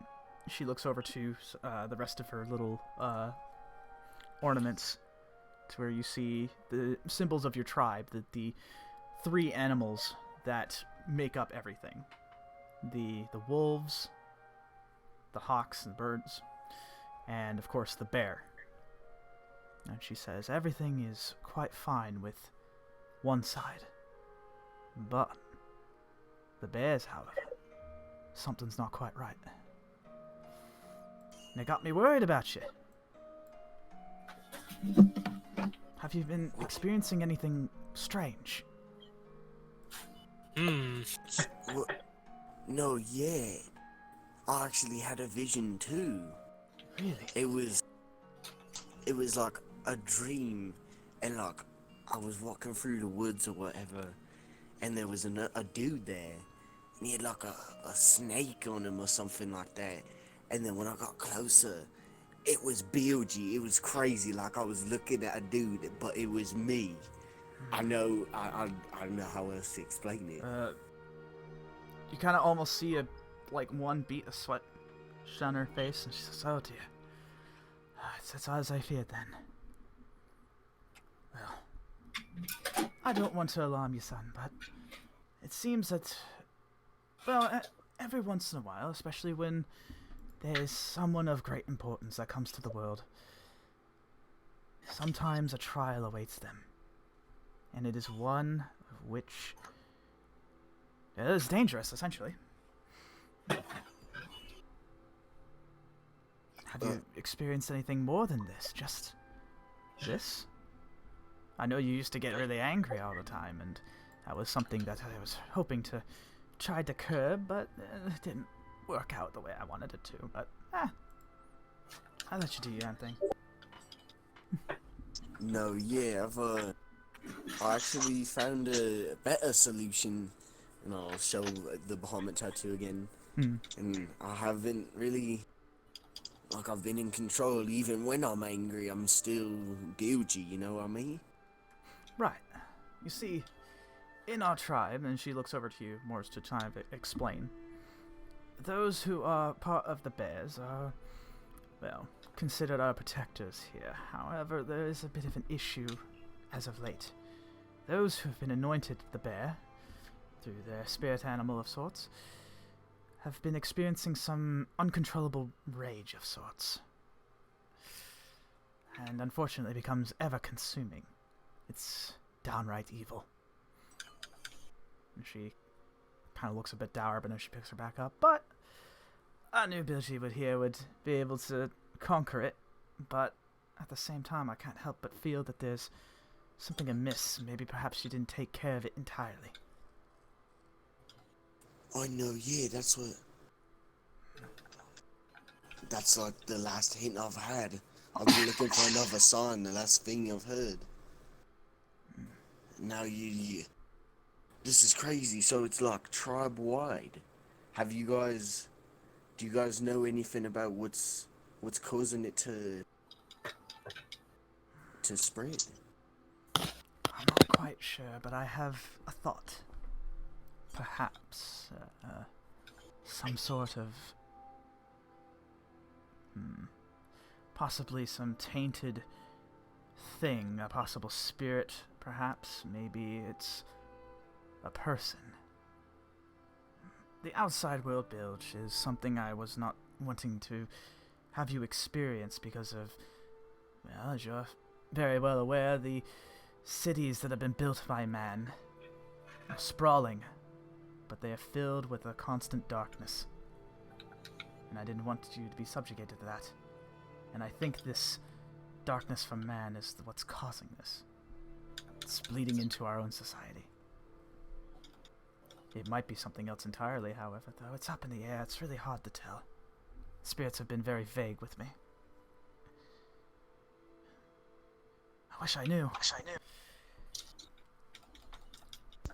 she looks over to the rest of her little ornaments, to where you see the symbols of your tribe, the 3 animals that make up everything. The wolves, the hawks and birds, and of course the bear. And she says, everything is quite fine with one side. But the bears, however, something's not quite right. And it got me worried about you. Have you been experiencing anything strange? No, yeah. I actually had a vision too. Really? It was like a dream, and like I was walking through the woods or whatever, and there was a dude there, and he had like a snake on him or something like that. And then when I got closer, it was Bilgy. It was crazy. Like I was looking at a dude, but it was me. I know. I don't know how else to explain it. You kind of almost see one bead of sweat on her face, and she says, "Oh dear, it's as I feared then. Well, I don't want to alarm you, son, but it seems that, well, every once in a while, especially when there's someone of great importance that comes to the world, sometimes a trial awaits them, and it is one of which is dangerous, essentially." Have you experienced anything more than this? Just this? I know you used to get really angry all the time, and that was something that I was hoping to try to curb, but it didn't work out the way I wanted it to. But, I'll let you do your own thing. No, yeah, I actually found a better solution, and I'll show the Bahamut tattoo again. And I haven't really, like, I've been in control. Even when I'm angry, I'm still guilty, you know what I mean? Right. You see, in our tribe, and she looks over to you, Morris, to try and explain, those who are part of the bears are, well, considered our protectors here. However, there is a bit of an issue as of late. Those who have been anointed the bear, through their spirit animal of sorts, have been experiencing some uncontrollable rage of sorts. And unfortunately becomes ever-consuming. It's downright evil. And she kind of looks a bit dour, but then she picks her back up. But I knew Bilgy would be able to conquer it. But at the same time, I can't help but feel that there's something amiss. Maybe perhaps she didn't take care of it entirely. I know, yeah, that's like the last hint I've had. I've been looking for another sign, the last thing I've heard. Now this is crazy, so it's like tribe-wide. Do you guys know anything about what's causing it to spread? I'm not quite sure, but I have a thought. Perhaps some sort of possibly some tainted thing, a possible spirit, perhaps. Maybe it's a person. The outside world bilge is something I was not wanting to have you experience because of, well, as you're very well aware, the cities that have been built by man are sprawling, but they are filled with a constant darkness. And I didn't want you to be subjugated to that. And I think this darkness from man is what's causing this. It's bleeding into our own society. It might be something else entirely, however, though. It's up in the air. It's really hard to tell. Spirits have been very vague with me. I wish I knew.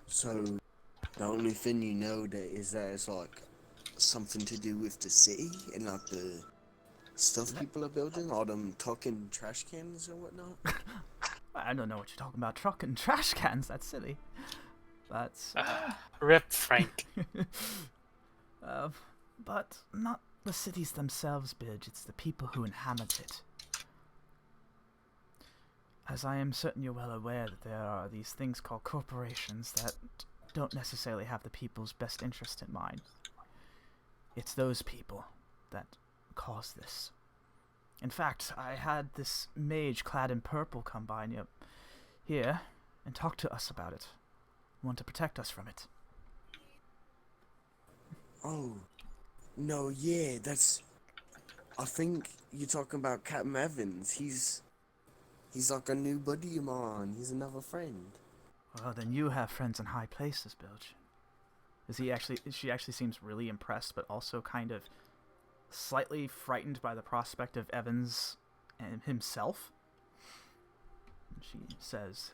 So, the only thing you know is that it's like something to do with the city and like the stuff people are building, all them talking trash cans or whatnot? I don't know what you're talking about. Truck and trash cans. That's silly. That's Rip Frank. But not the cities themselves, Bilge. It's the people who inhabit it. As I am certain you're well aware that there are these things called corporations that don't necessarily have the people's best interest in mind. It's those people that cause this. In fact, I had this mage clad in purple come by here and talk to us about it. Want to protect us from it. Oh, no, yeah, that's... I think you're talking about Captain Evans. He's like a new buddy of mine. He's another friend. Well, then you have friends in high places, Bilge. She actually seems really impressed, but also kind of slightly frightened by the prospect of Evans and himself. She says,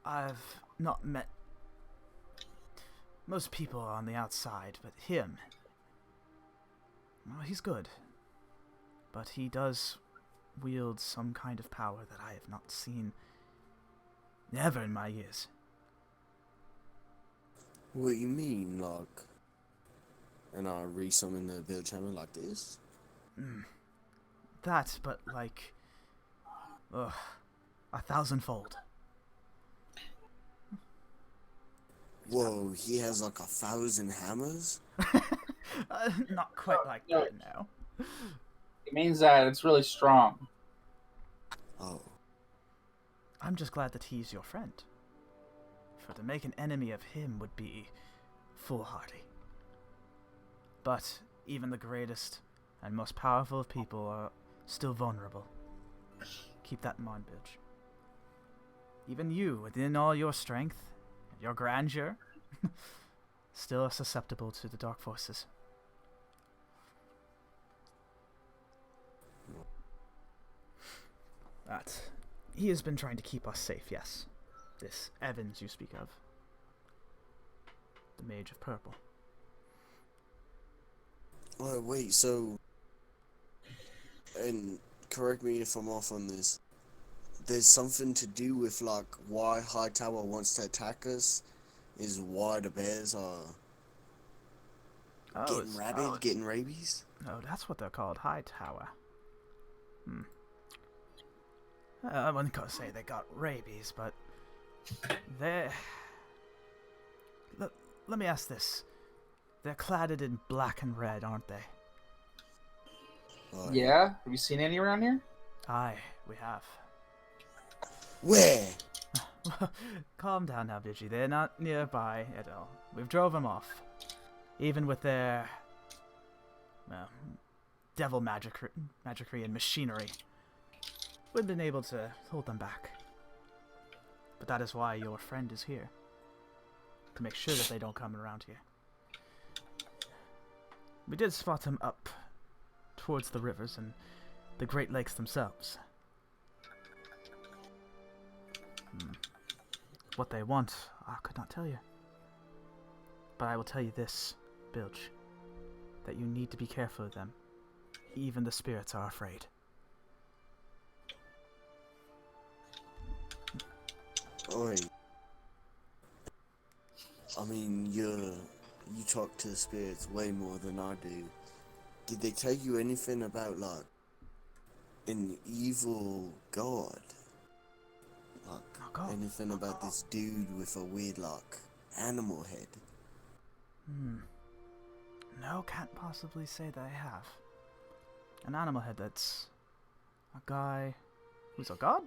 I've not met most people on the outside, but him, well, he's good. But he does wield some kind of power that I have not seen ever in my years. What you mean, like... And I resummon the Bilge Hammer like this? That, but like... 1,000-fold. Whoa, he has like 1,000 hammers? Not quite like that now. It means that it's really strong. Oh. I'm just glad that he's your friend. For to make an enemy of him would be foolhardy. But even the greatest and most powerful of people are still vulnerable. Keep that in mind, Bilge. Even you, within all your strength and your grandeur, still are susceptible to the dark forces. But he has been trying to keep us safe, yes. This Evans you speak of. The Mage of Purple. Oh, wait, so... And correct me if I'm off on this. There's something to do with, like, why Hightower wants to attack us? Is why the bears are... getting rabid, getting rabies? Oh, that's what they're called, Hightower. I wouldn't go say they got rabies, but... they're... Let me ask this. They're cladded in black and red, aren't they? Yeah? Have you seen any around here? Aye, we have. Where? Calm down now, Vigi. They're not nearby at all. We've drove them off. Even with their... devil magicry and machinery. We've been able to hold them back. But that is why your friend is here. To make sure that they don't come around here. We did spot him up towards the rivers and the Great Lakes themselves. What they want, I could not tell you. But I will tell you this, Bilge, that you need to be careful of them. Even the spirits are afraid. Oi. I mean, you talk to the spirits way more than I do. Did they tell you anything about, like, an evil god? Like, anything about this dude with a weird, like, animal head? No, can't possibly say that I have. An animal head that's a guy who's a god?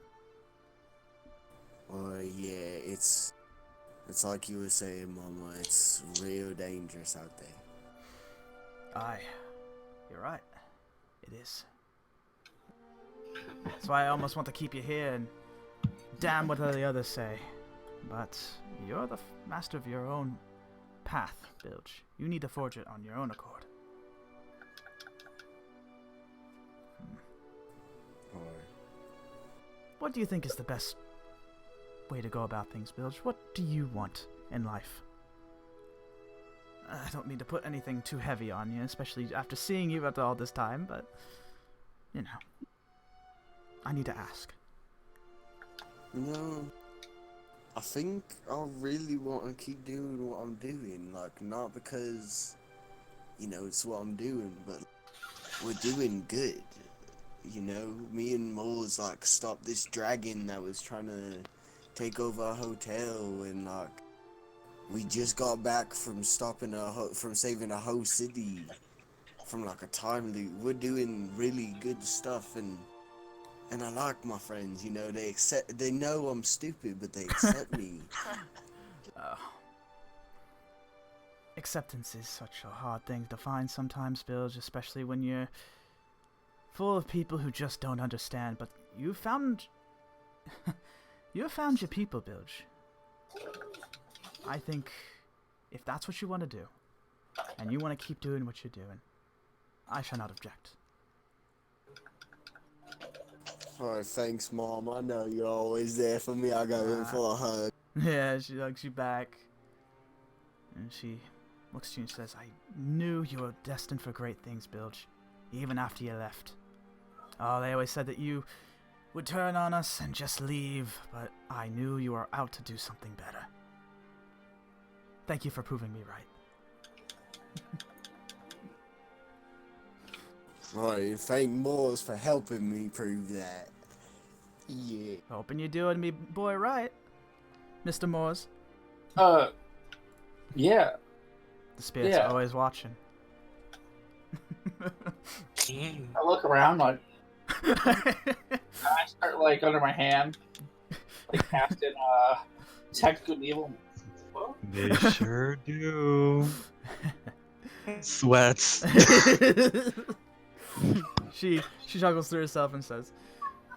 Oh, yeah, it's like you were saying, Mama, it's real dangerous out there. Aye, you're right. It is. That's why I almost want to keep you here and damn what the others say. But you're the master of your own path, Bilge. You need to forge it on your own accord. What do you think is the best way to go about things, Bilge? What do you want in life? I don't mean to put anything too heavy on you, especially after seeing you after all this time, but, you know, I need to ask. No, I think I really want to keep doing what I'm doing, like, not because, you know, it's what I'm doing, but we're doing good. You know, me and Moles, like, stopped this dragon that was trying to take over our hotel, and, like, we just got back from from saving a whole city from, like, a time loop. We're doing really good stuff, and I like my friends, you know, they know I'm stupid, but they accept me. Acceptance is such a hard thing to find sometimes, Bilge, especially when you're full of people who just don't understand, but you found your people, Bilge. I think if that's what you want to do, and you want to keep doing what you're doing, I shall not object. Alright, thanks, Mom. I know you're always there for me. I go in for a hug. Yeah, she hugs you back. And she looks at you and says, I knew you were destined for great things, Bilge, even after you left. Oh, they always said that you would turn on us and just leave, but I knew you were out to do something better. Thank you for proving me right. Right, thank Moores for helping me prove that. Yeah. Hoping you're doing me boy right, Mr. Moores. Yeah. The spirit's always watching. I look around, like, I start, like, under my hand, like, casting, Detect Good and Evil. They sure do. Sweats. She chuckles to herself and says,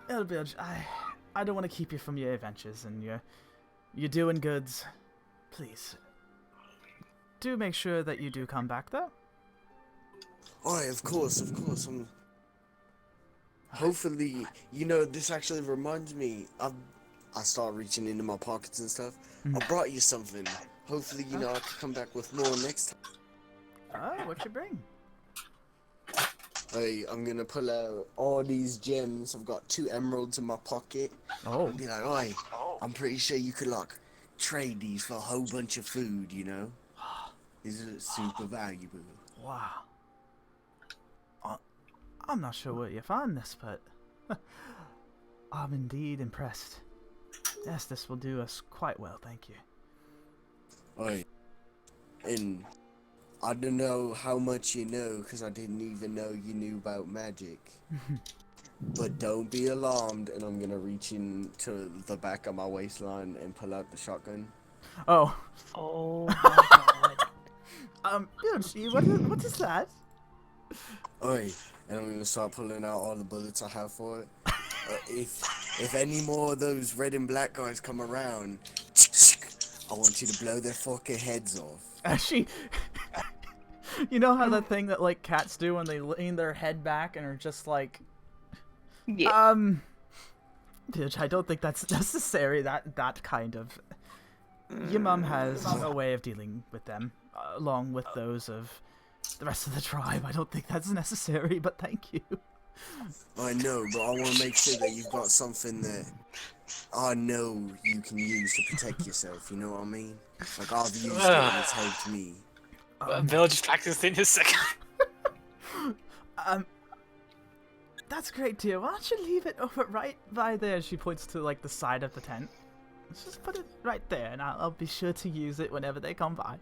"Oh, Bilge, I don't want to keep you from your adventures, and you're doing goods. Please, do make sure that you do come back, though." Oh, of course. Hopefully, you know, this actually reminds me. I start reaching into my pockets and stuff. I brought you something. Hopefully, you know, I can come back with more next time. Oh, what you bring? Hey, I'm gonna pull out all these gems. I've got 2 emeralds in my pocket. Oh. And be like, oi, I'm pretty sure you could, like, trade these for a whole bunch of food, you know? These are super valuable. Wow. I'm not sure where you found this, but I'm indeed impressed. Yes, this will do us quite well, thank you. Oi, and I don't know how much you know, because I didn't even know you knew about magic. But don't be alarmed, and I'm gonna reach into the back of my waistline and pull out the shotgun. Oh. Oh my god. Bilge, what is that? Oi, and I'm gonna start pulling out all the bullets I have for it. If any more of those red and black guys come around, I want you to blow their fucking heads off. You know how that thing that, like, cats do when they lean their head back and are just like, yeah. Bitch, I don't think that's necessary, that kind of... Your mum has a way of dealing with them, along with those of the rest of the tribe. I don't think that's necessary, but thank you. I know, but I want to make sure that you've got something that I know you can use to protect yourself, you know what I mean? Like, I've used it and it's helped me. Bill just practiced in his second. That's great, dear. Why don't you leave it over right by there? She points to, like, the side of the tent. Let's just put it right there, and I'll be sure to use it whenever they come by.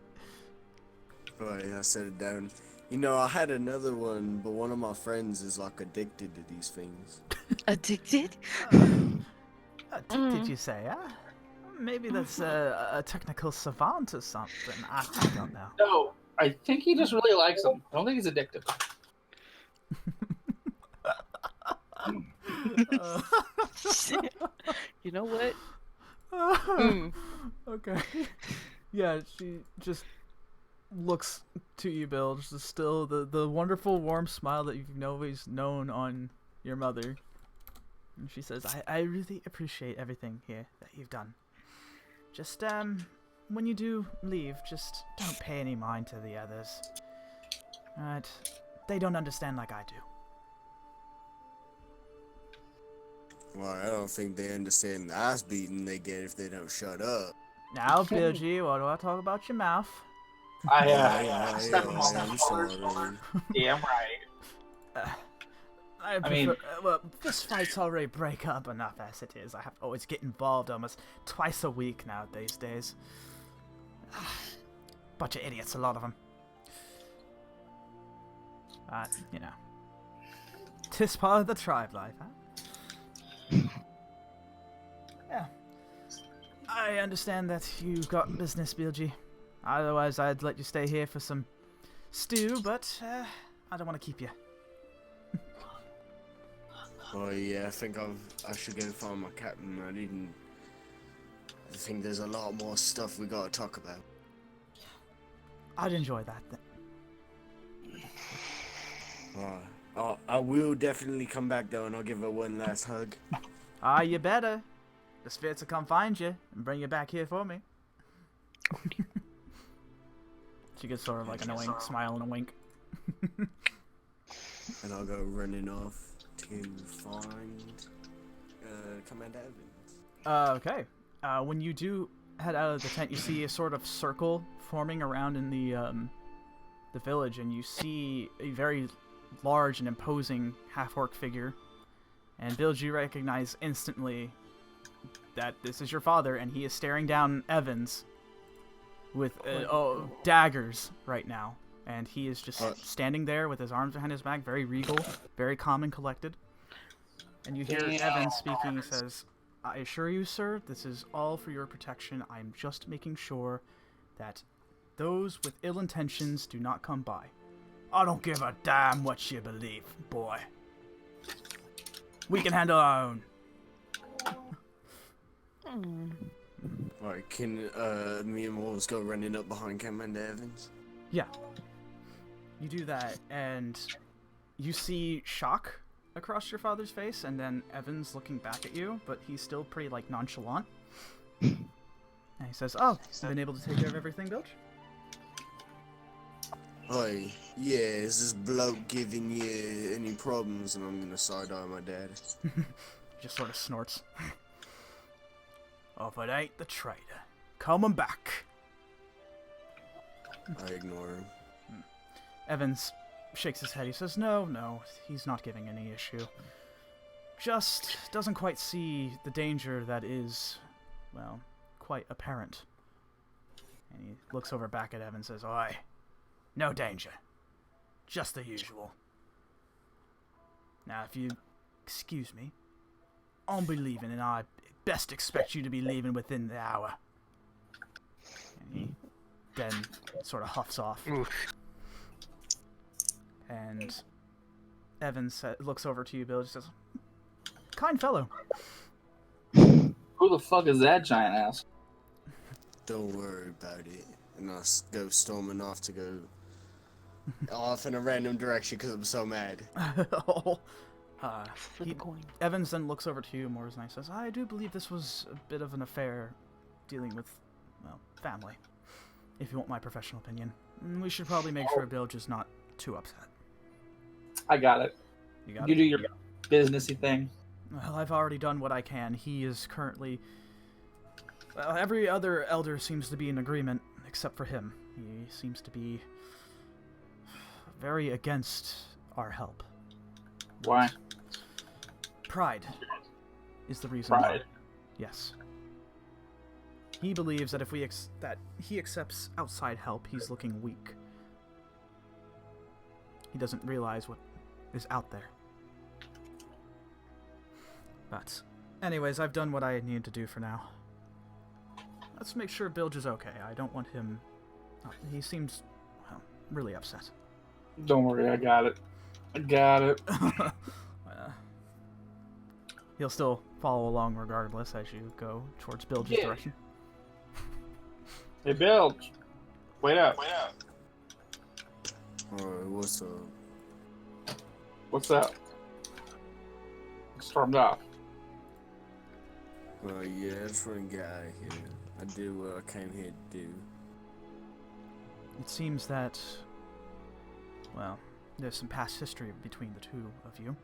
Right, I set it down. You know, I had another one, but one of my friends is, like, addicted to these things. Addicted? Addicted, you say, huh? Maybe that's a technical savant or something. I don't know. No, I think he just really likes them. I don't think he's addicted. You know what? Okay. Yeah, she just looks to you, Bill. Just still the wonderful warm smile that you've always known on your mother. And she says, I really appreciate everything here that you've done. Just when you do leave, just don't pay any mind to the others. Alright? They don't understand like I do. Well, I don't think they understand the ass beating they get if they don't shut up. Now, Bilgy, what do I talk about your mouth? Step on my shoulders. Damn right. I mean, well, this fight's already break up enough as it is. I have to always get involved almost twice a week now these days. Bunch of idiots, a lot of them. You know. 'Tis part of the tribe life, huh? Yeah. I understand that you've got business, Bilgy. Otherwise, I'd let you stay here for some stew, but I don't want to keep you. Oh yeah, I think I should go find my captain. I think there's a lot more stuff we gotta talk about. I'd enjoy that then. I will definitely come back though, and I'll give her one last hug. You better. The spirits will come find you and bring you back here for me. She gets sort of like an annoying smile and a wink. And I'll go running off to find Commander Evans. Okay. When you do head out of the tent, you see a sort of circle forming around in the village, and you see a very large and imposing half-orc figure. And Bilge, you recognize instantly that this is your father, and he is staring down Evans with daggers right now. And he is just standing there with his arms behind his back, very regal, very calm and collected. And you hear Evans speaking. He says, "I assure you, sir, this is all for your protection. I'm just making sure that those with ill intentions do not come by. I don't give a damn what you believe, boy. We can handle our own." Alright, can me and Wolves go running up behind Commander Evans? Yeah. You do that, and you see shock across your father's face, and then Evans looking back at you, but he's still pretty, like, nonchalant. And he says, "Oh, been able to take care of everything, Bilge?" Oi, yeah, is this bloke giving you any problems? And I'm gonna side-eye my dad. Just sort of snorts. "Oh, if it ain't the traitor. Coming back." I ignore him. Evans shakes his head. He says, No, he's not giving any issue. Just doesn't quite see the danger that is, well, quite apparent." And he looks over back at Evans and says, "Oi, no danger. Just the usual. Now, if you excuse me, I'll be leaving, and I best expect you to be leaving within the hour." And he then sort of huffs off. And Evans looks over to you, Bill, and says, "Kind fellow." Who the fuck is that giant ass? Don't worry about it. And I'll go storming off to go off in a random direction because I'm so mad. Evans then looks over to you, more nice, says, "I do believe this was a bit of an affair dealing with, well, family. If you want my professional opinion, we should probably make sure Bilge is not too upset." I got it. You do your businessy thing. Well, I've already done what I can. He is currently... Well, every other elder seems to be in agreement, except for him. He seems to be very against our help. Why? Pride is the reason. Pride? Yes. He believes that if that he accepts outside help, he's looking weak. He doesn't realize what is out there. But, anyways, I've done what I needed to do for now. Let's make sure Bilge is okay. I don't want him... he seems, well, really upset. Don't worry, I got it. I got it. He'll still follow along regardless as you go towards Bilge's direction. Hey, Bilge. Wait up. Alright, what's up? What's up? Stormed off. Yeah, I just want to get out of here. I do what I came here to do. It seems that, well, there's some past history between the two of you.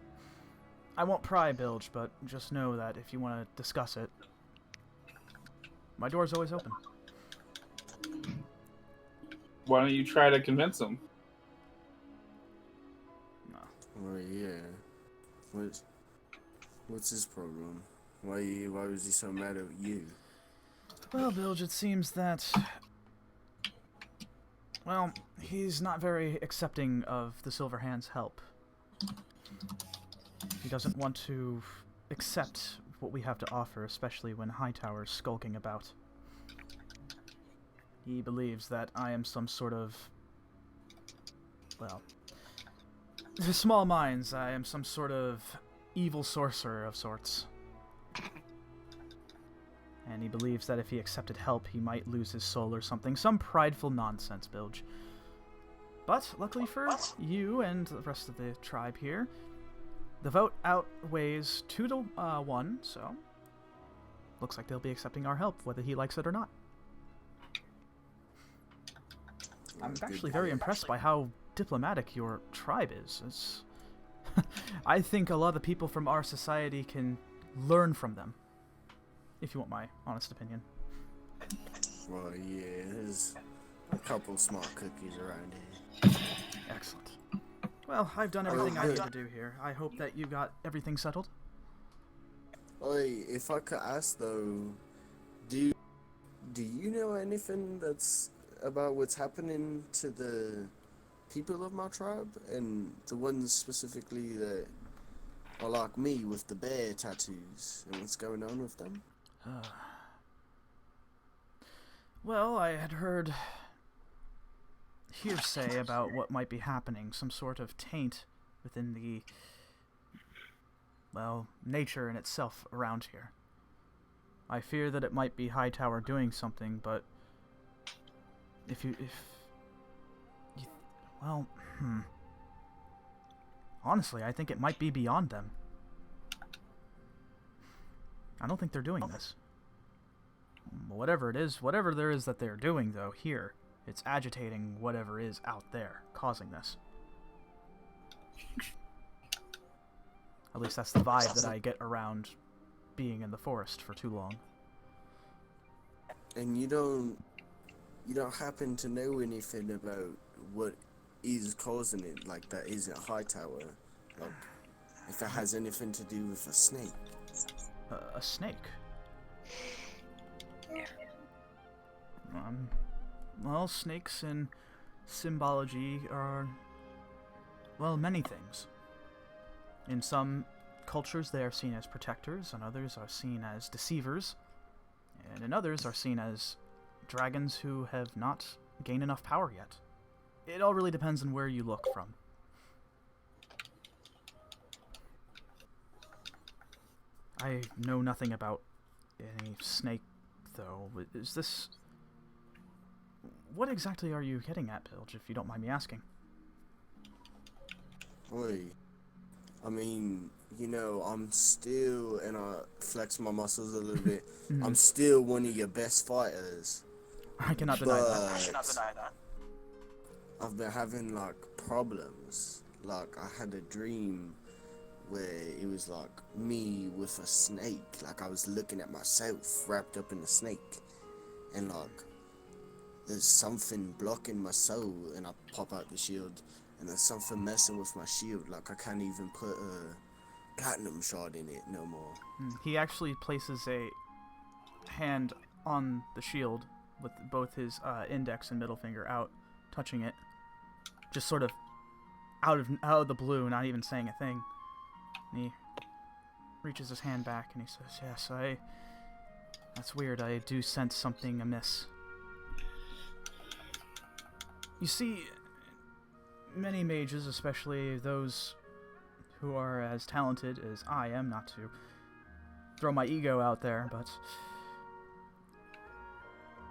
I won't pry, Bilge, but just know that if you want to discuss it, my door's always open. Why don't you try to convince him? No. Well, yeah. What's his problem? Why was he so mad at you? Well, Bilge, it seems that, well, he's not very accepting of the Silverhand's help. He doesn't want to accept what we have to offer, especially when Hightower's skulking about. He believes that I am some sort of, well, to small minds, I am some sort of evil sorcerer of sorts. And he believes that if he accepted help, he might lose his soul or something. Some prideful nonsense, Bilge. But, luckily for you and the rest of the tribe here, the vote outweighs 2 to 1, so looks like they'll be accepting our help, whether he likes it or not. I'm actually very impressed by how diplomatic your tribe is. I think a lot of people from our society can learn from them, if you want my honest opinion. Well, yeah, there's a couple smart cookies around here. Excellent. Well, I've done everything I need to do here. I hope that you got everything settled. Oi, if I could ask though, do you know anything that's about what's happening to the people of my tribe, and the ones specifically that are like me with the bear tattoos, and what's going on with them? Well, I had heard hearsay about what might be happening, some sort of taint within the, well, nature in itself around here. I fear that it might be Hightower doing something, but honestly, I think it might be beyond them. I don't think they're doing this. Whatever it is, whatever there is that they're doing, though, here, it's agitating whatever is out there, causing this. At least that's the vibe that I get around being in the forest for too long. And you don't happen to know anything about what is causing it, like that isn't Hightower? Like, if it has anything to do with a snake? A snake? Well, snakes in symbology are, well, many things. In some cultures, they are seen as protectors, and others are seen as deceivers, and in others are seen as dragons who have not gained enough power yet. It all really depends on where you look from. I know nothing about any snake, though. Is this... What exactly are you getting at, Bilge, if you don't mind me asking? Oi. I mean, you know, I'm still, and I flex my muscles a little bit, I'm still one of your best fighters. I cannot deny that. I've been having, like, problems. Like, I had a dream where it was, like, me with a snake. Like, I was looking at myself wrapped up in a snake. And, like, there's something blocking my soul, and I pop out the shield. And there's something messing with my shield. Like, I can't even put a platinum shard in it no more. He actually places a hand on the shield with both his index and middle finger out, touching it. Just sort of out of the blue, not even saying a thing. And he reaches his hand back and he says, "Yes, that's weird. I do sense something amiss." You see, many mages, especially those who are as talented as I am, not to throw my ego out there, but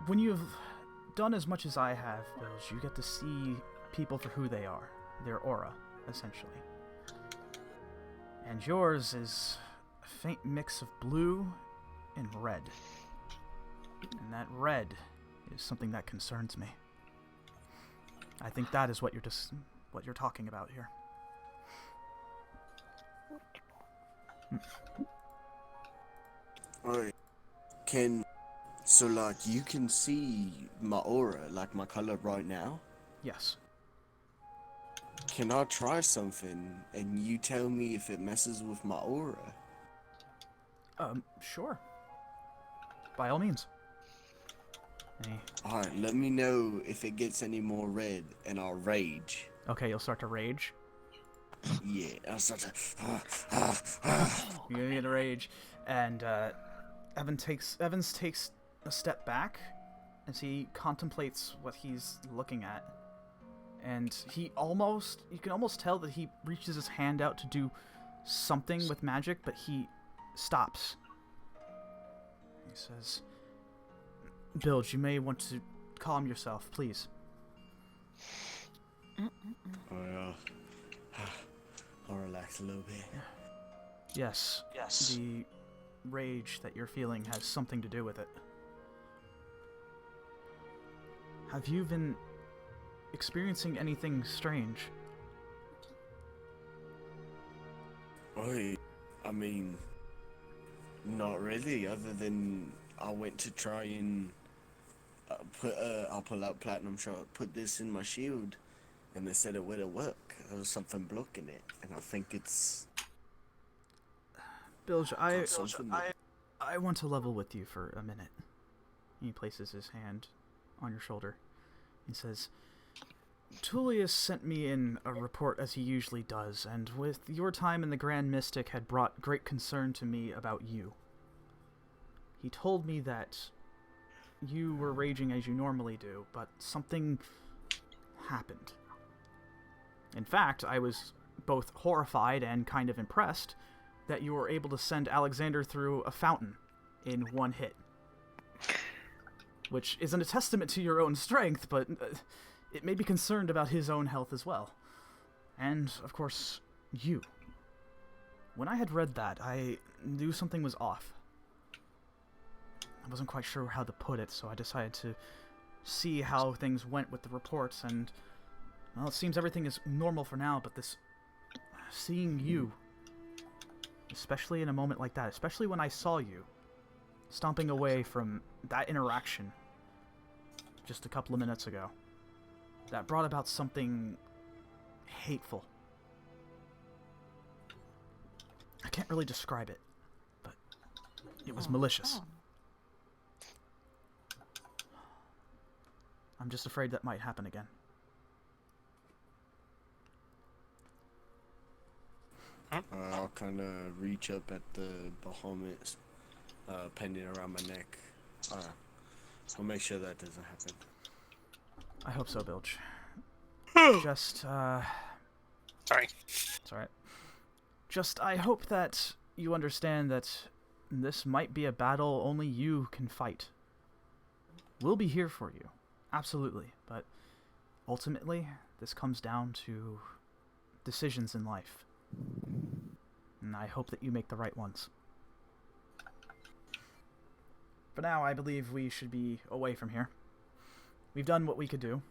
when you've done as much as I have, Bilge, you get to see people for who they are, their aura, essentially. And yours is a faint mix of blue and red. And that red is something that concerns me. I think that is what you're talking about here. Alright. So like you can see my aura, like my color right now? Yes. Can I try something and you tell me if it messes with my aura? Sure. By all means. Hey. Alright, let me know if it gets any more red and I'll rage. Okay, you'll start to rage. Yeah, I'll start to... You're gonna rage. And, Evans takes a step back as he contemplates what he's looking at. And you can almost tell that he reaches his hand out to do something with magic, but he stops. He says, Bilge, you may want to calm yourself, please. I'll relax a little bit. Yes. The rage that you're feeling has something to do with it. Have you been experiencing anything strange? I mean, not really, other than I went to try and I'll pull out platinum shard, put this in my shield, and they said it wouldn't work. There was something blocking it, and I think it's... Bilge, I want to level with you for a minute. He places his hand on your shoulder. He says, Tulius sent me in a report as he usually does, and with your time in the Grand Mystic had brought great concern to me about you. He told me that you were raging as you normally do, but something happened. In fact, I was both horrified and kind of impressed that you were able to send Alexander through a fountain in one hit. Which isn't a testament to your own strength, but it made me concerned about his own health as well. And, of course, you. When I had read that, I knew something was off. I wasn't quite sure how to put it, so I decided to see how things went with the reports, and, well, it seems everything is normal for now, but this... seeing you, especially in a moment like that, especially when I saw you stomping away from that interaction just a couple of minutes ago, that brought about something hateful. I can't really describe it, but it was malicious. I'm just afraid that might happen again. I'll kind of reach up at the Bahamut's pendant around my neck. I'll make sure that doesn't happen. I hope so, Bilge. Just, Sorry. It's alright. Just, I hope that you understand that this might be a battle only you can fight. We'll be here for you. Absolutely. But ultimately, this comes down to decisions in life. And I hope that you make the right ones. For now, I believe we should be away from here. We've done what we could do.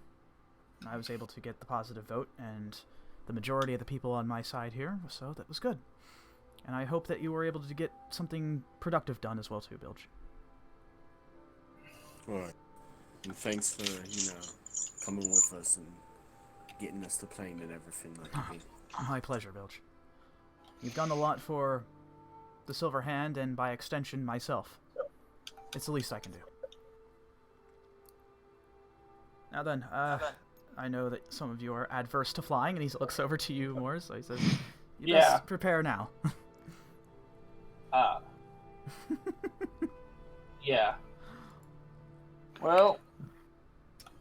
I was able to get the positive vote, and the majority of the people on my side here, so that was good. And I hope that you were able to get something productive done as well too, Bilge. Alright. And thanks for, coming with us and getting us to plane and everything like that. My pleasure, Bilge. You've done a lot for the Silver Hand, and by extension, myself. It's the least I can do. Now then, I know that some of you are adverse to flying, and he looks over to you more, so he says, you best prepare now. Yeah. Well,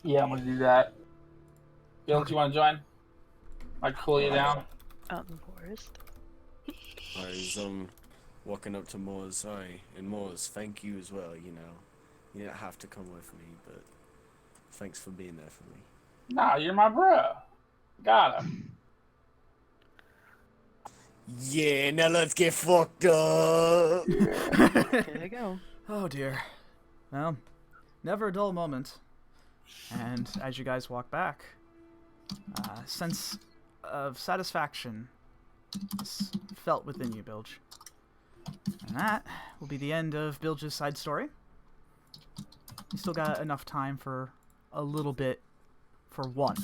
yeah, I'm gonna do that. Bill, do you want to join? I cool you down. Out in the forest. I was walking up to Moors, and Moors, thank you as well, You didn't have to come with me, but thanks for being there for me. Nah, you're my bro. Got him. Yeah, now let's get fucked up. Here they go. Oh dear. Well, never a dull moment. And as you guys walk back, a sense of satisfaction is felt within you, Bilge. And that will be the end of Bilge's side story. You still got enough time for a little bit for one.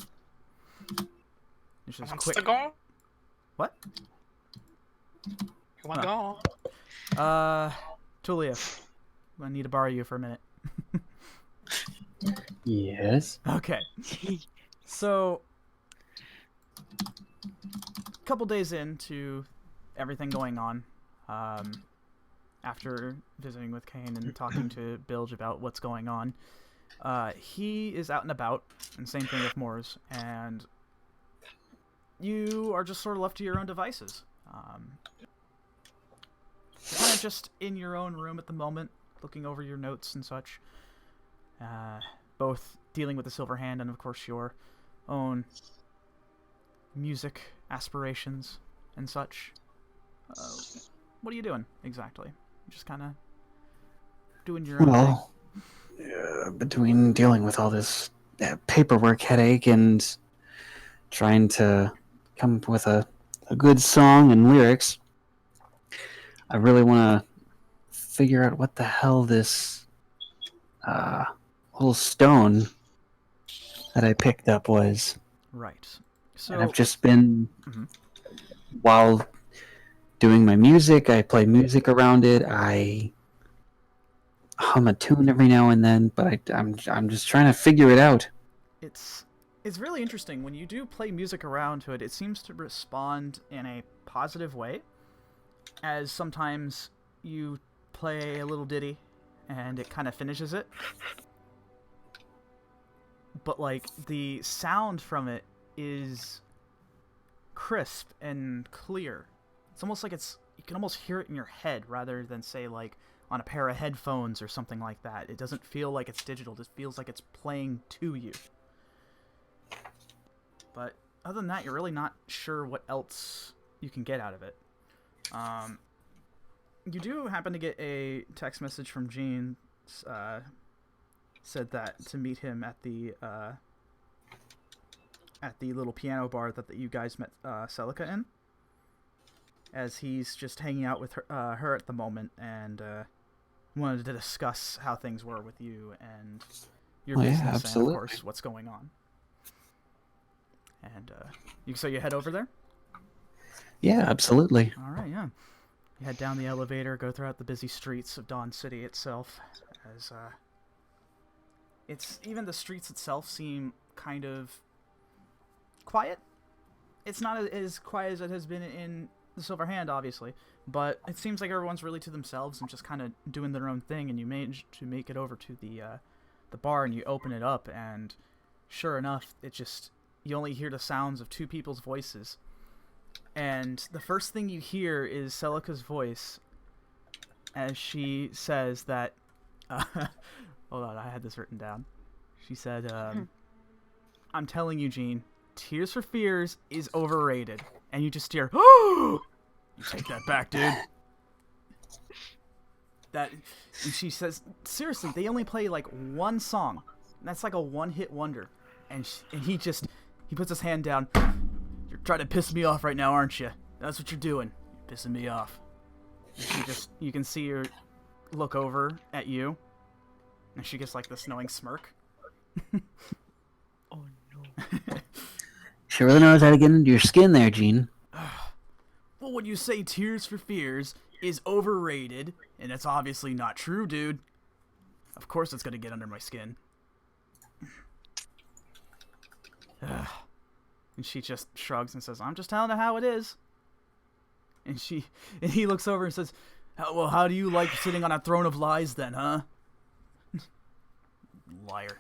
It's just Wants quick. to go? What? You want to go? Tulius, I need to borrow you for a minute. Yes. Okay. So, a couple days into everything going on, after visiting with Kane and talking to Bilge about what's going on, he is out and about, and same thing with Moors, and you are just sort of left to your own devices. Kind of just in your own room at the moment, looking over your notes and such. Both dealing with the Silver Hand and, of course, your own music aspirations and such. What are you doing, exactly? Just kind of doing your own thing? Between dealing with all this paperwork headache and trying to come up with a good song and lyrics, I really want to figure out what the hell this little stone that I picked up was. Right. So, and I've just been, while doing my music, I play music around it, I hum a tune every now and then, but I'm just trying to figure it out. It's really interesting. When you do play music around to it, it seems to respond in a positive way, as sometimes you play a little ditty and it kind of finishes it. But, like, the sound from it is crisp and clear. It's almost like you can almost hear it in your head rather than, say, like, on a pair of headphones or something like that. It doesn't feel like it's digital. It just feels like it's playing to you. But other than that, you're really not sure what else you can get out of it. You do happen to get a text message from Gene, said that to meet him at the little piano bar that you guys met Celica in, as he's just hanging out with her at the moment, and wanted to discuss how things were with you and your business and, of course, what's going on. And so you head over there? Yeah, absolutely. All right, yeah. You head down the elevator, go throughout the busy streets of Dawn City itself, as even the streets itself seem kind of quiet. It's not as quiet as it has been in the Silver Hand, obviously, but it seems like everyone's really to themselves and just kind of doing their own thing, and you manage to make it over to the bar, and you open it up, and sure enough, you only hear the sounds of two people's voices. And the first thing you hear is Celica's voice as she says that... hold on, I had this written down. She said, I'm telling you, Gene, Tears for Fears is overrated. And you just hear, oh! You take that back, dude. And she says, seriously, they only play like one song. And that's like a one-hit wonder. And he puts his hand down. You're trying to piss me off right now, aren't you? That's what you're doing. You're pissing me off. You can see her look over at you. And she gets like this knowing smirk. Oh no. She really knows how to get into your skin there, Gene. Well, when you say Tears for Fears is overrated, and that's obviously not true, dude. Of course it's gonna get under my skin. And she just shrugs and says, I'm just telling her how it is. And he looks over and says, well, how do you like sitting on a throne of lies then, huh? Liar.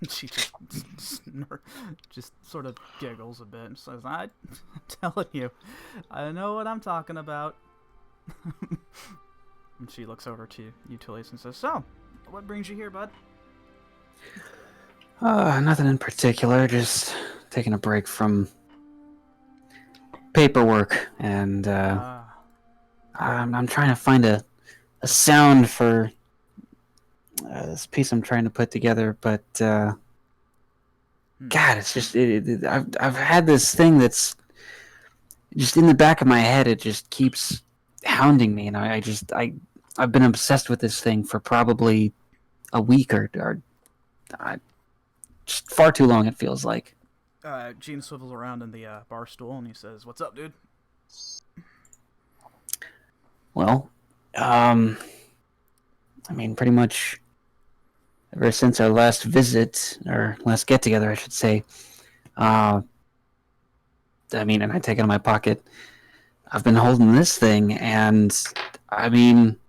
She just sort of giggles a bit and says, I'm telling you, I know what I'm talking about. And she looks over to you, Tulius, and says, so, what brings you here, bud? Nothing in particular, just taking a break from paperwork, and I'm trying to find a sound for this piece I'm trying to put together, but God, it's just I've had this thing that's just in the back of my head. It just keeps hounding me, and I've been obsessed with this thing for probably a week or just far too long. It feels like. Gene swivels around in the bar stool and he says, "What's up, dude?" Well, I mean, pretty much ever since our last visit, or last get-together, I should say, I mean, and I take it out of my pocket, I've been holding this thing, and, I mean,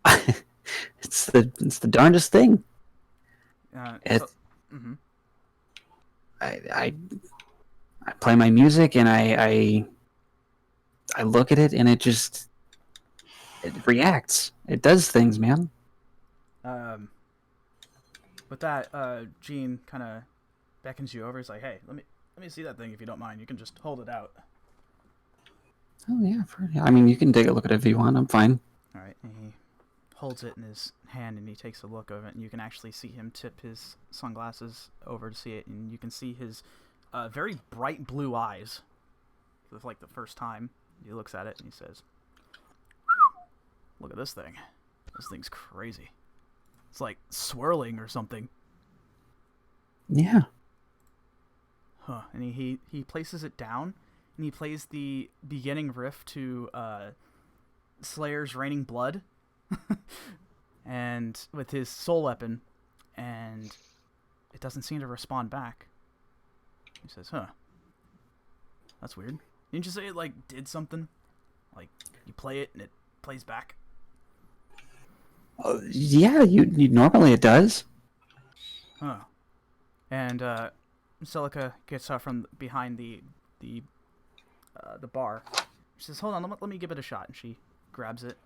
it's the darndest thing. I play my music, and I look at it, and it reacts. It does things, man. With that, Gene kind of beckons you over. He's like, "Hey, let me see that thing if you don't mind. You can just hold it out." Oh yeah, I mean, you can take a look at it if you want. I'm fine. All right, and he holds it in his hand and he takes a look of it, and you can actually see him tip his sunglasses over to see it, and you can see his very bright blue eyes. For like the first time, he looks at it and he says, "Look at this thing. This thing's crazy. It's like swirling or something." Yeah. Huh. And he places it down, and he plays the beginning riff to Slayer's Raining Blood, and with his soul weapon, and it doesn't seem to respond back. He says, "Huh. That's weird. Didn't you say it, like, did something? Like, you play it and it plays back?" Yeah, you normally it does. Huh. And Celica gets out from behind the bar. She says, "Hold on, let me give it a shot." And she grabs it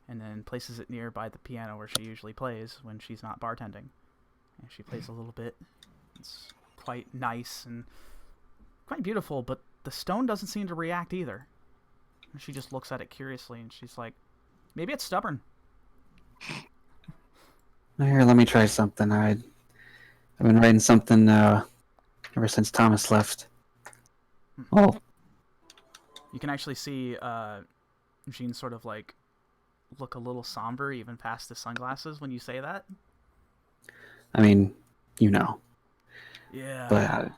and then places it near by the piano where she usually plays when she's not bartending. And she plays a little bit. It's quite nice and quite beautiful, but the stone doesn't seem to react either. And she just looks at it curiously, and she's like, "Maybe it's stubborn." Here, let me try something. I've been writing something ever since Thomas left. Oh. You can actually see Jean sort of like look a little somber even past the sunglasses when you say that. I mean, you know. Yeah. But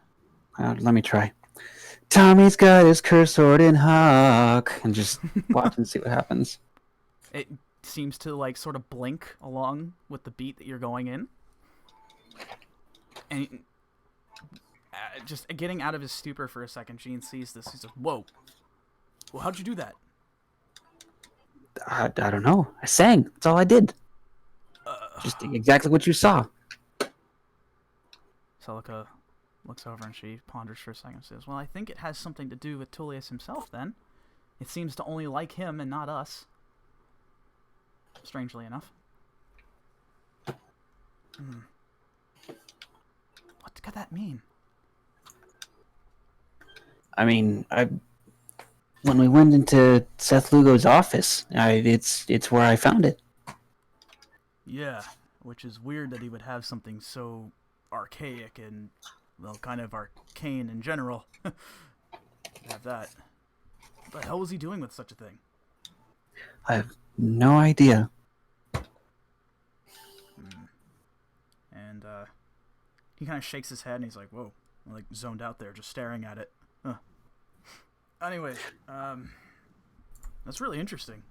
let me try. Tommy's got his curse sword in Hawk, and just watch and see what happens. It seems to like sort of blink along with the beat that you're going in, and just getting out of his stupor for a second, Gene sees this. He's like, "Whoa! Well, how'd you do that?" I don't know. I sang. That's all I did. Just exactly what you saw. Celica looks over and she ponders for a second and says, "Well, I think it has something to do with Tulius himself, then. It seems to only like him and not us. Strangely enough." What could that mean? I mean, when we went into Seth Lugo's office, it's where I found it. Yeah, which is weird that he would have something so archaic and, well, kind of arcane in general. Have that. What the hell was he doing with such a thing? I have no idea. And he kind of shakes his head and he's like, "Whoa," like zoned out there, just staring at it. Huh. Anyway, that's really interesting.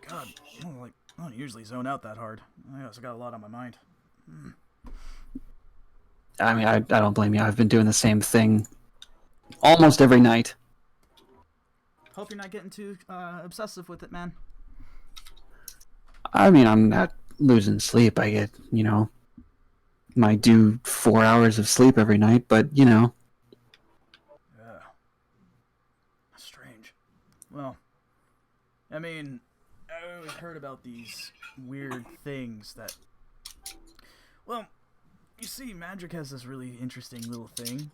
God, I don't usually zone out that hard. I also got a lot on my mind. I mean, I don't blame you. I've been doing the same thing almost every night. Hope you're not getting too obsessive with it, man. I mean, I'm not losing sleep. I get, my due 4 hours of sleep every night, but, Yeah. Strange. Well, I mean, I always heard about these weird things that... Well, you see, magic has this really interesting little thing,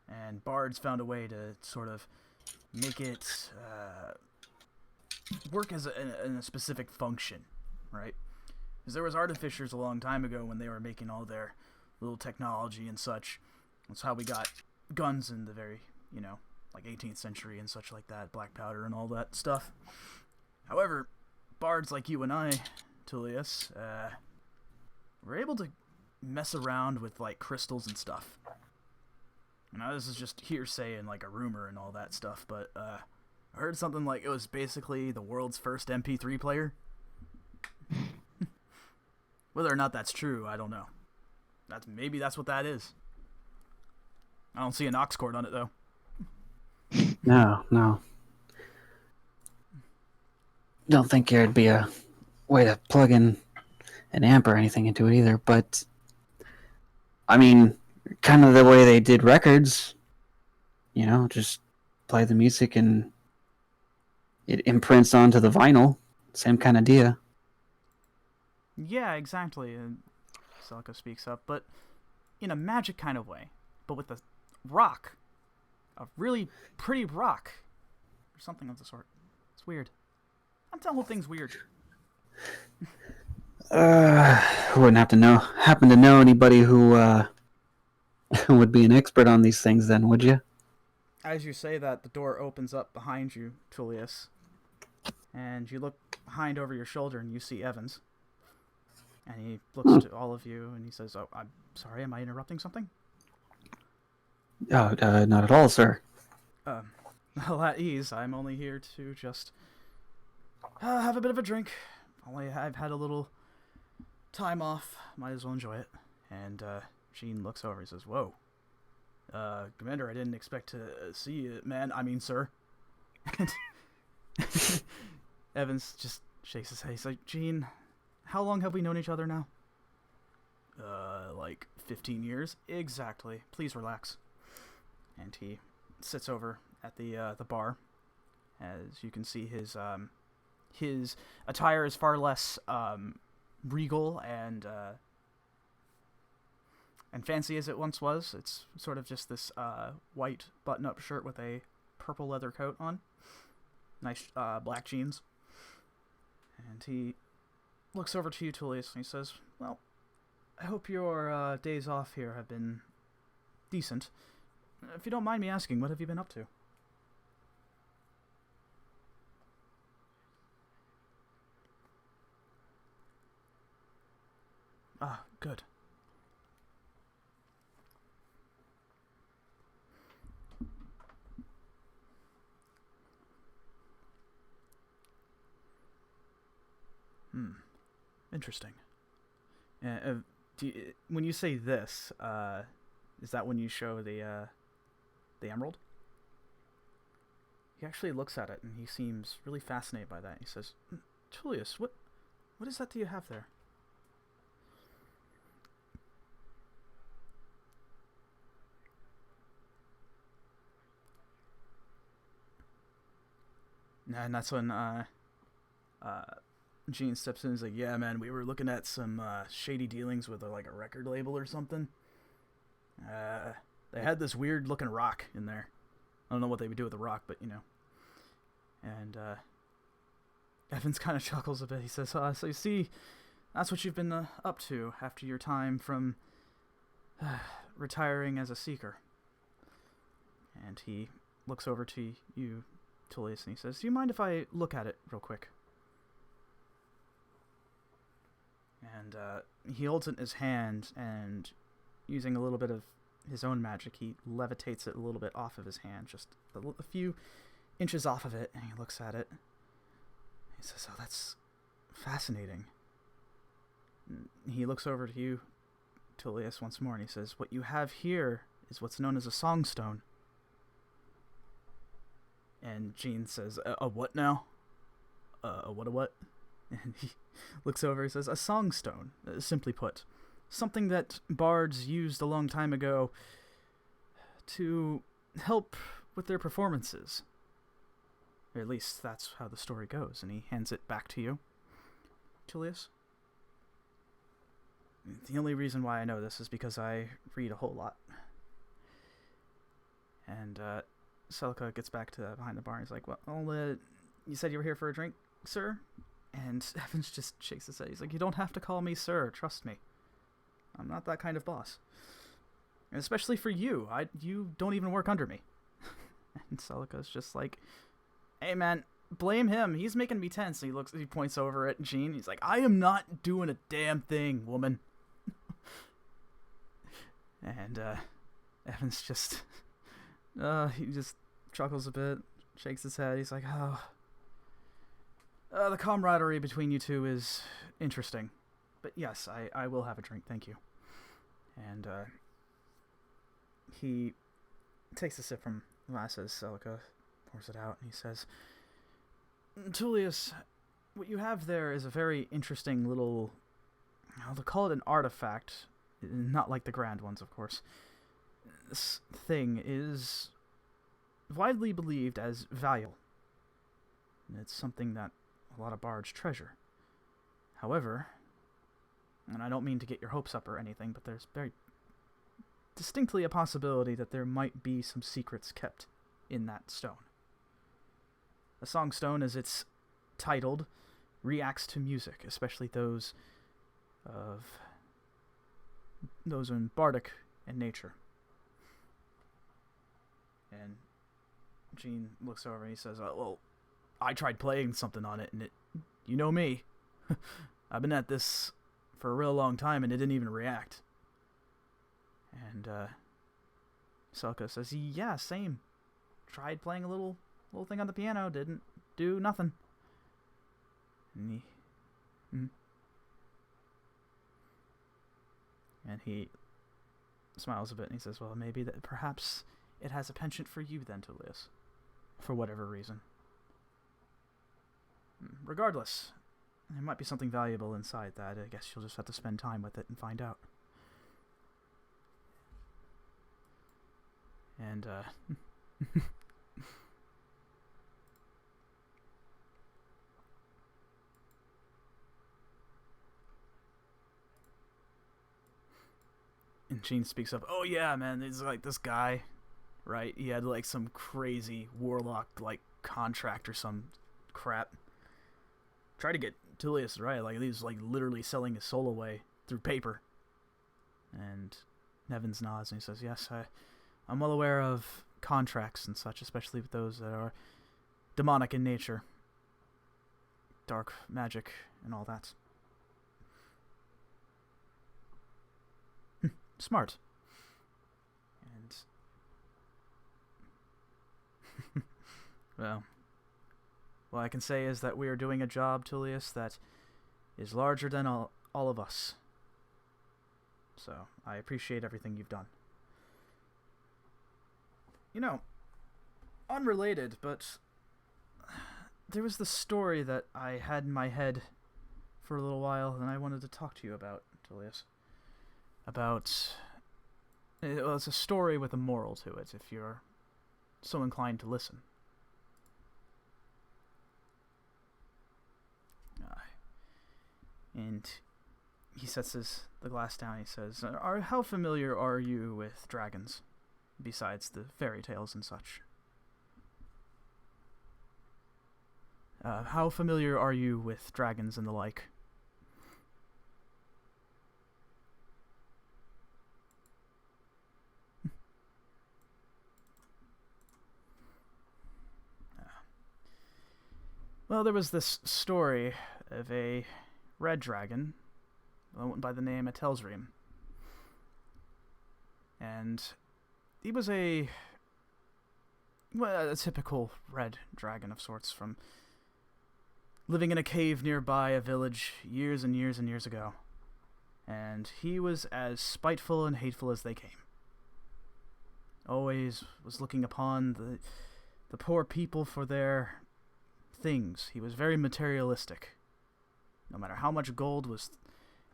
and bards found a way to sort of make it work as in a specific function, right? Because there was artificers a long time ago when they were making all their little technology and such. That's how we got guns in the very, like 18th century and such like that, black powder and all that stuff. However, bards like you and I, Tulius, were able to mess around with like crystals and stuff. This is just hearsay and like a rumor and all that stuff, but I heard something like it was basically the world's first MP3 player. Whether or not that's true, I don't know. Maybe that's what that is. I don't see an aux cord on it though. No. Don't think there'd be a way to plug in an amp or anything into it either, but I mean, kind of the way they did records, just play the music and it imprints onto the vinyl. Same kind of idea. Yeah, exactly. And Celica speaks up, but in a magic kind of way, but with a rock. A really pretty rock. Or something of the sort. It's weird. The whole thing's weird. Wouldn't happen to know anybody who would be an expert on these things then, would you? As you say that, the door opens up behind you, Tulius. And you look behind over your shoulder and you see Evans. And he looks to all of you and he says, "Oh, I'm sorry, am I interrupting something?" Oh, not at all, sir. Well, at ease. I'm only here to just have a bit of a drink. I've had a little time off. Might as well enjoy it. And Xian looks over and says, "Whoa. Commander, I didn't expect to see you, man. I mean, sir." And Evans just shakes his head. He's like, "Xian, how long have we known each other now?" Like 15 years. Exactly. Please relax." And he sits over at the bar. As you can see, his attire is far less regal and fancy as it once was. It's sort of just this white button-up shirt with a purple leather coat on. Nice black jeans. And he looks over to you, Tulius, and he says, "Well, I hope your days off here have been decent. If you don't mind me asking, what have you been up to?" Ah, good. Interesting. When you say this, is that when you show the emerald? He actually looks at it and he seems really fascinated by that. He says, "Tulius, what is that you have there?" And that's when Xian steps in and is like, "Yeah, man, we were looking at some shady dealings with like a record label or something. They had this weird looking rock in there. I don't know what they would do with the rock, but And Evans kind of chuckles a bit. He says, "So you see, that's what you've been up to after your time from retiring as a seeker." And he looks over to you, Tulius, and he says, "Do you mind if I look at it real quick?" And he holds it in his hand, and using a little bit of his own magic, he levitates it a little bit off of his hand, just a few inches off of it, and he looks at it. He says, "Oh, that's fascinating." And he looks over to you, Tulius, once more, and he says, "What you have here is what's known as a songstone." And Xian says, "A what now? A what? And he looks over and says, "A songstone, simply put. Something that bards used a long time ago to help with their performances. Or at least that's how the story goes." And he hands it back to you, Tulius. The only reason why I know this is because I read a whole lot. And Celica gets back to behind the bar and he's like, "Well, you said you were here for a drink, sir? And Evans just shakes his head. He's like, you don't have to call me sir, trust me. I'm not that kind of boss. And especially for you. You don't even work under me. And Celica's just like, hey man, blame him. He's making me tense. And he points over at Jean. He's like, I am not doing a damn thing, woman. And Evans just he just chuckles a bit, shakes his head. He's like, the camaraderie between you two is interesting. But yes, I will have a drink, thank you. And he takes a sip from the glass as Celica pours it out, and he says, Tulius, what you have there is a very interesting little, I'll call it an artifact, not like the grand ones, of course. This thing is widely believed as valuable. And it's something that a lot of bards treasure. However, and I don't mean to get your hopes up or anything, but there's very distinctly a possibility that there might be some secrets kept in that stone. A songstone, as it's titled, reacts to music, especially those in bardic in nature. And Jean looks over and he says, well, I tried playing something on it, and it, you know me. I've been at this for a real long time, and it didn't even react. And Celica says, yeah, same. Tried playing a little thing on the piano, didn't do nothing. And he smiles a bit, and he says, well, maybe that perhaps it has a penchant for you then, Tulius. For whatever reason. Regardless, there might be something valuable inside that. I guess you'll just have to spend time with it and find out. And, and Jean speaks up, oh yeah, man, it's like this guy, right? He had like some crazy warlock like contract or some crap. Try to get Tulius right, like he was like literally selling his soul away through paper. And Evans nods and he says, yes, I'm well aware of contracts and such, especially with those that are demonic in nature. Dark magic and all that. Smart. And well, what I can say is that we are doing a job, Tulius, that is larger than all of us. So, I appreciate everything you've done. You know, unrelated, but there was this story that I had in my head for a little while, and I wanted to talk to you about, Tulius. It's a story with a moral to it, if you're so inclined to listen. And he sets the glass down. He says, how familiar are you with dragons, besides the fairy tales and such? How familiar are you with dragons and the like? Well, there was this story of a red dragon by the name of Telsrium. And he was a typical red dragon of sorts, from living in a cave nearby a village years and years and years ago. And he was as spiteful and hateful as they came. Always was looking upon the poor people for their things. He was very materialistic. No matter how much gold was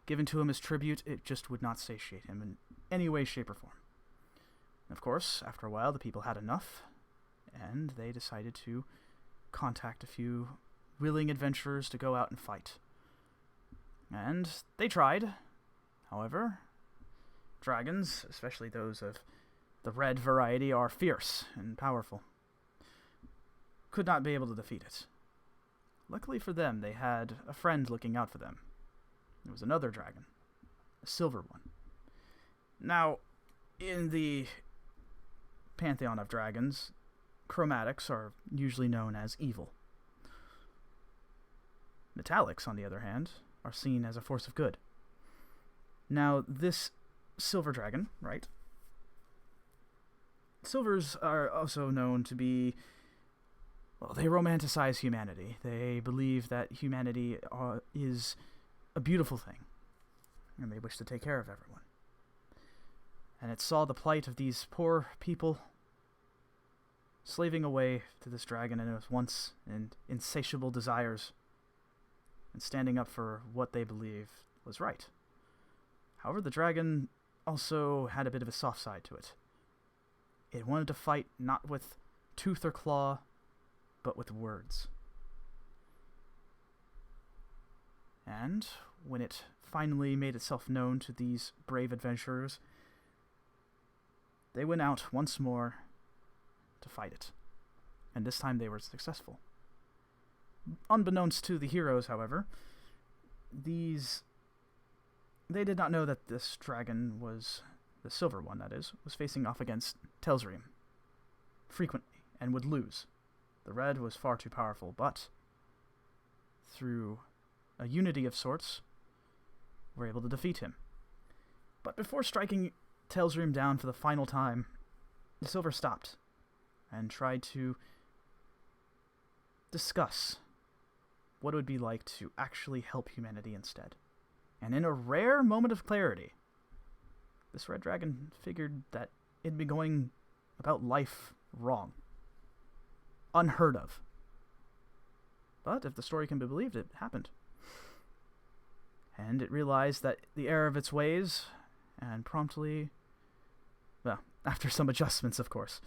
given to him as tribute, it just would not satiate him in any way, shape, or form. And of course, after a while, the people had enough, and they decided to contact a few willing adventurers to go out and fight. And they tried. However, dragons, especially those of the red variety, are fierce and powerful. Could not be able to defeat it. luckily for them, they had a friend looking out for them. It was another dragon, a silver one. Now, in the pantheon of dragons, chromatics are usually known as evil. Metallics, on the other hand, are seen as a force of good. Now, this silver dragon, right? Silvers are also known to be, well, they romanticize humanity. They believe that humanity is a beautiful thing, and they wish to take care of everyone. And it saw the plight of these poor people slaving away to this dragon and its once and insatiable desires, and standing up for what they believe was right. However, the dragon also had a bit of a soft side to it. It wanted to fight not with tooth or claw, but with words. And when it finally made itself known to these brave adventurers, they went out once more to fight it. And this time they were successful. Unbeknownst to the heroes, however, they did not know that this dragon was, the silver one that is, was facing off against Telsrium frequently and would lose. The red was far too powerful, but through a unity of sorts, were able to defeat him. But before striking Telsrium down for the final time, the silver stopped and tried to discuss what it would be like to actually help humanity instead. And in a rare moment of clarity, this red dragon figured that it'd been going about life wrong. Unheard of. But if the story can be believed, it happened. And it realized that the error of its ways, and promptly, well, after some adjustments, of course,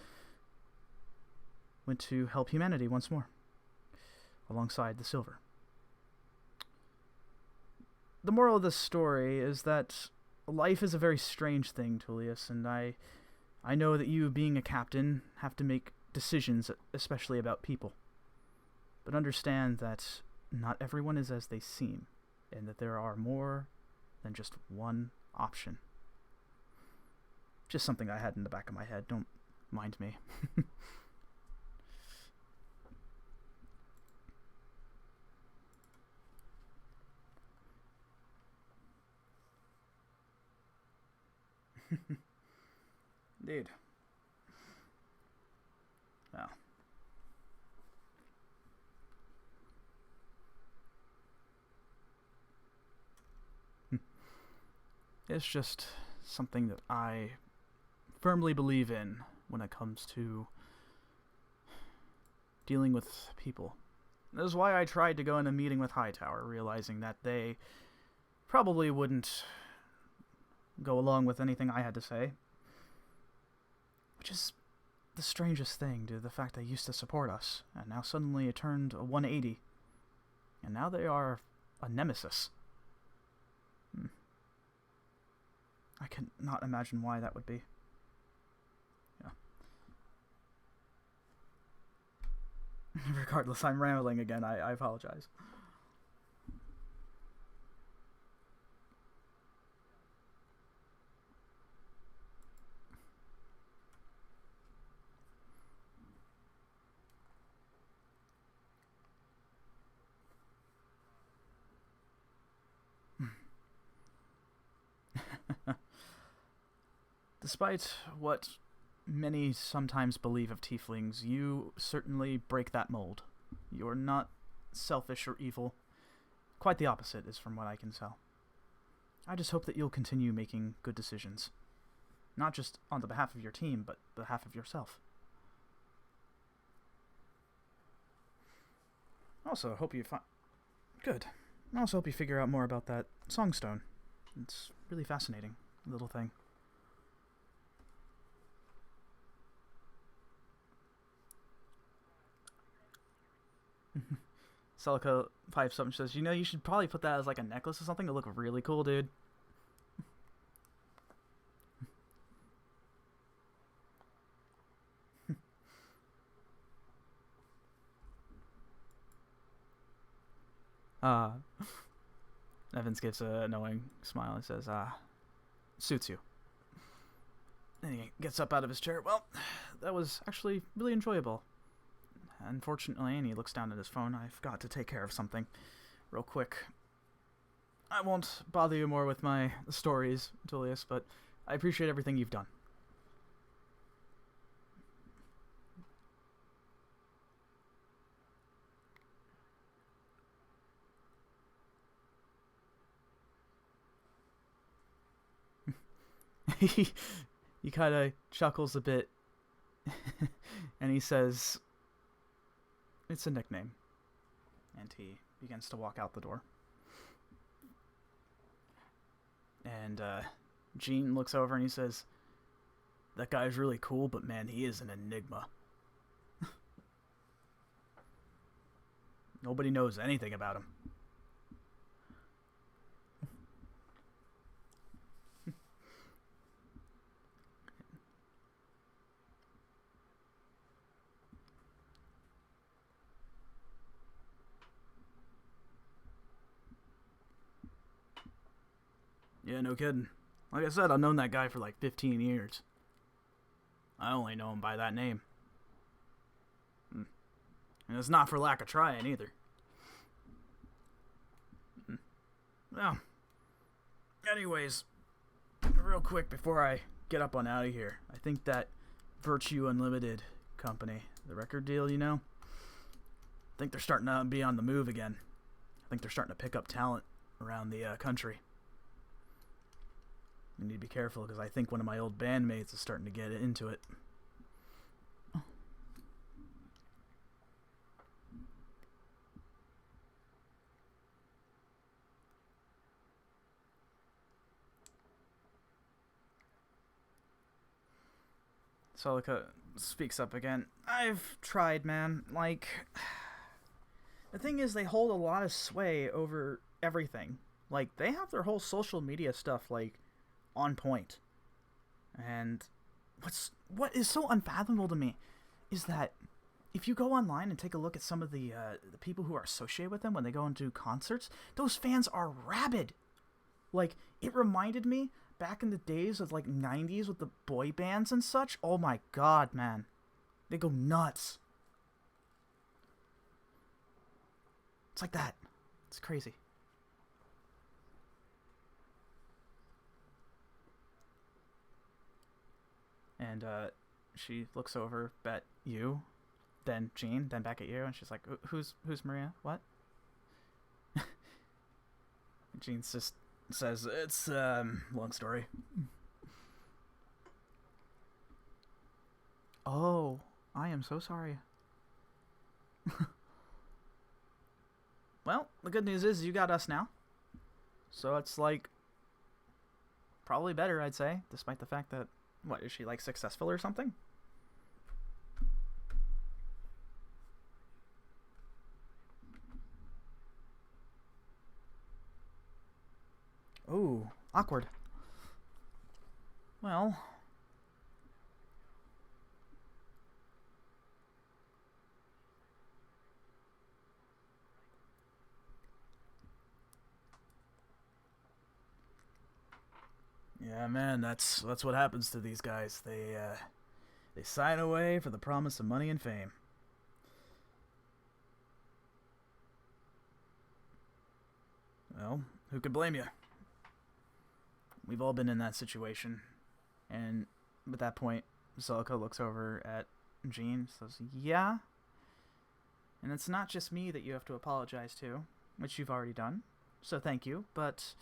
went to help humanity once more, alongside the silver. The moral of this story is that life is a very strange thing, Tulius, and I know that you, being a captain, have to make decisions, especially about people. But understand that not everyone is as they seem, and that there are more than just one option. Just something I had in the back of my head, don't mind me. Indeed. Well. It's just something that I firmly believe in when it comes to dealing with people. This is why I tried to go in a meeting with Hightower, realizing that they probably wouldn't go along with anything I had to say. Which is the strangest thing, due to the fact they used to support us, and now suddenly it turned a 180. And now they are a nemesis. I can not imagine why that would be. Yeah. Regardless, I'm rambling again. I apologize. Despite what many sometimes believe of tieflings, you certainly break that mold. You're not selfish or evil. Quite the opposite is from what I can tell. I just hope that you'll continue making good decisions. Not just on the behalf of your team, but behalf of yourself. Also, hope you Good. I also hope you figure out more about that Songstone. It's really fascinating, little thing. Celica 5 something says, you should probably put that as like a necklace or something to look really cool, dude. Evans gives a knowing smile and says, suits you. And he gets up out of his chair. Well, that was actually really enjoyable. Unfortunately, and he looks down at his phone, I've got to take care of something real quick. I won't bother you more with my stories, Tulius, but I appreciate everything you've done. He kind of chuckles a bit, and he says, it's a nickname. And he begins to walk out the door. And Gene looks over and he says, that guy's really cool, but man, he is an enigma. Nobody knows anything about him. Yeah, no kidding. Like I said, I've known that guy for like 15 years. I only know him by that name. And it's not for lack of trying, either. Well, anyways, real quick before I get up on out of here, I think that Virtue Unlimited company, the record deal, you know, I think they're starting to be on the move again. I think they're starting to pick up talent around the country. I need to be careful because I think one of my old bandmates is starting to get into it. Celica speaks up again. I've tried, man. Like, the thing is, they hold a lot of sway over everything. Like, they have their whole social media stuff, like, on point. And what is so unfathomable to me is that if you go online and take a look at some of the people who are associated with them when they go and do concerts, those fans are rabid. Like, it reminded me back in the days of like 90s with the boy bands and such. Oh my god, man. They go nuts. It's like that. It's crazy. And she looks over at you, then Jean, then back at you, and she's like, who's Maria? What? Jean just says, it's long story. Oh, I am so sorry. Well, the good news is you got us now. So it's like probably better, I'd say, despite the fact that, what, is she like successful or something? Ooh, awkward. Well, yeah, man, that's what happens to these guys. They sign away for the promise of money and fame. Well, who could blame you? We've all been in that situation. And at that point, Celica looks over at Jean and says, yeah? And it's not just me that you have to apologize to, which you've already done. So thank you, but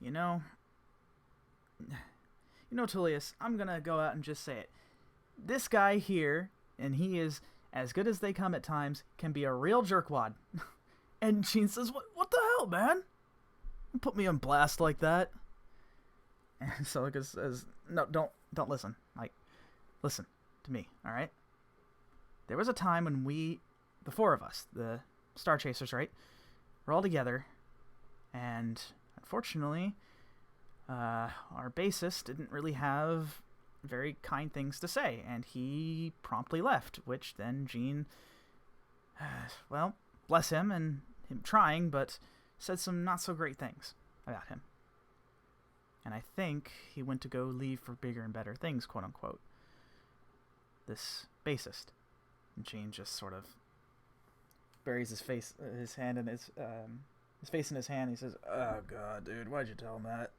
you know, Tulius, I'm gonna go out and just say it. This guy here, and he is as good as they come at times, can be a real jerkwad. And Jean says, what the hell, man? Don't put me on blast like that. And Celica says, no, don't listen. Like, listen to me, alright? There was a time when we, the four of us, the Star Chasers, right? We're all together, and unfortunately, our bassist didn't really have very kind things to say, and he promptly left, which then Gene, well, bless him, and him trying, but said some not so great things about him. And I think he went to go leave for bigger and better things, quote unquote. This bassist. And Gene just sort of buries his face in his hand. He says, "Oh God, dude, why'd you tell him that?"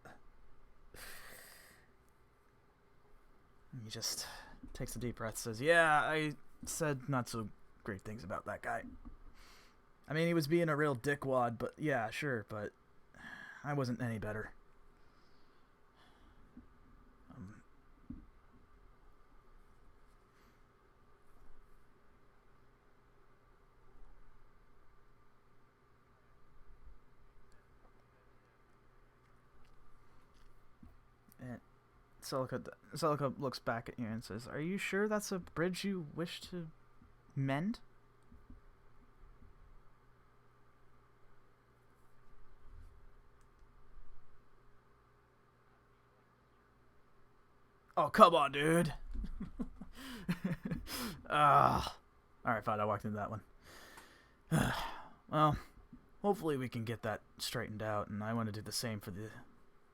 And he just takes a deep breath, says, "Yeah, I said not so great things about that guy. I mean, he was being a real dickwad, but yeah, sure, but I wasn't any better." And Celica looks back at you and says, "Are you sure that's a bridge you wish to mend?" Oh, come on, dude. Alright, fine, I walked into that one. Well, hopefully we can get that straightened out, and I want to do the same for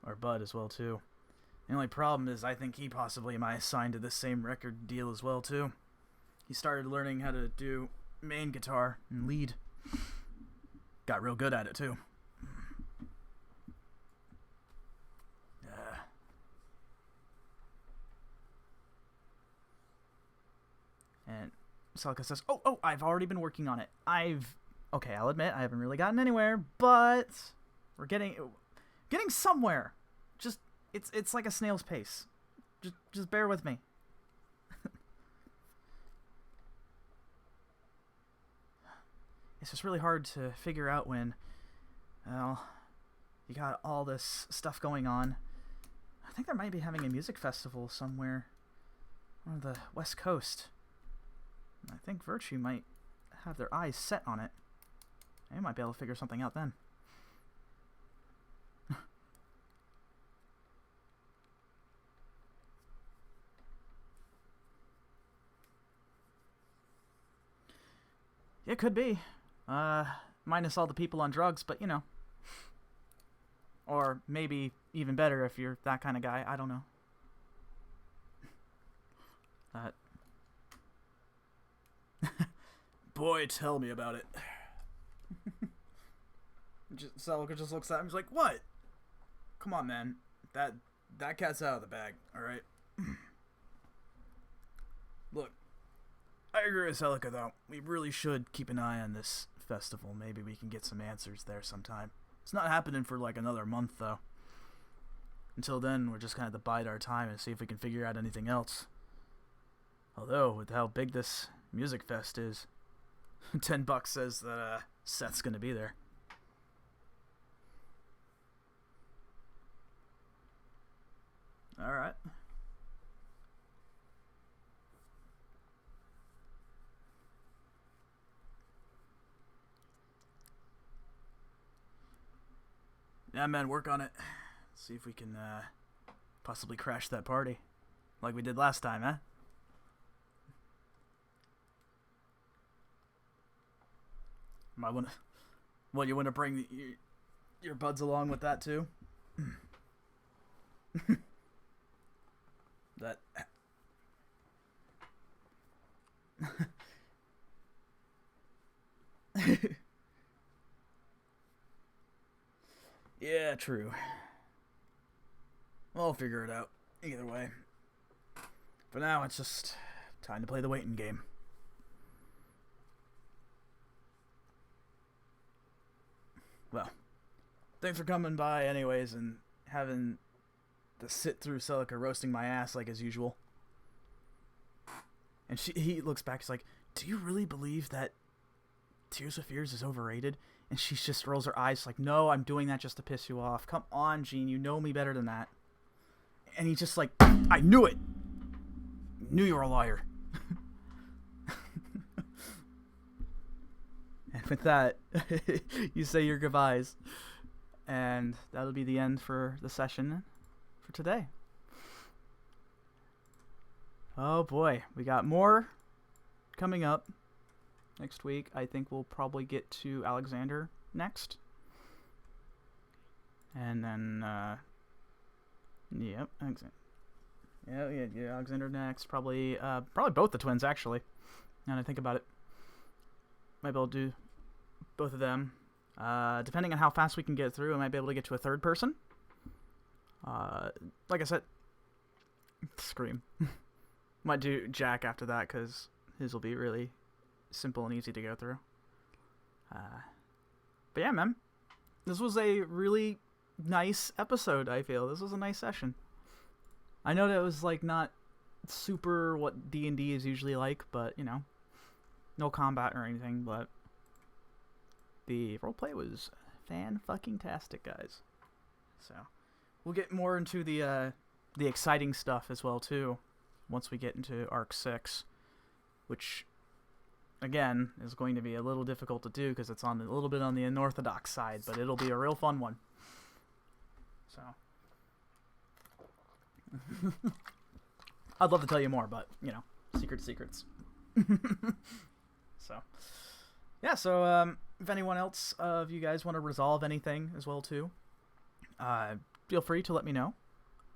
our bud as well, too. The only problem is I think he possibly might assign to the same record deal as well, too. He started learning how to do main guitar and lead. Got real good at it, too. And Celica says, oh, I've already been working on it. Okay, I'll admit, I haven't really gotten anywhere, but we're getting somewhere. Just, it's like a snail's pace. Just bear with me. It's just really hard to figure out when, well, you got all this stuff going on. I think they might be having a music festival somewhere on the West Coast. I think Virtue might have their eyes set on it. They might be able to figure something out then. It could be. Minus all the people on drugs, but you know. Or maybe even better if you're that kind of guy. I don't know. Boy, tell me about it. Celica just looks at him. He's like, "What? Come on, man. That cat's out of the bag. All right." Look, I agree with Celica though. We really should keep an eye on this festival. Maybe we can get some answers there sometime. It's not happening for like another month though. Until then, we're just gonna have to bide our time and see if we can figure out anything else. Although, with how big this music fest is, $10 says that Seth's gonna be there. All right. Yeah, man, work on it. See if we can possibly crash that party like we did last time, huh? What, you want to bring your buds along with that too? That. Yeah, true. We'll figure it out either way. For now, it's just time to play the waiting game. Well, thanks for coming by anyways and having to sit through Celica roasting my ass like as usual. And he looks back, he's like, "Do you really believe that Tears of Fears is overrated?" And she just rolls her eyes like, "No, I'm doing that just to piss you off. Come on, Gene, you know me better than that." And he's just like, "I knew it! Knew you were a liar." And with that, you say your goodbyes. And that'll be the end for the session for today. Oh boy, we got more coming up next week. I think we'll probably get to Alexander next. And then, yep, yeah, Alexander next. Probably both the twins, actually. Now that I think about it. Might be able to do both of them. Depending on how fast we can get through, I might be able to get to a third person. Like I said, Scream. Might do Jack after that, because his will be really simple and easy to go through. But yeah, man. This was a really nice episode, I feel. This was a nice session. I know that it was, like, not super what D&D is usually like, but, you know, no combat or anything, but the roleplay was fan-fucking-tastic, guys. So, we'll get more into the exciting stuff as well, too, once we get into Arc 6, which, again, is going to be a little difficult to do because it's on a little bit on the unorthodox side, but it'll be a real fun one. So, I'd love to tell you more, but, you know, secrets. So, yeah, so, if anyone else of you guys want to resolve anything as well, too, feel free to let me know.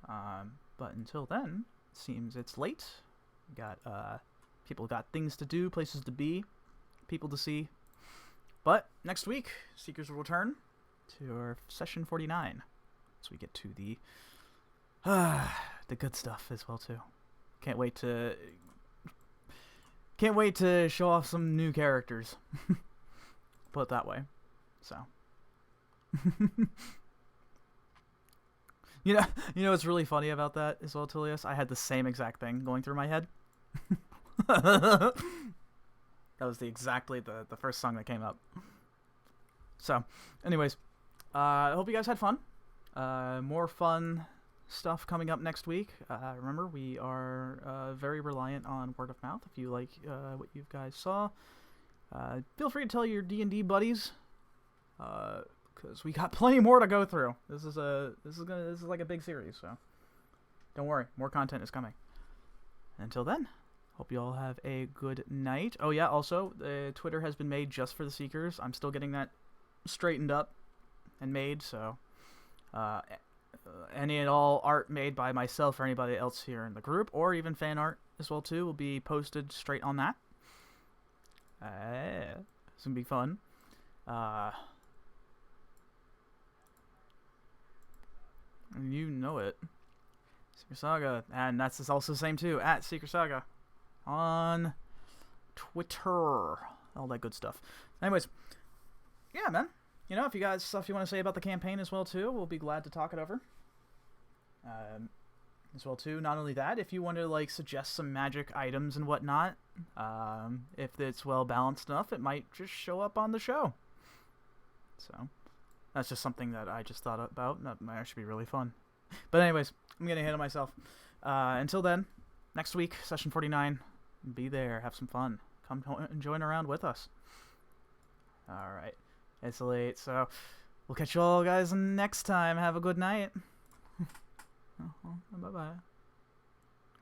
But until then, it seems it's late. Got, people got things to do, places to be, people to see. But next week, Seekers will return to our session 49. So we get to the good stuff as well, too. Can't wait to show off some new characters. Put it that way. So. You know what's really funny about that as well, Tulius? I had the same exact thing going through my head. That was exactly the first song that came up. So, anyways, I hope you guys had fun. More fun stuff coming up next week. Remember, we are very reliant on word of mouth. If you like what you guys saw, feel free to tell your D&D buddies, because we got plenty more to go through. This is like a big series, so don't worry, more content is coming. Until then, hope you all have a good night. Oh yeah, also, Twitter has been made just for the Seekers. I'm still getting that straightened up and made, so any and all art made by myself or anybody else here in the group, or even fan art as well too, will be posted straight on that. It's gonna be fun. You know it. Secret Saga, and that's also the same too, at Secret Saga on Twitter, all that good stuff. Anyways, yeah, man. You know, if you guys stuff you want to say about the campaign as well too, we'll be glad to talk it over. As well too, not only that, if you want to like suggest some magic items and whatnot, if it's well balanced enough, it might just show up on the show. So that's just something that I just thought about. That might actually be really fun. But anyways, I'm getting ahead of myself. Until then, next week, session 49. Be there, have some fun. Come join around with us. All right. It's late, so we'll catch you all guys next time. Have a good night. Bye-bye.